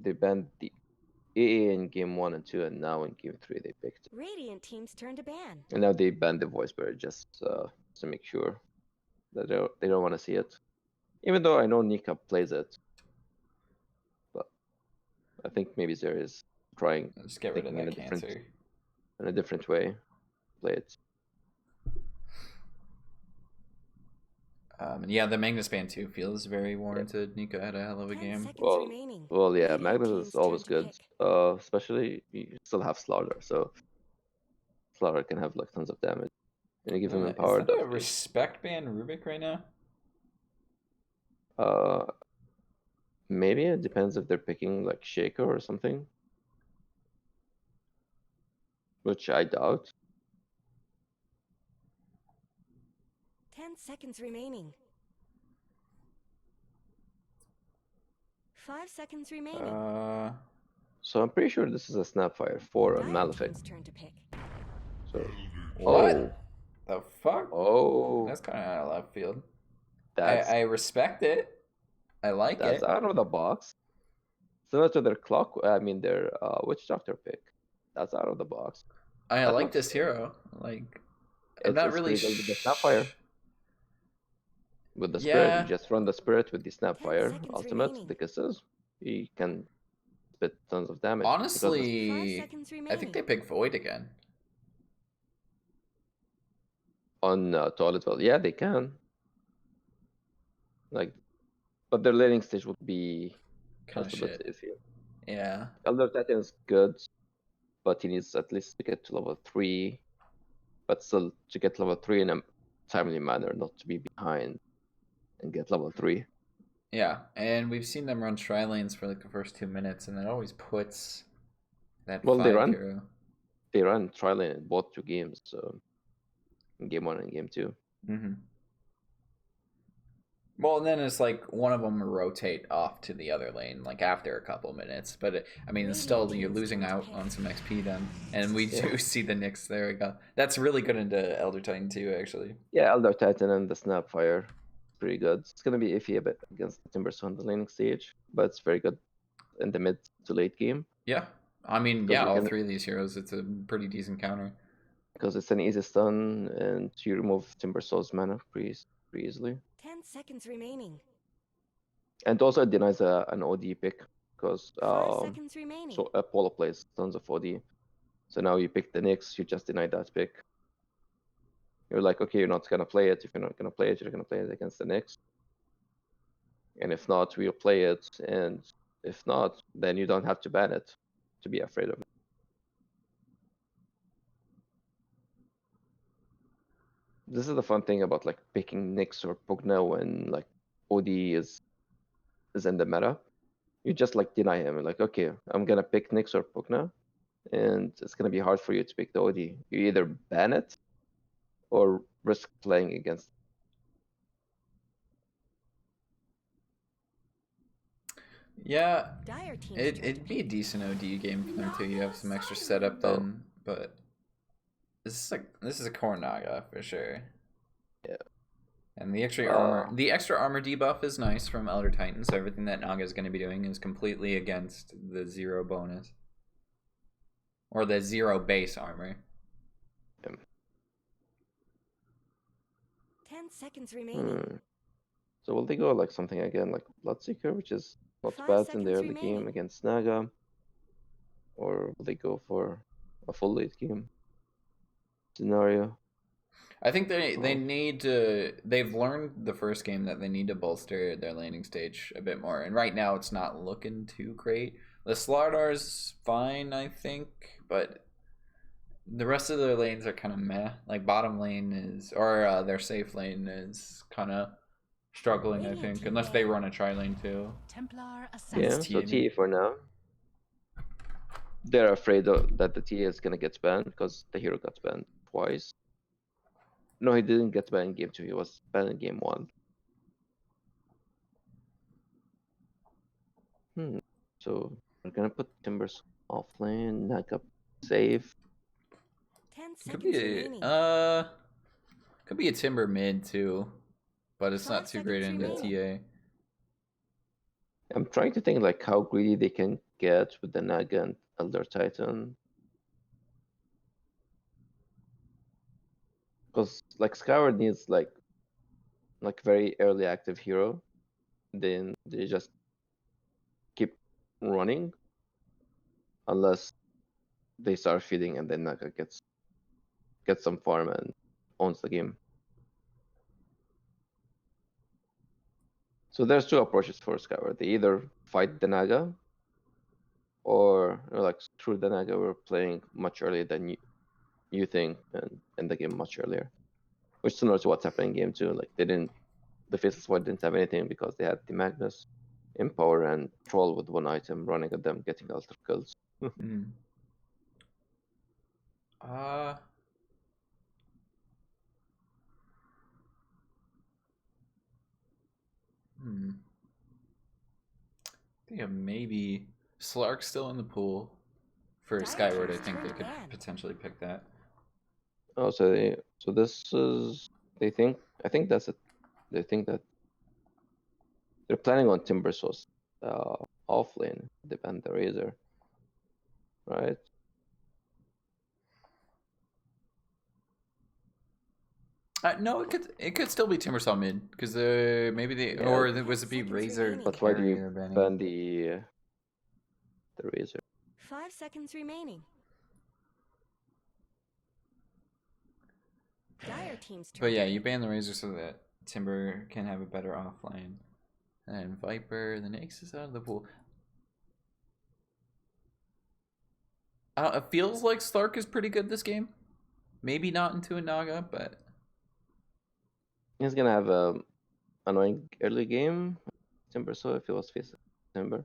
They banned the AA in game 1 and 2, and now in game 3 they picked it. Radiant team's turn to ban. And now they banned the voice barrier just to make sure that they don't want to see it. Even though I know Nika plays it, but I think maybe Zeri is trying Let's get rid of thinking that cancer. in a different way. Play it. And yeah, the Magnus ban too feels very warranted. Nika had a hell of a 10 game. seconds Well, remaining. Well, yeah, Radiant Magnus team's is always turn to good. pick. Especially you still have Slardar, so Slardar can have like tons of damage. And you give him Is empowered. that a respect ban Rubik right now? Maybe it depends if they're picking like Shaker or something, which I doubt. 10 seconds remaining. 5 seconds remaining. So I'm pretty sure this is a Snapfire for a Dire Malefic. team's turn to pick. So What? The fuck? oh, That's kind of out of left field. that's I respect it. I like that's it. out of the box. Similar to their their Witch Doctor pick. That's out of the box. I that like looks- this hero. Like, I'm It's not really pretty good with the Snapfire. With the spirit, Yeah. you just run the spirit with the Snapfire seconds ultimate, remaining. the kisses. He can spit tons of damage. because the- 5 Honestly, seconds I remaining. think they pick Void again. on Toilet Well, yeah, they can. Like, but their laning stage would be Kind of just a bit shit. iffy. Yeah. Elder Titan is good, but he needs at least to get to level 3. But still, to get level 3 in a timely manner, not to be behind and get level 3. Yeah, and we've seen them run tri lanes for like the first 2 minutes, and it always puts that Well, they 5 run. hero. They ran tri-lane in both 2 games, so in game 1 and game 2. Mm-hmm. Well, and then it's like one of them will rotate off to the other lane, like after a couple minutes. But I mean, it's still you're losing out on some XP then. And we do see the Nyx. There we go. That's really good into Elder Titan too, actually. Yeah, Elder Titan and the Snapfire, pretty good. It's gonna be iffy a bit against the Timbersaw on the laning stage, but it's very good in the mid to late game. Yeah, I mean, Because yeah, we all can- three of these heroes, it's a pretty decent counter. Because it's an easy stun and you remove Timbersaw's mana pretty easily. 10 seconds remaining. And also it denies an OD pick because 5 seconds remaining. so Apollo plays tons of OD. So now you pick the Nyx, you just deny that pick. You're like, okay, you're not gonna play it. If you're not gonna play it, you're gonna play it against the Nyx. And if not, we'll play it. And if not, then you don't have to ban it to be afraid of it. This is the fun thing about like picking Nyx or Pugna when like OD is in the meta. You just like deny him. You're like, okay, I'm gonna pick Nyx or Pugna, and it's gonna be hard for you to pick the OD. You either ban it or risk playing against. Yeah, Dire team's turn to it'd be a pick. decent OD game for them too. You have some extra setup then, but this is a core Naga for sure. Yeah. And the extra armor debuff is nice from Elder Titan. So everything that Naga is going to be doing is completely against the 0 bonus or the 0 base armor. 10 seconds remaining. So will they go like something again like Bloodseeker, which is not 5 bad in the seconds early game remaining. against Naga, or will they go for a full late game scenario? I think they need to. They've learned the first game that they need to bolster their landing stage a bit more, and right now it's not looking too great. The Slardar's fine, I think, but the rest of their lanes are kind of meh. Like bottom lane is, or their safe lane is kind of struggling, I think, unless they run a tri lane too. Templar assassin. Yeah, so TE for now. They're afraid that the TE is gonna get banned because the hero got banned twice. No, he didn't get banned in game 2. He was banned in game 1. So we're gonna put Timbers off lane, Naga safe. 10 Could seconds be remaining. could be a Timber mid too, but it's 5 not too great seconds into remaining. TA. I'm trying to think like how greedy they can get with the Naga and Elder Titan. Because like Skyward needs like very early active hero. Then they just keep running unless they start feeding and then Naga gets some farm and owns the game. So there's two approaches for Skyward. They either fight the Naga or like screw the Naga, we're playing much earlier than you think and end the game much earlier. Which is similar to what's happening in game 2. Like the Faceless Void didn't have anything because they had the Magnus, Empower, and Troll with one item running at them, getting ultra kills. I think maybe Slark's still in the pool for Skyward. I think they could potentially pick that. Oh, so this is I think that's it. They think that they're planning on Timbersaw's off lane, they ban the Razor, right? No, it could still be Timbersaw mid because maybe they Yeah. or was it be 10 seconds Razor? remaining. But why do you carrier banning? ban the Razor? 5 seconds remaining. Dire team's turn. But yeah, to you pick. ban the Razor so that Timber can have a better offline. And Viper, the Nyx is out of the pool. It feels like Slark is pretty good this game. Maybe not into a Naga, but He's gonna have a annoying early game, Timbersaw, if he was facing Timber.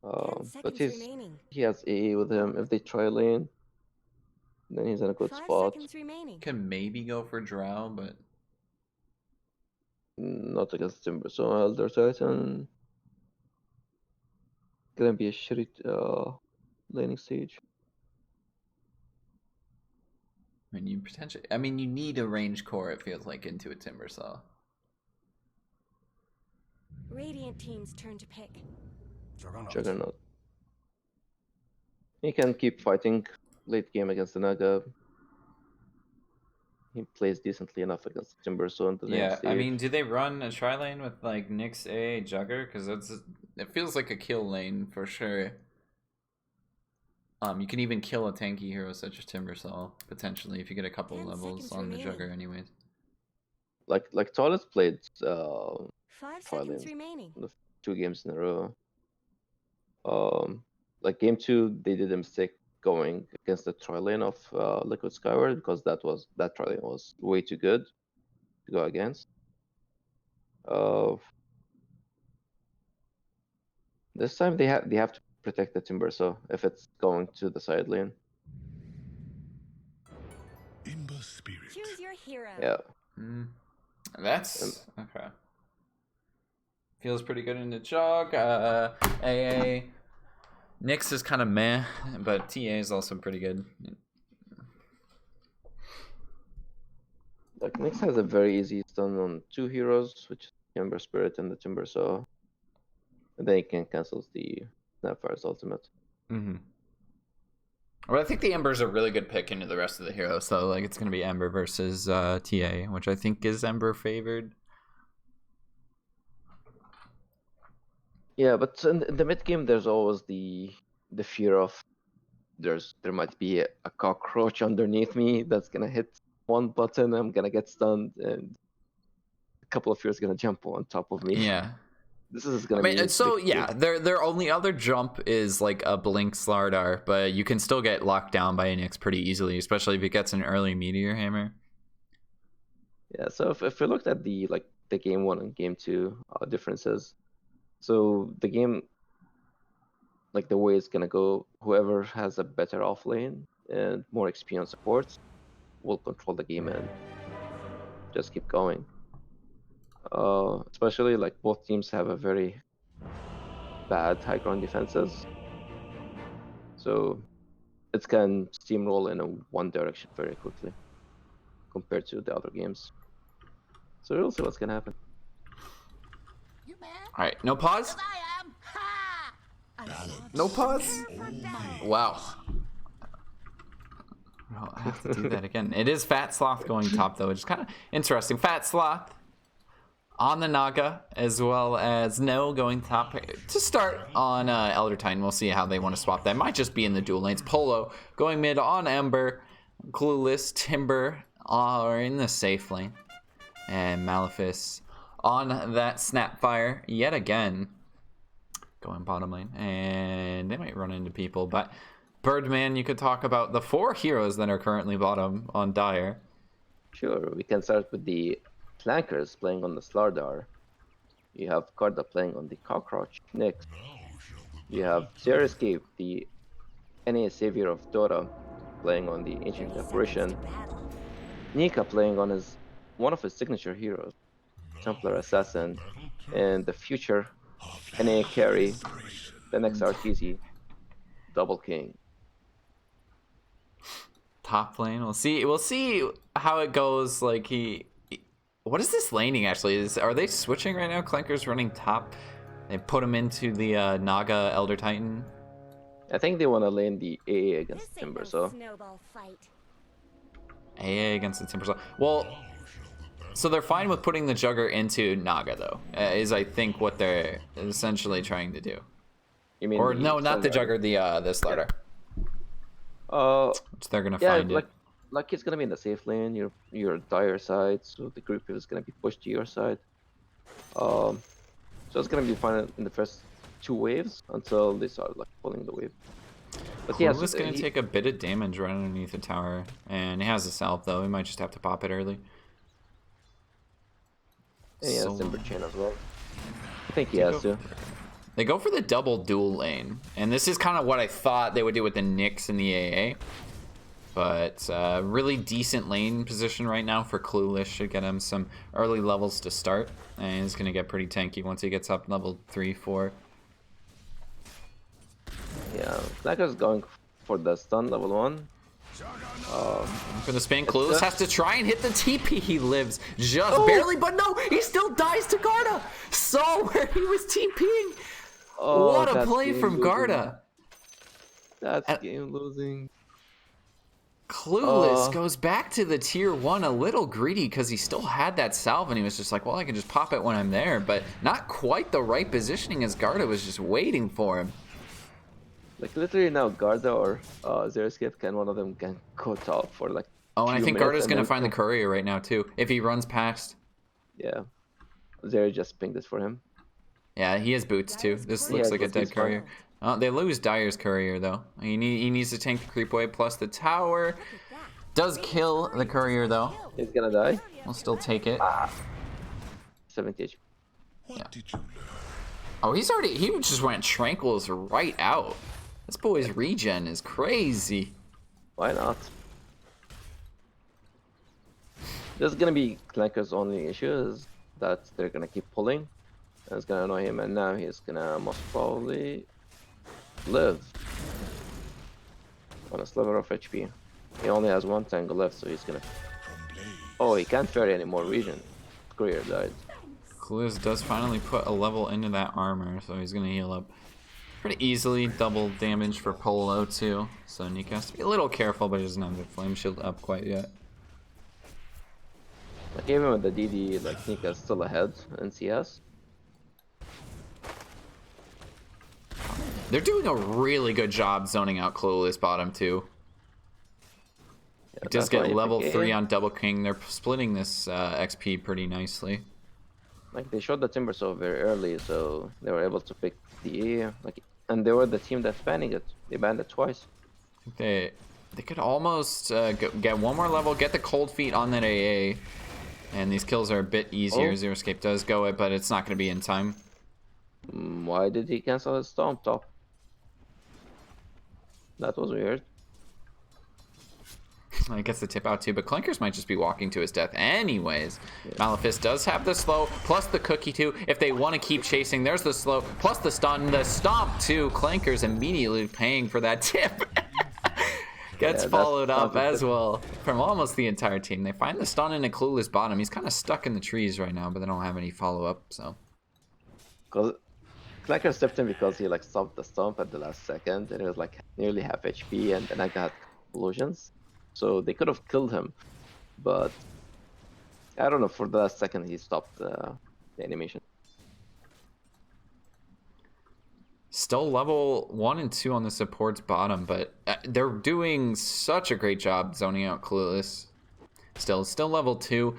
10 But seconds remaining. he has AE with him. If they try lane, then he's in a good 5 spot. seconds remaining. can maybe go for Drow, but Not against Timber, so Elder Titan. Gonna be a shitty laning stage. I mean, you potentially. I mean, you need a range core. It feels like into a timber saw. Radiant team's turn to pick. Juggernaut. He can keep fighting late game against the Naga. He plays decently enough against Timber, so in the lane Yeah, stage. I mean, do they run a tri lane with like Nyx A Jugger? Because it feels like a kill lane for sure. You can even kill a tanky hero such as Timbersaw potentially if you get a couple 10 levels seconds on the remaining. Jugger, anyways. like Toilet played 5 tri seconds lane remaining. 2 games in a row. Like game 2, they did a mistake going against the tri lane of Liquid.Skyward because that tri lane was way too good to go against. This time they have to protect the Timber, so if it's going to the side lane, Imber spirit. Choose your hero. yeah. That's okay. Feels pretty good in the jog. AA. Nyx is kind of meh, but TA is also pretty good. Like Nyx has a very easy stun on 2 heroes, which is Timber Spirit and the Timber Saw. And then he can cancel the Snapfire's ultimate. Mm-hmm. Well, I think the Ember's a really good pick into the rest of the heroes, so like it's gonna be Ember versus TA, which I think is Ember favored. Yeah, but in the mid game, there's always the fear of there might be a cockroach underneath me that's gonna hit one button, I'm gonna get stunned, and a couple of heroes gonna jump on top of me. Yeah. This is gonna I mean, be so big yeah, their only other jump is like a Blink Slardar, but you can still get locked down by an Nyx pretty easily, especially if it gets an early Meteor Hammer. Yeah, so if we looked at the game 1 and game 2 differences, so the game, like the way it's gonna go, whoever has a better off lane and more XP on supports will control the game and just keep going. Especially like both teams have a very bad high ground defenses, so it can steamroll in one direction very quickly compared to the other games. So we'll see what's gonna happen. All right, no pause. No pause. Wow. I'll have to do that again. It is Fat Sloth going top though, which is kind of interesting. Fat Sloth on the Naga, as well as No going top to start on Elder Titan. We'll see how they want to swap that. Might just be in the dual lanes. Polo going mid on Ember. Clueless, Timber are in the safe lane. And Malefice on that Snapfire yet again. Going bottom lane. And they might run into people, but Birdman, you could talk about the 4 heroes that are currently bottom on Dire. Sure, we can start with the flankers playing on the Slardar. You have Karda playing on the Cockroach, Nyx. You have Zero Escape, the NA savior of Dota, playing on the Ancient Apparition. Nika playing on one of his signature heroes, Templar Assassin, and the future NA carry, the next RTZ, Double King. Top lane, we'll see how it goes. Like what is this laning actually? Are they switching right now? Clanker's running top. They put him into the Naga Elder Titan. I think they want to lane the AA against This ain't Timber, no so snowball fight. AA against the Timber. Well, so they're fine with putting the Jugger into Naga though, is I think what they're essentially trying to do. you mean Or the no, not the Slardar? Jugger, the Slardar. Which they're gonna Yeah, find it. like it's gonna be in the safe lane. Your Dire side, so the group is gonna be pushed to your side. So it's gonna be fine in the first 2 waves until they start like pulling the wave. But yeah, Clueless gonna take a bit of damage right underneath the tower, and he has a salve though. He might just have to pop it early. and he has So- Timber Chain as well. I think he has to. They go for the double dual lane, and this is kind of what I thought they would do with the Nyx and the AA. But really decent lane position right now for Clueless. Should get him some early levels to start. And he's going to get pretty tanky once he gets up level 3, 4. Yeah, Snacker's going for the stun level 1. For the spin, Clueless has to try and hit the TP. He lives just barely, but no, he still dies to Garda. Saw where he was TPing. What a play from Garda. That's game losing. Clueless goes back to the tier 1 a little greedy because he still had that salve and he was just like, well, I can just pop it when I'm there, but not quite the right positioning as Garda was just waiting for him. Like literally now Garda or Zero Escape can one of them can go top for like and I think Garda's going to find the then courier right now too if he runs past. Yeah. Zero just pinged this for him. Yeah, he has boots too. This looks like a dead courier. They lose Dyer's courier though. He needs to tank the creep wave plus the tower. Does kill the courier though. He's gonna die. We'll still take it. 70 HP. What did you learn? Oh, he just went Tranquils right out. This boy's regen is crazy. Why not? This is gonna be Clanker's only issue is that they're gonna keep pulling. And it's gonna annoy him, and now he's gonna most probably live on a sliver of HP. He only has 1 tangle left, so he's gonna. Oh, he can't ferry any more regen. Courier died. Clueless does finally put a level into that armor, so he's gonna heal up pretty easily. Double damage for Polo too, so Nika has to be a little careful, but he doesn't have the flame shield up quite yet. Like even with the DD, like Nika's still ahead in CS. They're doing a really good job zoning out Clueless bottom too. Yeah, It does get level 3 on Double King. They're splitting this XP pretty nicely. Like they showed the Timber so very early, so they were able to pick the like, and they were the team that's banning it. They banned it twice. They could almost get one more level, get the cold feet on that AA, and these kills are a bit easier. Zero Escape does go it, but it's not going to be in time. Why did he cancel his Stomp top? That was weird. I guess the tip out too, but Clinkers might just be walking to his death anyways. Yeah. Malefice does have the slow, plus the cookie too. If they want to keep chasing, there's the slow, plus the stun, the stomp too. Clinkers immediately paying for that tip. Gets followed up as well from almost the entire team. They find the stun in a Clueless bottom. He's kind of stuck in the trees right now, but they don't have any follow-up, so. Because Clanker stepped in because he like stopped the stomp at the last second, and it was like nearly half HP, and then I got illusions. So they could have killed him, but I don't know, for the last second he stopped the animation. Still level 1 and 2 on the support's bottom, but they're doing such a great job zoning out Clueless. Still level 2.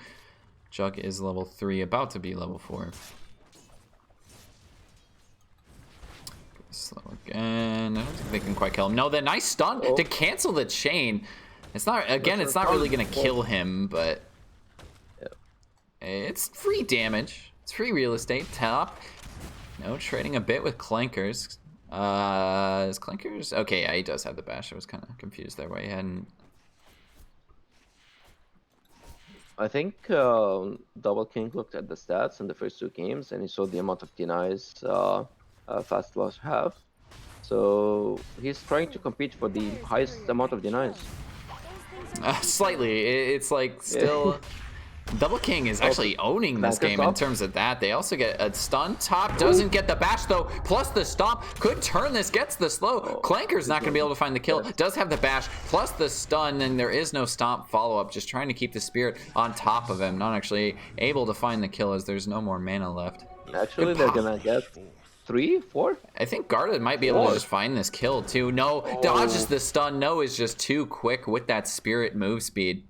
Jug is level 3, about to be level 4. Slow again. I don't think they can quite kill him. No, the nice stun to cancel the chain. It's not, again, it's not really going to kill him, but it's free damage. It's free real estate. Top. No, trading a bit with Clankers. Is Clankers? Okay, yeah, he does have the bash. I was kind of confused there why he hadn't. I think Double King looked at the stats in the first 2 games, and he saw the amount of denies Fast Loss have. So he's trying to compete for the highest amount of denies. Slightly. It's like still... Double King is actually owning this game in terms of that. They also get a stun. Top doesn't get the bash though, plus the stomp. Could turn this, gets the slow. Clanker's not going to be able to find the kill. Does have the bash, plus the stun, and there is no stomp follow-up. Just trying to keep the spirit on top of him. Not actually able to find the kill as there's no more mana left. Actually, they're going to get 3, 4? I think Garda might be able to just find this kill too. No, dodges the stun. No is just too quick with that spirit move speed.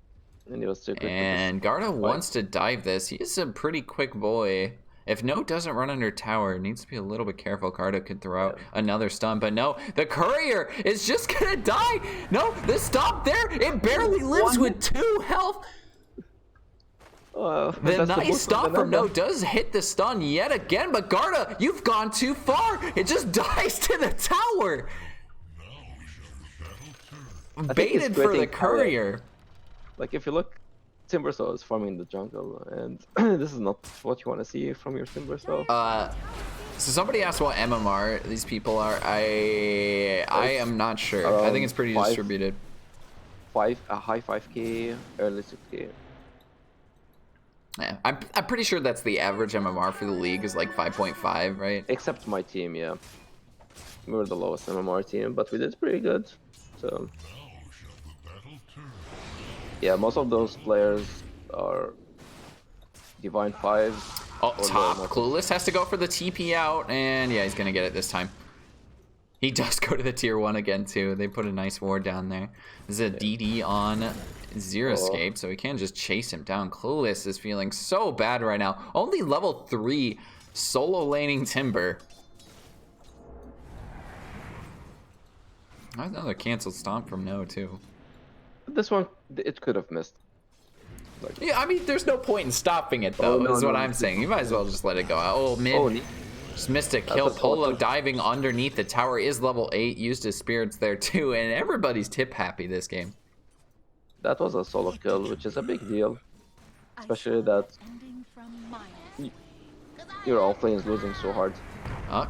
And he was too quick. And Garda wants to dive this. He is a pretty quick boy. If No doesn't run under tower, needs to be a little bit careful. Garda could throw out another stun, but no, the courier is just gonna die. No, the stop there, it barely lives with 2 health. The nice stop from No does hit the stun yet again, but Garda, you've gone too far. It just dies to the tower. baited for the creating courier. Like if you look, Timbersaw is farming the jungle, and this is not what you want to see from your Timbersaw. So somebody asked what MMR these people are. I am not sure. I think it's pretty distributed. A high 5k, early 6k. Yeah, I'm pretty sure that's the average MMR for the league is like 5.5, right? Except my team, yeah. We were the lowest MMR team, but we did pretty good. So yeah, most of those players are Divine 5s. Oh, top Clueless has to go for the TP out, and yeah, he's gonna get it this time. He does go to the tier 1 again too. They put a nice ward down there. This is a DD on Zero Escape, so he can just chase him down. Clueless is feeling so bad right now. Only level 3 solo laning Timber. Another canceled stomp from No too. This one, it could have missed. Like, yeah, I mean, there's no point in stopping it though. Is what I'm saying. You might as well just let it go out. Oh, mid. Just missed a kill. Polo diving underneath the tower is level 8. Used his spirits there too, and everybody's tip happy this game. That was a solo kill, which is a big deal, especially that your offlane is losing so hard.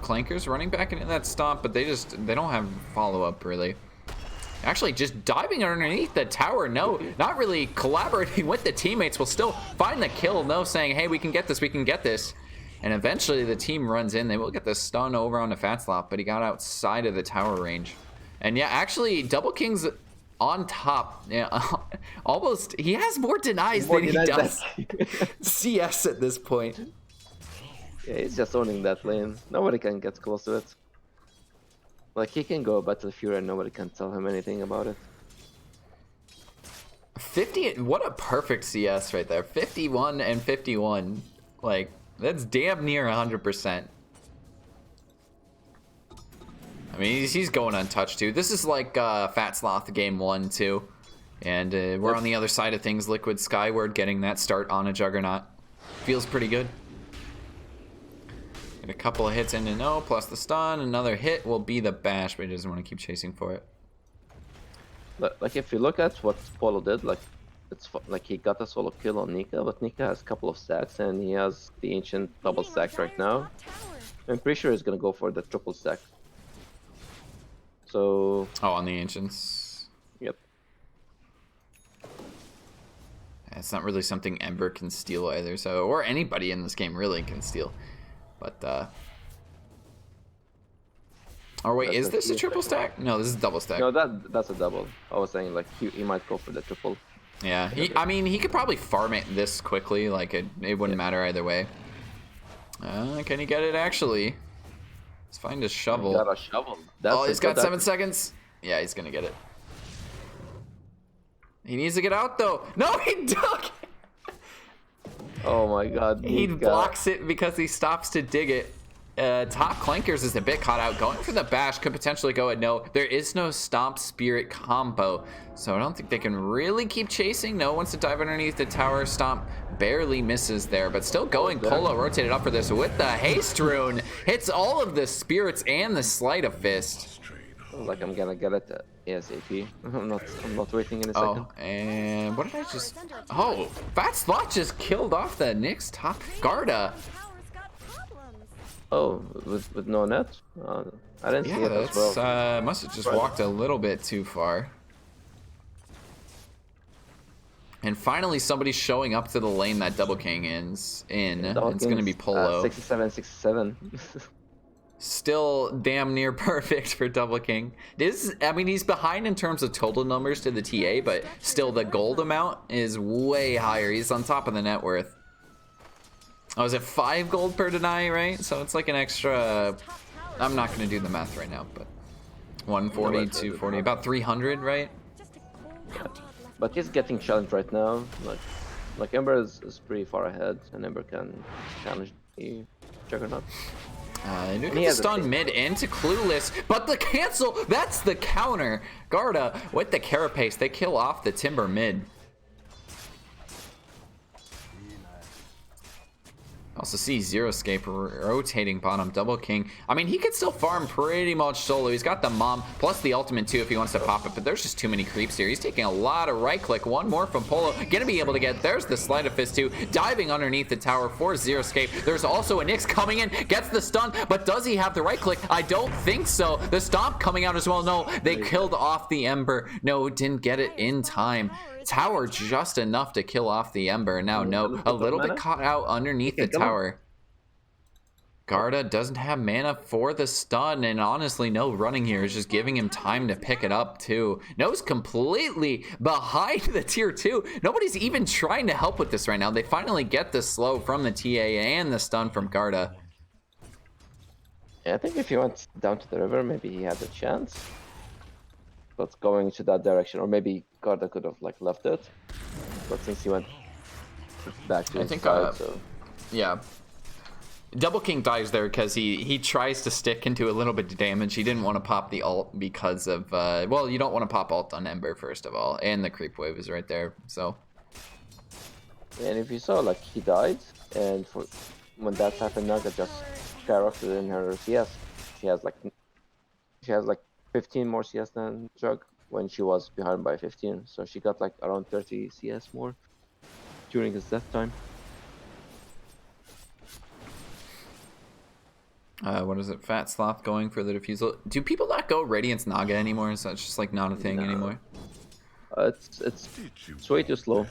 Clanker's running back into that stomp, but they don't have follow-up really. Actually, just diving underneath the tower. No, not really collaborating with the teammates. Will still find the kill. No, saying, hey, we can get this, we can get this. And eventually the team runs in. They will get the stun over on the Fatslop, but he got outside of the tower range. And yeah, actually, Double King's on top. Yeah, almost. He has more denies than he does CS at this point. Yeah, he's just owning that lane. Nobody can get close to it. Like, he can go Battle Fury and nobody can tell him anything about it. 50, what a perfect CS right there. 51 and 51. Like, that's damn near 100%. I mean, he's going untouched too. This is like Fat Sloth game 1 too. And we're on the other side of things. Liquid.Skyward getting that start on a Juggernaut. Feels pretty good. Get a couple of hits into No, plus the stun. Another hit will be the bash, but he doesn't want to keep chasing for it. Like, if you look at what Polo did, like, it's like he got a solo kill on Nika, but Nika has a couple of stacks, and he has the Ancient double stack right now. I'm pretty sure he's gonna go for the triple stack. So... Oh, on the Ancients. Yep. It's not really something Ember can steal either, so... Or anybody in this game really can steal. But, oh wait, is this a triple stack? No, this is double stack. No, that's a double. I was saying, like, he might go for the triple. Yeah, I mean, he could probably farm it this quickly. Like, it wouldn't matter either way. Can he get it, actually? Let's find a shovel. He got a shovel. He's got 7 seconds. Yeah, he's gonna get it. He needs to get out, though. No, he ducked! Oh my god. He blocks it because he stops to dig it. Top Clankers is a bit caught out. Going for the bash could potentially go at No. There is no Stomp Spirit combo, so I don't think they can really keep chasing. No wants to dive underneath the tower. Stomp barely misses there, but still going. Polo rotated up for this with the Haste Rune. Hits all of the spirits and the Sleight of Fist. Like, I'm gonna get it ASAP. I'm not waiting in a second. Oh, and what did I just... Oh, Fat Slot just killed off the Nyx top Garda. Oh, with no net? I didn't see it as well. Must have just walked a little bit too far. And finally, somebody's showing up to the lane that Double King is in. It's going to be Polo. 67. Still damn near perfect for Double King. I mean, he's behind in terms of total numbers to the TA, but still the gold amount is way higher. He's on top of the net worth. Oh, is it 5 gold per deny, right? So it's like an extra... I'm not going to do the math right now, but 140, 240, about 300, right? But he's getting challenged right now. Like Ember is pretty far ahead, and Ember can challenge the Juggernaut. They do get the stun mid into Clueless, but the cancel, that's the counter. Garda with the Carapace, they kill off the Timber mid. Also see Zero Escape rotating bottom, Double King. I mean, he could still farm pretty much solo. He's got the Mom, plus the ultimate too if he wants to pop it, but there's just too many creeps here. He's taking a lot of right click. One more from Polo. Gonna be able to get, there's the Sleight of Fist too. Diving underneath the tower for Zero Escape. There's also a Nyx coming in, gets the stun, but does he have the right click? I don't think so. The Stomp coming out as well. No, they killed off the Ember. No, didn't get it in time. Tower just enough to kill off the Ember. Now, no, a little bit caught out underneath the tower. Garda doesn't have mana for the stun, and honestly, no running here is just giving him time to pick it up too. No's completely behind the tier 2. Nobody's even trying to help with this right now. They finally get the slow from the TA and the stun from Garda. Yeah, I think if he went down to the river, maybe he had a chance. But going to that direction, or maybe Garda could have like left it. But since he went back to his side, so yeah. Double King dies there because he tries to stick into a little bit of damage. He didn't want to pop the ult because of well, you don't want to pop ult on Ember first of all, and the creep wave is right there. So and if you saw, like, he died, and for when that happened, Naga just skyrocketed in her CS. She has like 15 more CS than Jug when she was behind by 15. So she got like around 30 CS more during his death time. What is it? Fat Sloth going for the defusal. Do people not go Radiance Naga anymore? Is that just like not a thing anymore? It's way too slow.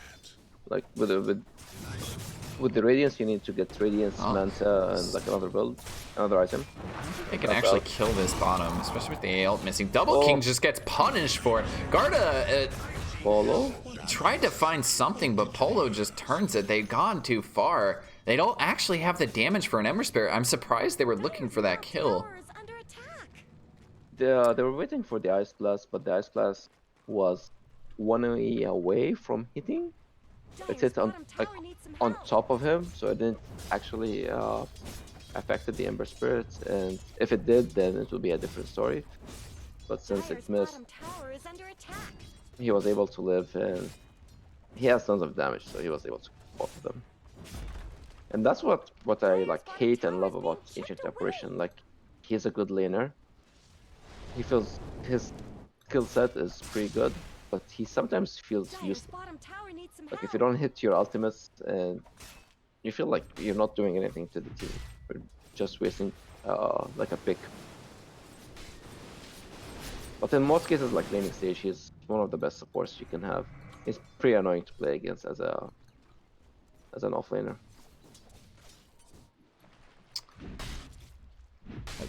Like with the Radiance, you need to get Radiance, Manta, and like another item. They can actually kill this bottom, especially with the ult missing. Double King just gets punished for it. Garda Polo tried to find something, but Polo just turns it. They've gone too far. They don't actually have the damage for an Ember Spirit. I'm surprised they were looking for that kill. They were waiting for the Ice Blast, but the Ice Blast was 1 AoE away from hitting. It hit on top of him, so it didn't actually affected the Ember Spirit. And if it did, then it would be a different story. But since it missed, he was able to live, and he has tons of damage, so he was able to both of them. And that's what I like hate and love about Ancient Apparition. Like, he's a good laner. He feels his skill set is pretty good, but he sometimes feels useless. Like, if you don't hit your ultimates, and you feel like you're not doing anything to the team, you're just wasting like a pick. But in most cases, like laning stage, he's one of the best supports you can have. He's pretty annoying to play against as an offlaner.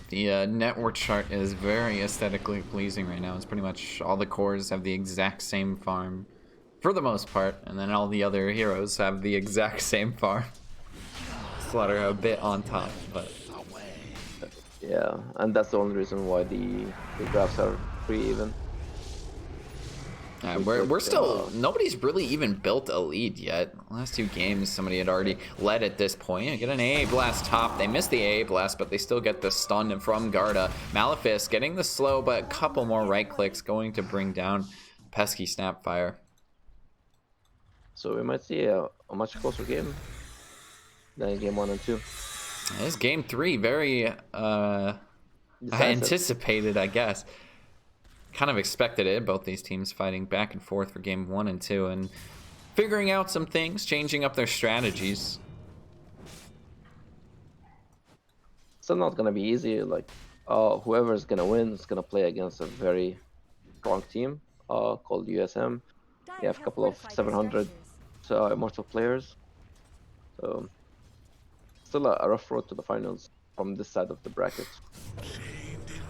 The network chart is very aesthetically pleasing right now. It's pretty much all the cores have the exact same farm for the most part, and then all the other heroes have the exact same farm. Slaughter a bit on top, but yeah, and that's the only reason why the graphs are pretty even. We're still, nobody's really even built a lead yet. Last 2 games, somebody had already led at this point. You get an AA blast top. They missed the AA blast, but they still get the stun from Garda. Malefice getting the slow, but a couple more right clicks going to bring down pesky Snapfire. So we might see a much closer game than game 1 and 2. This game 3, very anticipated, I guess. Kind of expected it. Both these teams fighting back and forth for game 1 and 2 and figuring out some things, changing up their strategies. Still not gonna be easy. Like, whoever's gonna win is gonna play against a very strong team called USM. They have a couple of 700 immortal players. So still a rough road to the finals from this side of the bracket.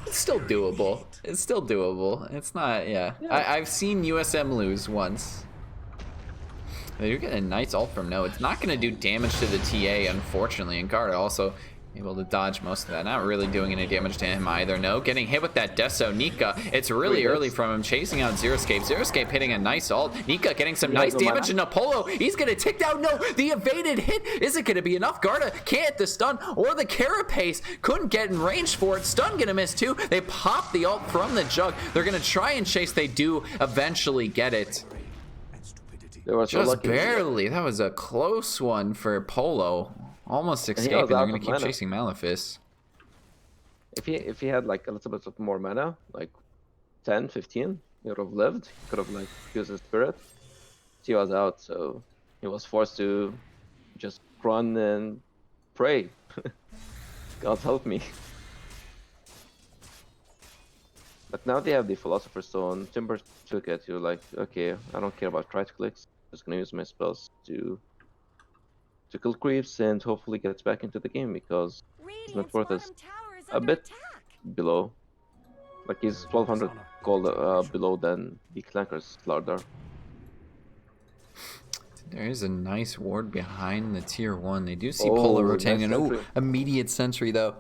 It's still doable. It's still doable. It's not, yeah. I've seen USM lose once. They do get a nice ult from No. It's not going to do damage to the TA, unfortunately. And Garda also able to dodge most of that. Not really doing any damage to him either. No, getting hit with that Deso. Nika, it's really early from him, chasing out Zero Escape. Zero Escape hitting a nice ult. Nika getting some nice damage, and Apollo, he's going to tick down. No, the evaded hit isn't going to be enough. Garda can't hit the stun or the Carapace. Couldn't get in range for it. Stun going to miss too. They pop the ult from the Jug. They're going to try and chase. They do eventually get it. They were so Just lucky. barely. That was a close one for Polo. Almost And he was escaping. They're out gonna of keep mana. chasing Malefice. If he had like a little bit of more mana, like 10, 15, he would have lived. He could have like used his spirit. He was out, so he was forced to just run and pray. God help me. But now they have the Philosopher's Stone. Timber took it. You're like, okay, I don't care about right clicks. Just gonna use my spells to kill creeps and hopefully get back into the game because his net Radiant's worth bottom is tower is a under bit attack. below. Like he's 1200 gold below than the Clanker's Slardar. There is a nice ward behind the tier 1. They do see Oh, Polo nice rotating. And sentry. immediate sentry though.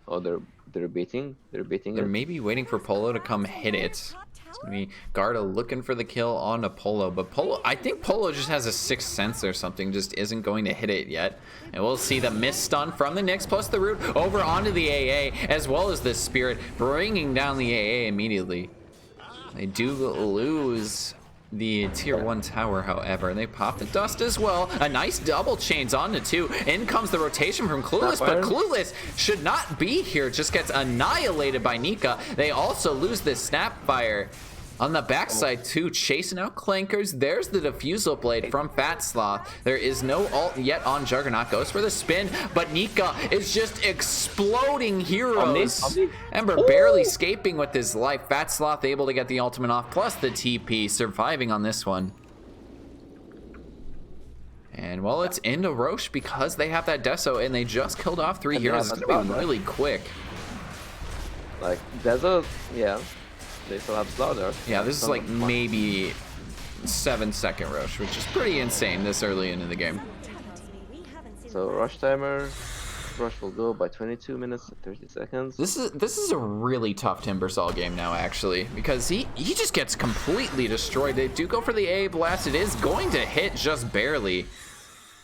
Oh, they're baiting. They're baiting They're it. maybe waiting for Polo to come hit it. It's gonna be Garda looking for the kill on a Polo, but Polo, I think Polo just has a sixth sense or something, just isn't going to hit it yet. And we'll see the miss stun from the Nyx plus the root over onto the AA, as well as the Spirit bringing down the AA immediately. They do lose the tier 1 tower, however. They pop the dust as well. A nice double chains on the 2. In comes the rotation from Clueless, but Clueless should not be here. Just gets annihilated by Nika. They also lose this Snapfire. On the backside too, chasing out Clankers. There's the Diffusal Blade from Fat Sloth. There is no ult yet on Juggernaut. Goes for the spin, but Nika is just exploding heroes. Ember barely escaping with his life. Fat Sloth able to get the ultimate off, plus the TP, surviving on this one. And well, it's into Roche because they have that Deso, and they just killed off 3 heroes. It's gonna be really quick. Like Deso, yeah. They still have Slaughter. Yeah, this is like maybe 7-second Roche, which is pretty insane this early into the game. So rush timer, rush will go by 22 minutes and 30 seconds. This is a really tough Timbersol game now, actually, because he just gets completely destroyed. They do go for the A blast. It is going to hit just barely.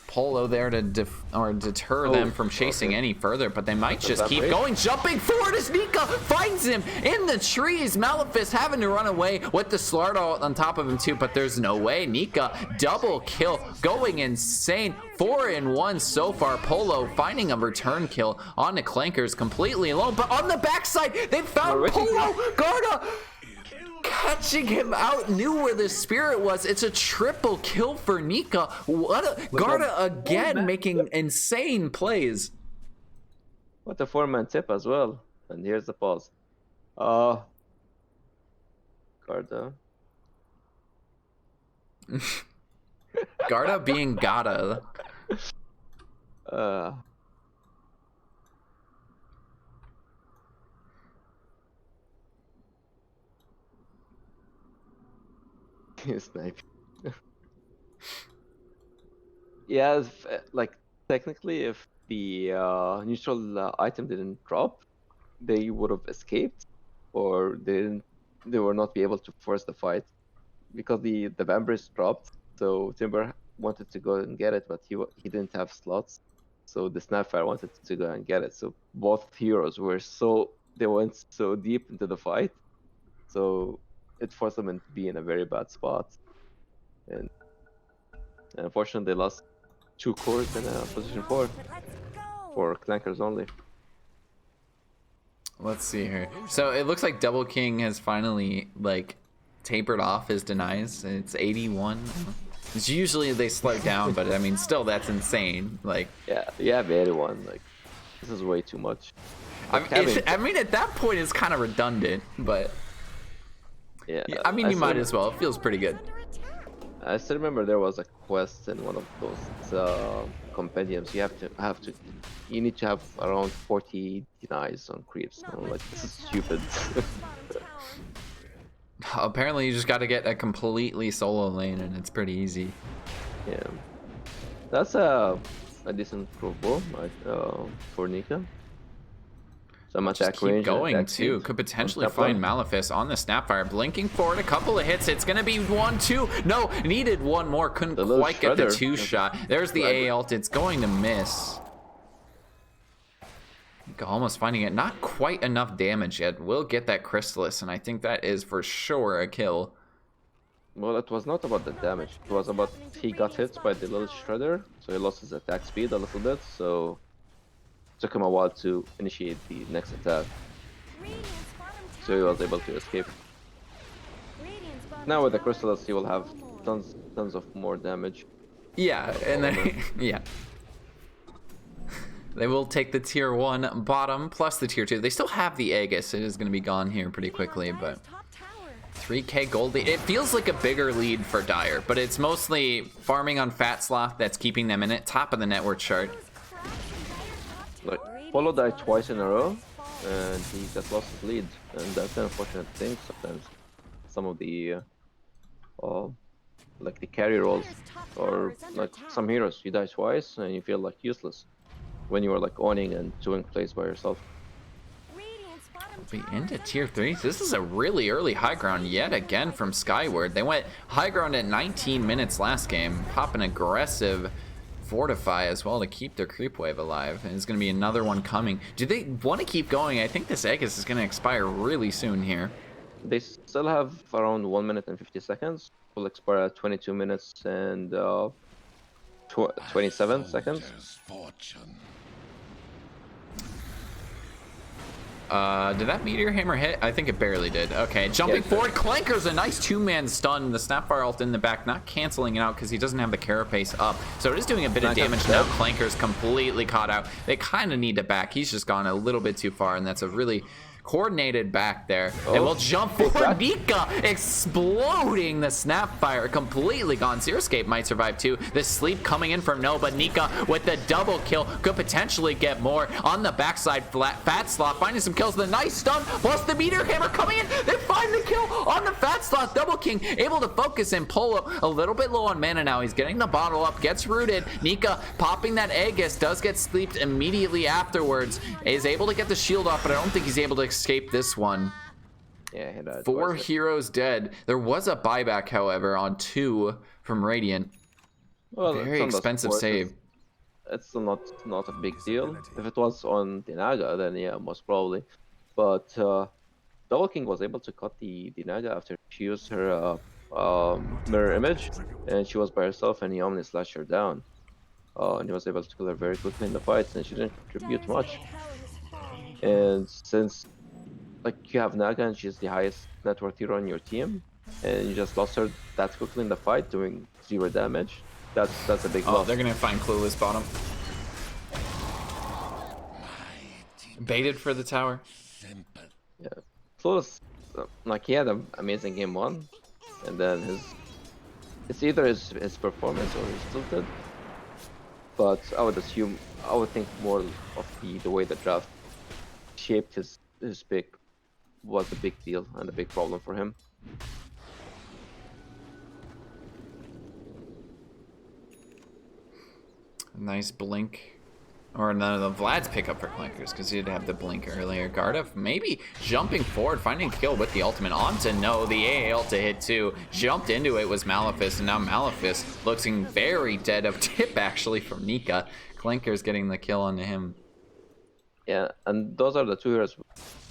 Polo there to deter them from chasing any further, but they might just keep going. Jumping forward as Nika finds him in the trees. Malefice having to run away with the Slardar on top of him too, but there's no way. Nika double kill, going insane. 4-in-1 so far. Polo finding a return kill on the Clankers completely alone, but on the backside they found Polo. Garda catching him out, knew where the Spirit was. It's a triple kill for Nika. What a Garda again making insane plays. What a 4-man tip as well. And here's the pause. Garda. Garda being Garda. Snipe. Yeah, like technically, if the neutral item didn't drop, they would have escaped, or they were not be able to force the fight because the Vambrace dropped. So Timber wanted to go and get it, but he didn't have slots. So the Snapfire wanted to go and get it. So both heroes they went so deep into the fight. So it forced them to be in a very bad spot, and unfortunately they lost 2 cores in position 4 for Clankers only. Let's see here. So it looks like Double King has finally like tapered off his denies. It's 81. It's usually they slow down, but I mean still that's insane. Like yeah, you have 81. Like this is way too much. I mean at that point it's kind of redundant, but. Yeah, I mean, you might as well. It feels pretty good. I still remember there was a quest in one of those compendiums. You need to have around 40 denies on creeps. I'm like, this is stupid. Apparently, you just got to get a completely solo lane, and it's pretty easy. Yeah, that's a decent crossbow for Nika. Some attack keep range going too. Could potentially find Malefice on the Snapfire. Blinking forward, a couple of hits. It's gonna be 1, 2. No, needed one more. Couldn't quite get the 2 shot. There's the A ult. It's going to miss. Almost finding it. Not quite enough damage yet. Will get that Chrysalis, and I think that is for sure a kill. Well, it was not about the damage. It was about he got hit by the little shredder, so he lost his attack speed a little bit. So it took him a while to initiate the next attack. Radiant's bottom So he tower was able to escape. Radiant's bottom Now with the tower crystals, he will is have no more. tons of more damage. Yeah, and then yeah. They will take the tier 1 bottom plus the tier 2. They still have the Aegis. It is going to be gone here pretty quickly, but Dire's top tower. 3k gold lead. It feels like a bigger lead for Dire, but it's mostly farming on Fat Sloth that's keeping them in it. Top of the network chart. Cracks in Dire's top Like tower. Polo died Radiant's twice in a row, fallen. and he just lost his lead. And that's an unfortunate thing. Sometimes some of the like the carry roles, Dire's top tower or is under like attack. some heroes, you die twice and you feel like useless when you are like owning and doing plays by yourself. Radiant's bottom Be tower into is tier under 3. This is a really early high ground yet again from Skyward. They went high ground at 19 minutes last game. Pop an aggressive fortify as well to keep their creep wave alive. And there's going to be another one coming. Do they want to keep going? I think this Aegis is going to expire really soon here. They still have around 1 minute and 50 seconds. Will expire at 22 minutes and 27 seconds. Soldier's fortune. Did that meteor hammer hit? I think it barely did. Okay, jumping it did. forward. Clanker's a nice two-man stun. The Snapfire ult in the back, not canceling it out because he doesn't have the carapace up. So it is doing a bit of Clanker's damage dead. now. Clanker's completely caught out. They kind of need to back. He's just gone a little bit too far, and that's a really coordinated back there. They Oh, will jump big forward. back. Nika exploding the Snapfire. Completely gone. Zero Escape might survive too. The sleep coming in from no, but Nika with the double kill could potentially get more. On the backside, Fat Sloth finding some kills. The nice stun plus the meteor hammer coming in. They find the kill on the Fat Sloth. Double King able to focus and pull a little bit low on mana now. He's getting the bottle up, gets rooted. Nika popping that Aegis, does get sleeped immediately afterwards. Is able to get the shield off, but I don't think he's able to escape this one. Yeah, he died 4 twice. heroes dead. There was a buyback, however, on 2 from Radiant. Well, Very it's on the expensive support, save. It's still not a big deal. If it was on the Naga, then yeah, most probably. But Double King was able to cut the Naga after she used her mirror image, and she was by herself, and he only slashed her down. And he was able to kill her very quickly in the fight, and she didn't contribute much. Tower has fallen. And since like you have Naga and she's the highest net worth hero on your team, and you just lost her that quickly in the fight doing 0 damage, that's a big Oh, loss. they're gonna find Clueless bottom. Baited for the tower. Simple. Yeah, Flawless, like he had an amazing game 1, and then it's either his performance or his tilted. But I would think more of the way the draft shaped his pick was a big deal and a big problem for him. Nice blink. Or none of the Vlad's pickup for Clankers because he did have the blink earlier. Garda maybe jumping forward, finding a kill with the ultimate. On to no, the AA ult to hit too. Jumped into it was Malefice, and now Malefice looking very dead of tip actually from Nika. Clankers getting the kill onto him. Yeah, and those are the 2 heroes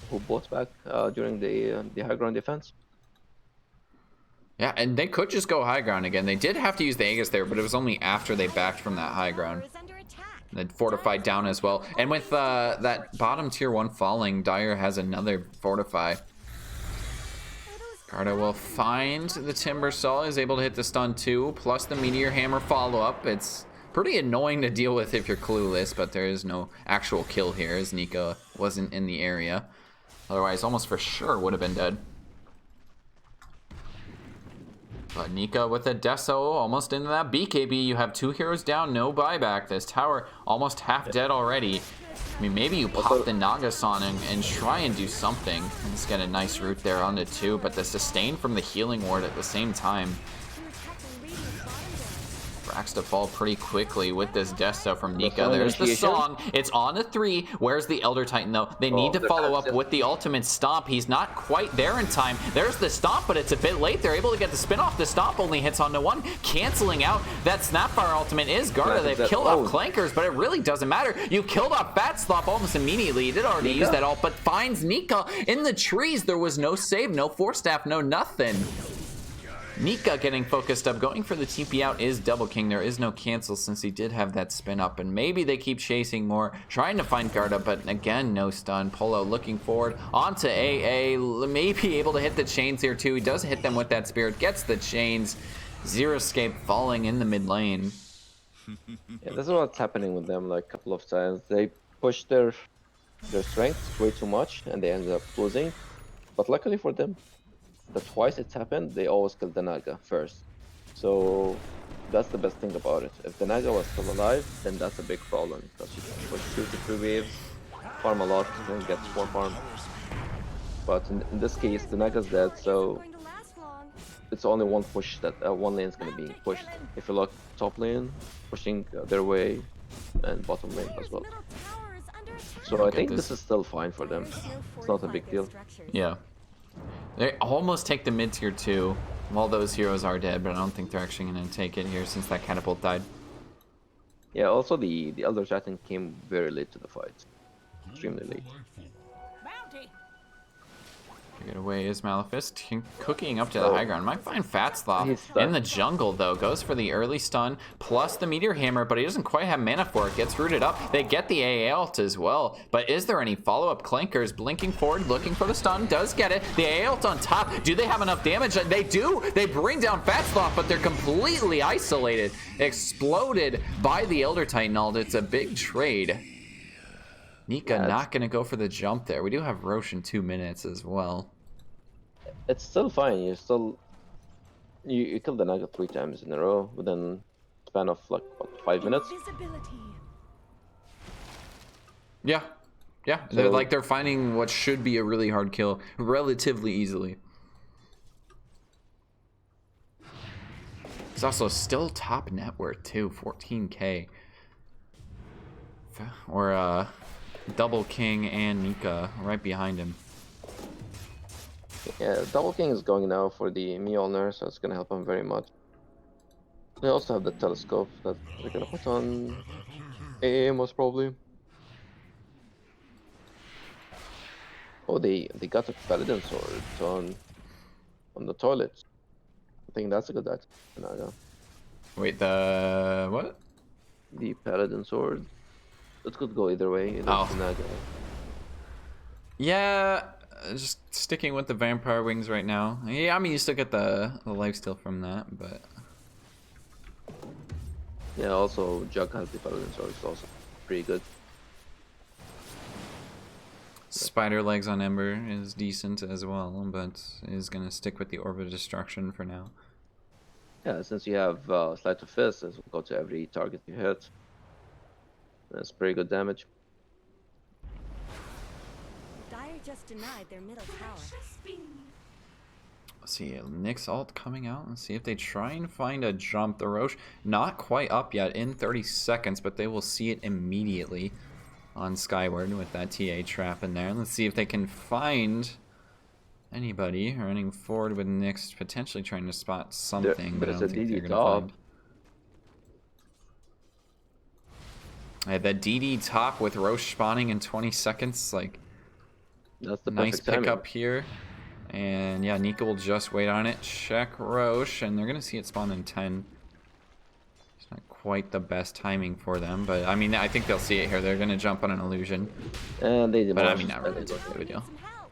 who bought back during the high ground defense. Yeah, and they could just go high ground again. They did have to use the Aegis there, but it was only after they backed from that high ground. Tower is under attack. Then fortified down as well. And with that bottom tier 1 falling, Dire has another fortify. Garda will find the Timber Saw, is able to hit the stun too, plus the Meteor Hammer follow-up. It's pretty annoying to deal with if you're clueless, but there is no actual kill here as Nika wasn't in the area. Otherwise, almost for sure would have been dead. But Nika with a Deso almost into that BKB. You have 2 heroes down, no buyback. This tower almost half dead already. I mean, maybe you pop the Nagasan and try and do something. Let's get a nice root there onto 2, but the sustain from the healing ward at the same time. Racks to fall pretty quickly with this Deso from Nika. song There's the initiation. song. It's on a 3. Where's the Elder Titan though? They need to they're follow kind up of- with the ultimate stomp. He's not quite there in time. There's the stomp, but it's a bit late. They're able to get the spin off. The stomp only hits onto 1, canceling out that Snapfire ultimate is Garda. They've killed off Clankers, but it really doesn't matter. You killed off Fat Slop almost immediately. You did already use that ult, but finds Nika in the trees. There was no save, no force staff, no nothing. Nika getting focused up, going for the TP out is Double King. There is no cancel since he did have that spin up, and maybe they keep chasing more, trying to find Garda, but again, no stun. Polo looking forward onto AA, maybe able to hit the chains here too. He does hit them with that spirit, gets the chains. Zero escape falling in the mid lane. Yeah, this is what's happening with them. Like a couple of times, they push their strength way too much, and they end up losing. But luckily for them, the twice it's happened, they always killed the Naga first. So that's the best thing about it. If the Naga was still alive, then that's a big problem, because you can push 2 to 3 waves, farm a lot, and get more farm. But in this case, the Naga's dead, so Going to last long. it's only one push that one lane is going to be pushed. If you look top lane, pushing their way, and bottom lane as well. Middle tower is under attack. So I at think this. this is still fine for them. It's not a big deal. Yeah. They almost take the mid tier 2 while those heroes are dead, but I don't think they're actually going to take it here since that catapult died. Yeah, also the Elder Titan came very late to the fight. Extremely late. Bounty. Get away is Maleficent, cooking up to the high ground. Might find Fatslop He's stuck. in the jungle though. Goes for the early stun plus the meteor hammer, but he doesn't quite have mana for it. Gets rooted up. They get the AA ult as well. But is there any follow-up? Clankers blinking forward, looking for the stun. Does get it. The AA ult on top. Do they have enough damage? They do. They bring down Fatslop, but they're completely isolated. Exploded by the Elder Titan ult. It's a big trade. Nika Yeah, not going to go for the jump there. We do have Roche in 2 minutes as well. It's still fine. You killed the Naga 3 times in a row within a span of like what, 5 minutes. Invisibility. Yeah. Yeah. So- They're finding what should be a really hard kill relatively easily. He's also still top net worth too, 14k. Or Double King and Nika right behind him. Yeah, Double King is going now for the Mjolnir, so it's gonna help him very much. They also have the telescope that they're gonna put on AA most probably. Oh, they got a Paladin sword on the toilet. I think that's a good item. Naga. Wait, the what? The Paladin sword. It could go either way. Either Oh. to Naga. Yeah, just sticking with the vampire wings right now. Yeah, I mean you still get the lifesteal from that, but Yeah, also Jug has the Paladin sword, it's also pretty good. Spider legs on Ember is decent as well, but is gonna stick with the Orb of Destruction for now. Yeah, since you have Sleight of Fist, it will go to every target you hit. That's pretty good damage. Dire just denied their middle tower. Let's see, Nyx ult coming out. Let's see if they try and find a jump. The Roche not quite up yet in 30 seconds, but they will see it immediately on Skyward with that TA trap in there. Let's see if they can find anybody running forward with Nyx, potentially trying to spot something, but I there's don't a think they're DD gonna top. find. That DD top with Roche spawning in 20 seconds, like That's the nice perfect timing. pickup here. And yeah, Nika will just wait on it. Check Roche, and they're gonna see it spawn in 10. It's not quite the best timing for them, but I mean, I think they'll see it here. They're gonna jump on an illusion. And they But I demolished mean, not it. really too big of a deal. Some help.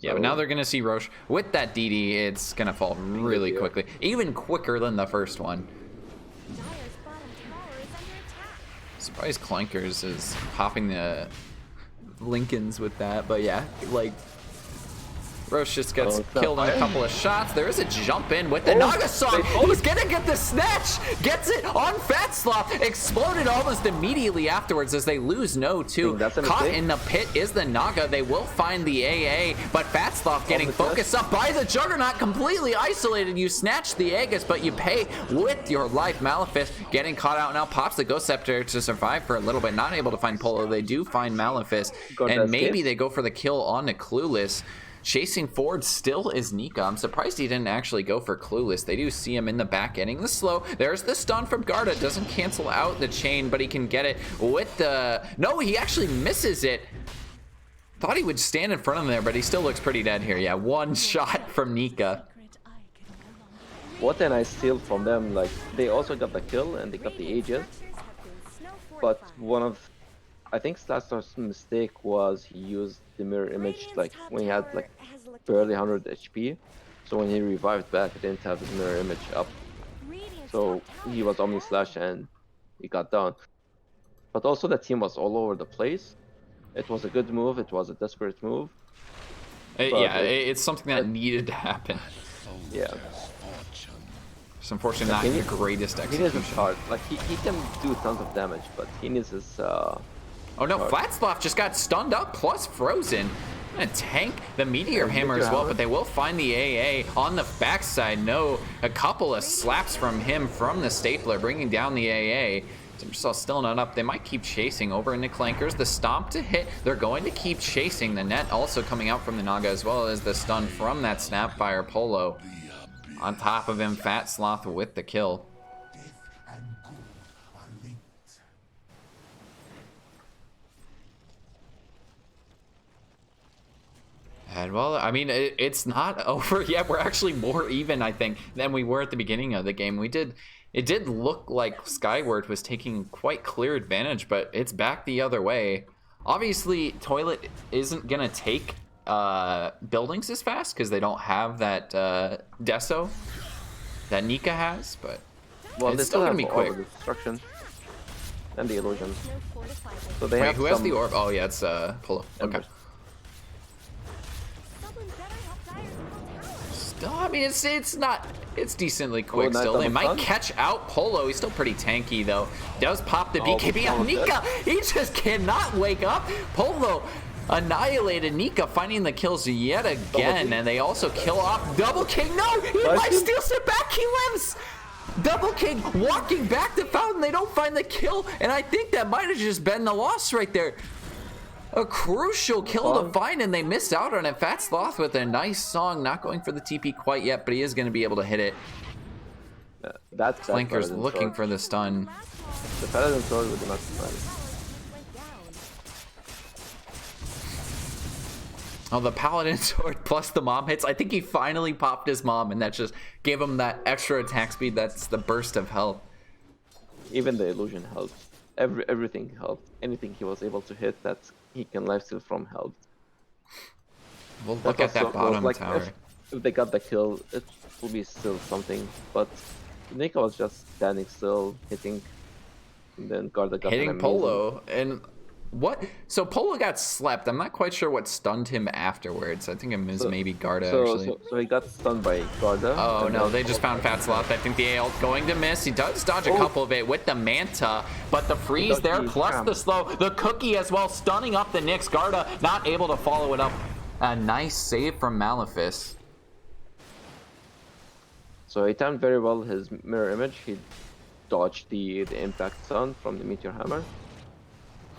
Yeah, but now they're gonna see Roche with that DD. It's gonna fall really deal. quickly, even quicker than the first one. Dire's bottom tower is under attack. Surprised Clankers is popping the Lincolns with that, but yeah, like Roche just gets it's not killed on a fire. couple of shots. There is a jump in with the Naga song. He's gonna get the snatch. Gets it on Fatslop. Exploded almost immediately afterwards as they lose no two. Think that's a Caught mistake? in the pit is the Naga. They will find the AA, but Fatslop getting the touch. focused up by the Juggernaut, completely isolated. You snatch the Aegis, but you pay with your life. Maleficent getting caught out now. Pops the Ghost Scepter to survive for a little bit. Not able to find Polo. They do find Maleficent, Got and that maybe escape. they go for the kill on the Clueless. Chasing forward still is Nika. I'm surprised he didn't actually go for Clueless. They do see him in the back ending the slow. There's the stun from Garda. Doesn't cancel out the chain, but he can get it with the... No, he actually misses it. Thought he would stand in front of him there, but he still looks pretty dead here. Yeah, one shot from Nika. what a nice steal from them. Like they also got the kill and they got the ages, but one of I think Slastar's mistake was he used the mirror image like when he had like barely 100 HP. So when he revived back, he didn't have his mirror image up. So he was Omni Slash and he got down. But also the team was all over the place. It was a good move. It was a desperate move. Yeah, it's something that needed to happen. Yeah. It's unfortunately not the greatest He execution. needs his heart. Like he can do tons of damage, but he needs his Oh no, Flatsloth just got stunned up plus frozen. Gonna tank the Meteor Hammer as well, but they will find the AA on the backside. No, a couple of slaps from him from the Stapler, bringing down the AA. Timbersaw still not up. They might keep chasing over into Clankers. The stomp to hit. They're going to keep chasing. The net also coming out from the Naga, as well as the stun from that Snapfire Polo. On top of him, Fat Sloth with the kill. And well, I mean, it's not over yet. We're actually more even, I think, than we were at the beginning of the game. It did look like Skyward was taking quite clear advantage, but it's back the other way. Obviously, Toilet isn't gonna take buildings as fast because they don't have that Deso that Nika has, but well, it's still gonna be quick. All the destruction and the illusion. So they Wait, have who has the orb? Oh yeah, it's Polo. Okay. Still, I mean, it's decently quick still. They might catch out Polo. He's still pretty tanky though. Does pop the BKB on Nika. He just cannot wake up. Polo annihilated Nika, finding the kills yet again, and they also kill off Double King. No, he might steal it back. He lives. Double King walking back to Fountain. They don't find the kill, and I think that might have just been the loss right there. A crucial kill to find, and they missed out on it. Fat Sloth with a nice song, not going for the TP quite yet, but he is going to be able to hit it. Flanker's looking for the stun. The Paladin Sword would not stun. Oh, the Paladin Sword plus the mom hits. I think he finally popped his mom, and that just gave him that extra attack speed. That's the burst of health. Even the illusion helped. Everything helped. Anything he was able to hit that he can lifesteal from helped. We'll look at that bottom tower. If they got the kill, it will be still something. But Nika was just standing still, hitting, and then Garda got hitting Polo. And what? So Polo got slept. I'm not quite sure what stunned him afterwards. I think it was maybe Garda actually. So he got stunned by Garda. Oh no, they just found Fat Sloth. I think the AL's going to miss. He does dodge a couple of it with the Manta, but the freeze there plus the slow. The cookie as well, stunning up the Nyx. Garda not able to follow it up. A nice save from Malefice. So he timed very well his mirror image. He dodged the impact stun from the Meteor Hammer,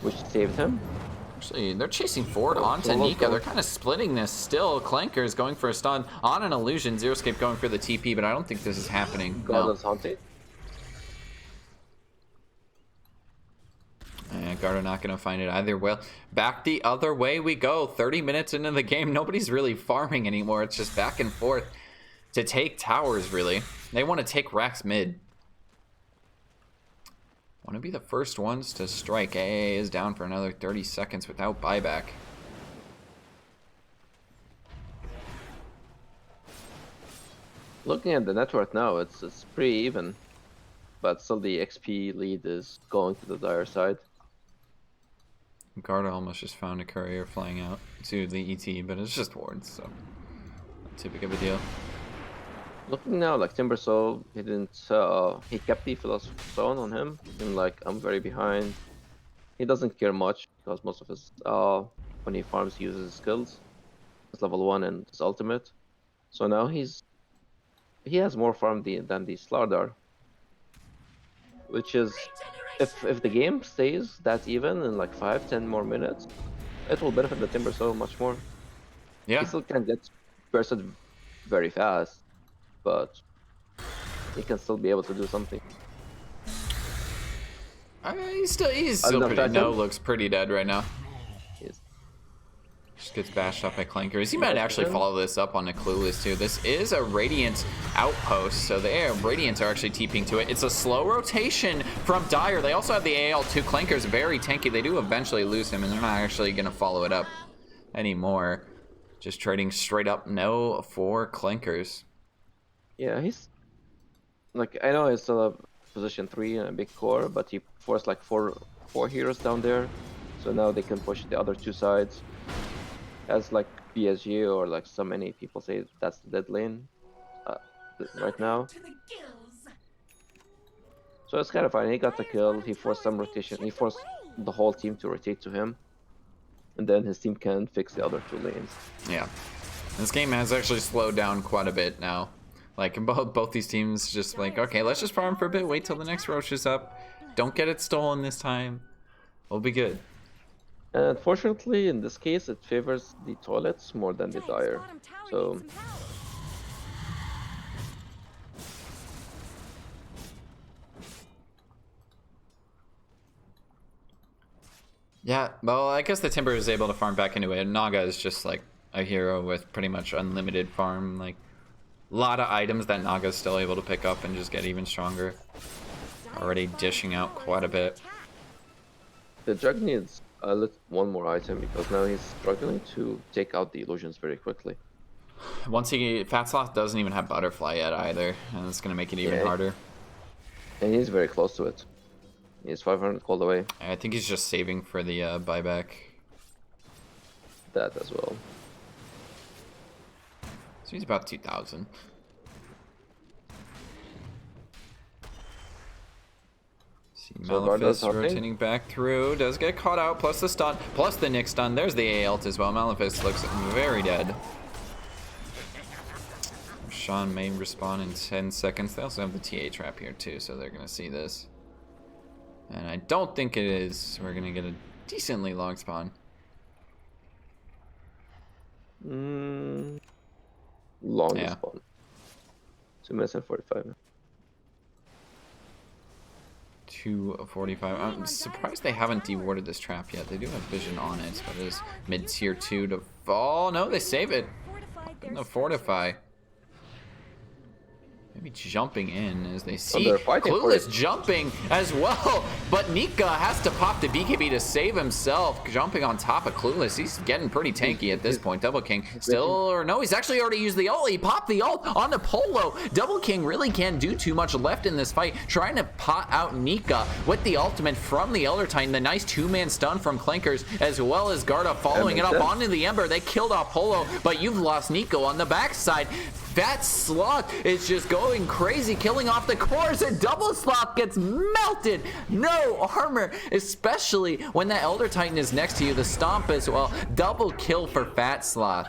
which saved him. Actually, they're chasing forward onto Nika. They're kind of splitting this still. Clanker is going for a stun on an illusion. Zeroscape going for the TP, but I don't think this is happening. Garda's haunted. And Garda not going to find it either. Well, back the other way we go. 30 minutes into the game. Nobody's really farming anymore. It's just back and forth to take towers, really. They want to take Rax mid. Want to be the first ones to strike. AA is down for another 30 seconds without buyback. Looking at the network now, it's pretty even, but still the XP lead is going to the dire side. Garda almost just found a courier flying out to the ET, but it's just wards, so not too big of a deal. Looking now, like Timbersaw, he didn't. He kept the Philosopher's Stone on him, and like I'm very behind. He doesn't care much because most of his when he farms, he uses his skills. It's level 1 and his ultimate. So now he has more farm than the Slardar, which is if the game stays that even in like 5-10 more minutes, it will benefit the Timbersaw much more. Yeah, he still can get bursted very fast, but he can still be able to do something. He's still pretty. No, looks pretty dead right now. Just gets bashed up by Clankers. He might actually follow this up on the Clueless too. This is a Radiant outpost, so the Radiants are actually TPing to it. It's a slow rotation from Dire. They also have the AL2. Clankers very tanky. They do eventually lose him, and they're not actually going to follow it up anymore. Just trading straight up no for Clankers. Yeah, he's like, I know he's still a position 3 and a big core, but he forced like four heroes down there, so now they can push the other 2 sides. As like BSG or like so many people say, that's the dead lane right now. So it's kind of fine. He got the kill. He forced some rotation. He forced the whole team to rotate to him, and then his team can fix the other 2 lanes. Yeah, this game has actually slowed down quite a bit now. Like both these teams just like, okay, let's just farm for a bit. Wait till the next Roche is up. Don't get it stolen this time. We'll be good. And unfortunately, in this case, it favors the toilets more than the Dire. So yeah, well, I guess the Timber is able to farm back into it. Naga is just like a hero with pretty much unlimited farm. Like a lot of items that Naga is still able to pick up and just get even stronger. Already dishing out quite a bit. the Jug needs one more item because now he's struggling to take out the illusions very quickly. Once Fat Sloth doesn't even have Butterfly yet either, and it's gonna make it even harder. And he's very close to it. He's 500 called away. I think he's just saving for the buyback. That as well. So he's about 2,000. See Malefice rotating back through. Does get caught out, plus the stun, plus the Nick stun. There's the ult as well. Malefice looks very dead. Sean may respawn in 10 seconds. They also have the TA trap here too, so they're going to see this. And I don't think it is. We're going to get a decently long spawn. Long spawn. 2 minutes and 45. 2:45. I'm surprised they haven't dewarded this trap yet. They do have vision on it, but it is mid tier 2 to fall. No, they save it. No, fortify. Maybe jumping in as they see Clueless jumping as well, but Nika has to pop the BKB to save himself, jumping on top of Clueless. He's getting pretty tanky at this point. Double King still, or no, he's actually already used the ult. He popped the ult on the Polo. Double King really can't do too much left in this fight, trying to pot out Nika with the ultimate from the Elder Titan. The nice 2-man stun from Clankers, as well as Garda following it up onto the Ember. They killed off Polo, but you've lost Nico on the backside. Fat Sloth is just going crazy, killing off the cores, and Double Sloth gets melted. No armor, especially when that Elder Titan is next to you. The Stomp as well. Double kill for Fat Sloth.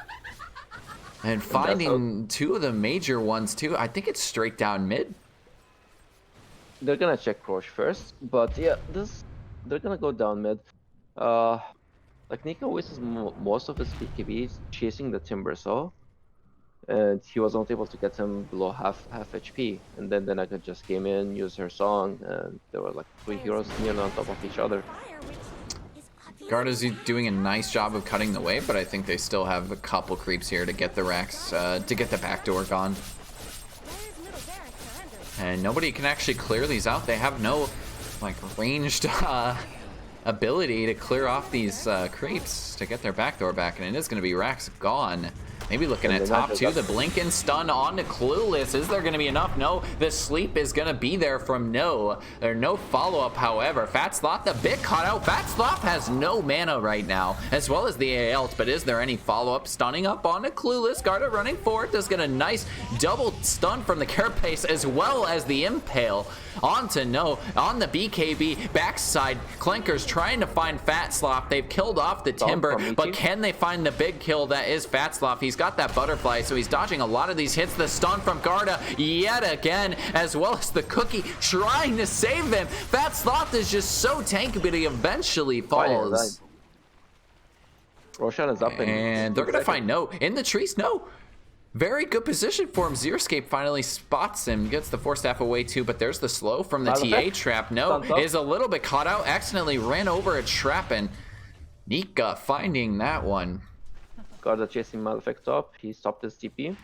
And finding 2 of the major ones too. I think it's straight down mid. They're gonna check Roche first, but yeah, they're gonna go down mid. Like Nico wastes most of his BKB chasing the Timber Saw. And he was not able to get him below half HP, and then the Naga just came in, used her song, and there were like 3 heroes nearly on top of each other. Garda's doing a nice job of cutting the wave, but I think they still have a couple creeps here to get the Rex, to get the backdoor gone. And nobody can actually clear these out. They have no like ranged ability to clear off these creeps to get their backdoor back, and it is going to be Rex gone. Maybe looking at top 2, the blink and stun on to Clueless. Is there going to be enough? No, the sleep is going to be there from No. There's no follow-up, however. Fat Sloth, the bit caught out. Fat Sloth has no mana right now, as well as the ALs, but is there any follow-up? Stunning up on to Clueless. Garda running forward, does get a nice double stun from the Carapace, as well as the Impale onto No. On the BKB backside, Clankers trying to find Fat Sloth. They've killed off the Timber, but can they find the big kill that is Fat Sloth? He's got that Butterfly, so he's dodging a lot of these hits. The stun from Garda yet again, as well as the Cookie trying to save him. Fat Sloth is just so tanky, but he eventually falls. Roshan is up, and they're gonna find No in the trees. No. Very good position for him. Xerscape finally spots him, gets the Force Staff away too, but there's the slow from the TA trap. No is a little bit caught out, accidentally ran over a trap, and Nika finding that one. Garda chasing Malefic top. He stopped his TP.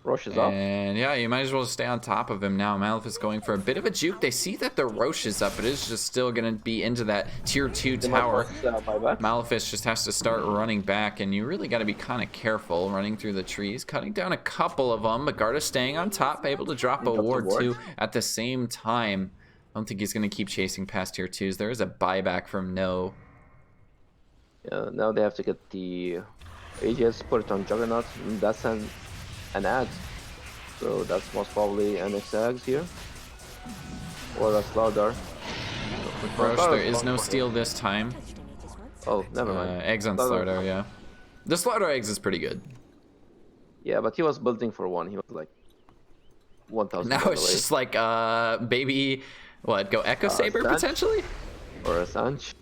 Roche is up. And yeah, you might as well stay on top of him now. Malif is going for a bit of a juke. They see that the Roche is up, but it's just still going to be into that tier 2 They might tower. force, buyback. Malefic just has to start running back, and you really got to be kind of careful running through the trees, cutting down a couple of them. But Garda staying on top, able to drop a ward too at the same time. I don't think he's going to keep chasing past tier 2s. There is a buyback from No. Yeah, now they have to get the AGS, put it on Juggernaut. And that's an ad. So that's most probably an X-Ags here. Or a Slardar. Roche, there is no steal this time. Oh, never mind. Eggs on Slardar, yeah. The Slardar eggs is pretty good. Yeah, but he was building for one. He was like 1,000. Now it's just like, baby, what, go Echo Saber Sanch? potentially? Or a Sanch.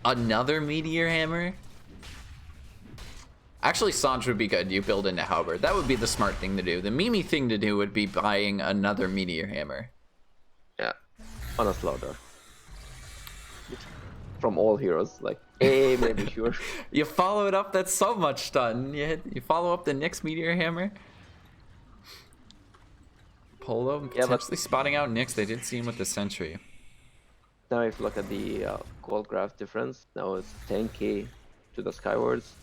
Another Meteor Hammer? Actually, Sanch would be good. You build into Halberd. That would be the smart thing to do. The Mimi thing to do would be buying another Meteor Hammer. Yeah, on a Slardar. From all heroes, like maybe sure. You follow it up, that's so much stun. You follow up the Nyx Meteor Hammer. Polo potentially spotting out Nyx. They did see him with the Sentry. Now if you look at the gold graph difference, now it's 10k to the Skywards.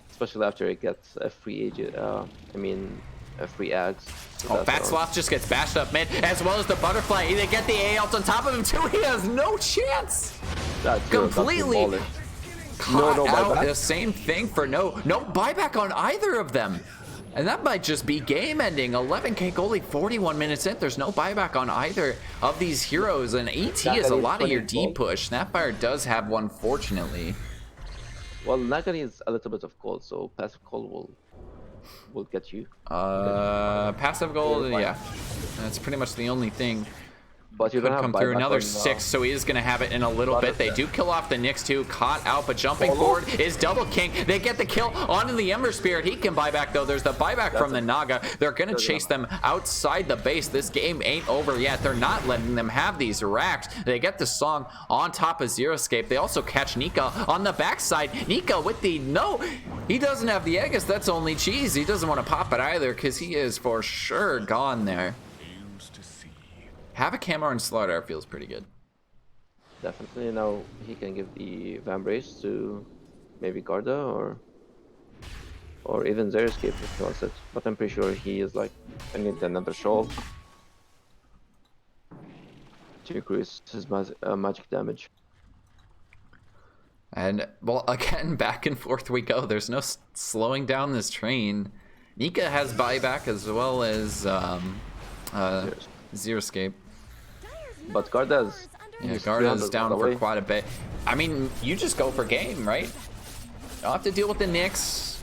Especially after it gets a free agent, a free ads. So Fat Sloth just gets bashed up mid, as well as the Butterfly. They get the A ult on top of him too. He has no chance. Completely caught out. The same thing for no buyback on either of them. And that might just be game ending. 11k goalie, 41 minutes in. There's no buyback on either of these heroes. And ET is a lot of your D push. Snapfire does have one, fortunately. Well, Nagani is a little bit of gold, so passive gold will get you. Passive gold, yeah. That's pretty much the only thing. But you don't have come through another 6, so he is going to have it in a little bit. They do kill off the Nyx too, caught out, but jumping forward is Double King. They get the kill onto the Ember Spirit. He can buy back though. There's the buyback from the Naga. They're going to chase them outside the base. This game ain't over yet. They're not letting them have these racks. They get the song on top of Zero Escape. They also catch Nika on the backside. Nika with the he doesn't have the Aegis. That's only cheese. He doesn't want to pop it either because he is for sure gone there. Havoc Hammer and Slardar feels pretty good. Definitely. Now he can give the Vambrace to maybe Garda or even Zero Escape if he wants it. But I'm pretty sure he is like, I need another shawl to increase his magic damage. And, well, again, back and forth we go. There's no slowing down this train. Nika has buyback as well as Zero Escape. But Garda's... Yeah, Garda's down for quite a bit. I mean, you just go for game, right? You don't have to deal with the Nyx.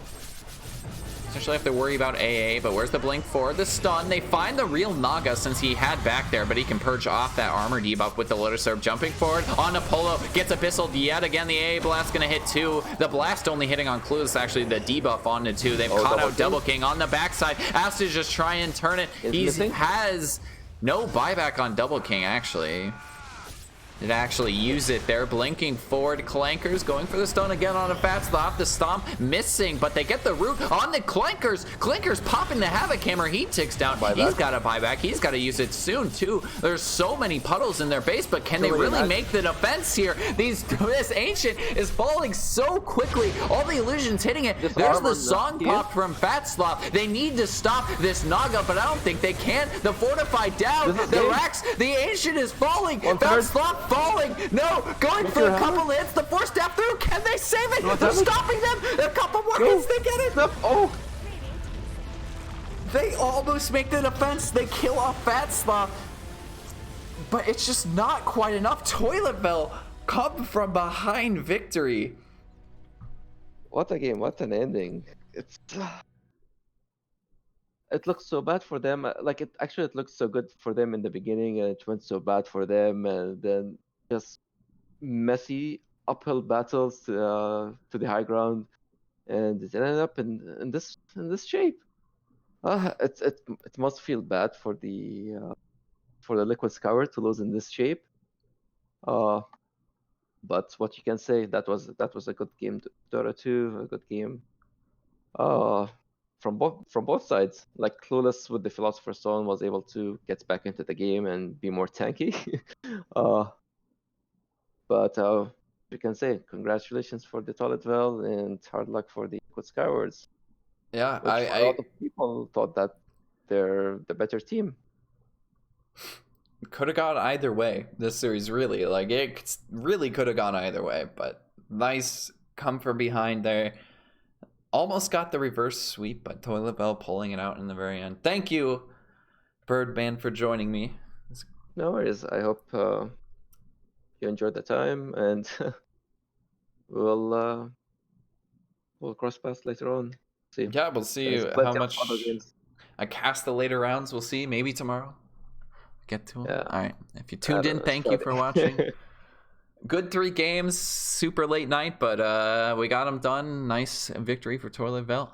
Essentially have to worry about AA, but where's the blink for? The stun. They find the real Naga since he had back there, but he can purge off that armor debuff with the Lotus Orb. Jumping forward on Apollo, gets Abyssal yet again. The AA blast gonna hit 2. The blast only hitting on Clueless, actually the debuff onto 2. They've caught out Double King on the backside. Has to just try and turn it. He has no buyback on Double King, actually. Did actually use it there, blinking forward. Clankers going for the stone again on a fat slot. The stomp missing, but they get the root on the Clankers. Clankers popping the Havoc Hammer. He ticks down. He's got a buyback. He's got to use it soon too. There's so many puddles in their base, but can they really make the defense here? This Ancient is falling so quickly. All the illusions hitting it. There's the song pop from Fat Slop. They need to stop this Naga, but I don't think they can. The Fortified down. The Rax. The Ancient is falling. Fat Slop falling. No, going for a couple hits. The force step through. Can they save it? They're stopping them. A couple more hits. They get it. Oh. They almost make the defense. They kill off Fat Slop. But it's just not quite enough. Toilet Bell come from behind victory. What a game. What an ending. It's... It looks so bad for them. Like it looked so good for them in the beginning, and it went so bad for them, and then just messy uphill battles to the high ground, and it ended up in this shape. It must feel bad for the Liquid Skyward to lose in this shape. But what you can say, that was a good game. Dota 2, a good game. From both sides. Like Clueless with the Philosopher's Stone was able to get back into the game and be more tanky. uh, but you can say congratulations for the Toiletville and hard luck for the Liquid.Skywards, Yeah, which for a lot of people thought that they're the better team. Could have gone either way. This series really, like, it really could have gone either way. But nice come from behind there. Almost got the reverse sweep, but Toiletville pulling it out in the very end. Thank you, Birdman, for joining me. No worries. I hope you enjoyed the time, and we'll cross paths later on. See. Yeah, we'll see There's how plenty of much other games. I cast the later rounds. We'll see. Maybe tomorrow. Get to them. Yeah. All right. If you tuned I in, don't know, thank you for watching. Good 3 games. Super late night, but we got them done. Nice victory for Toiletville.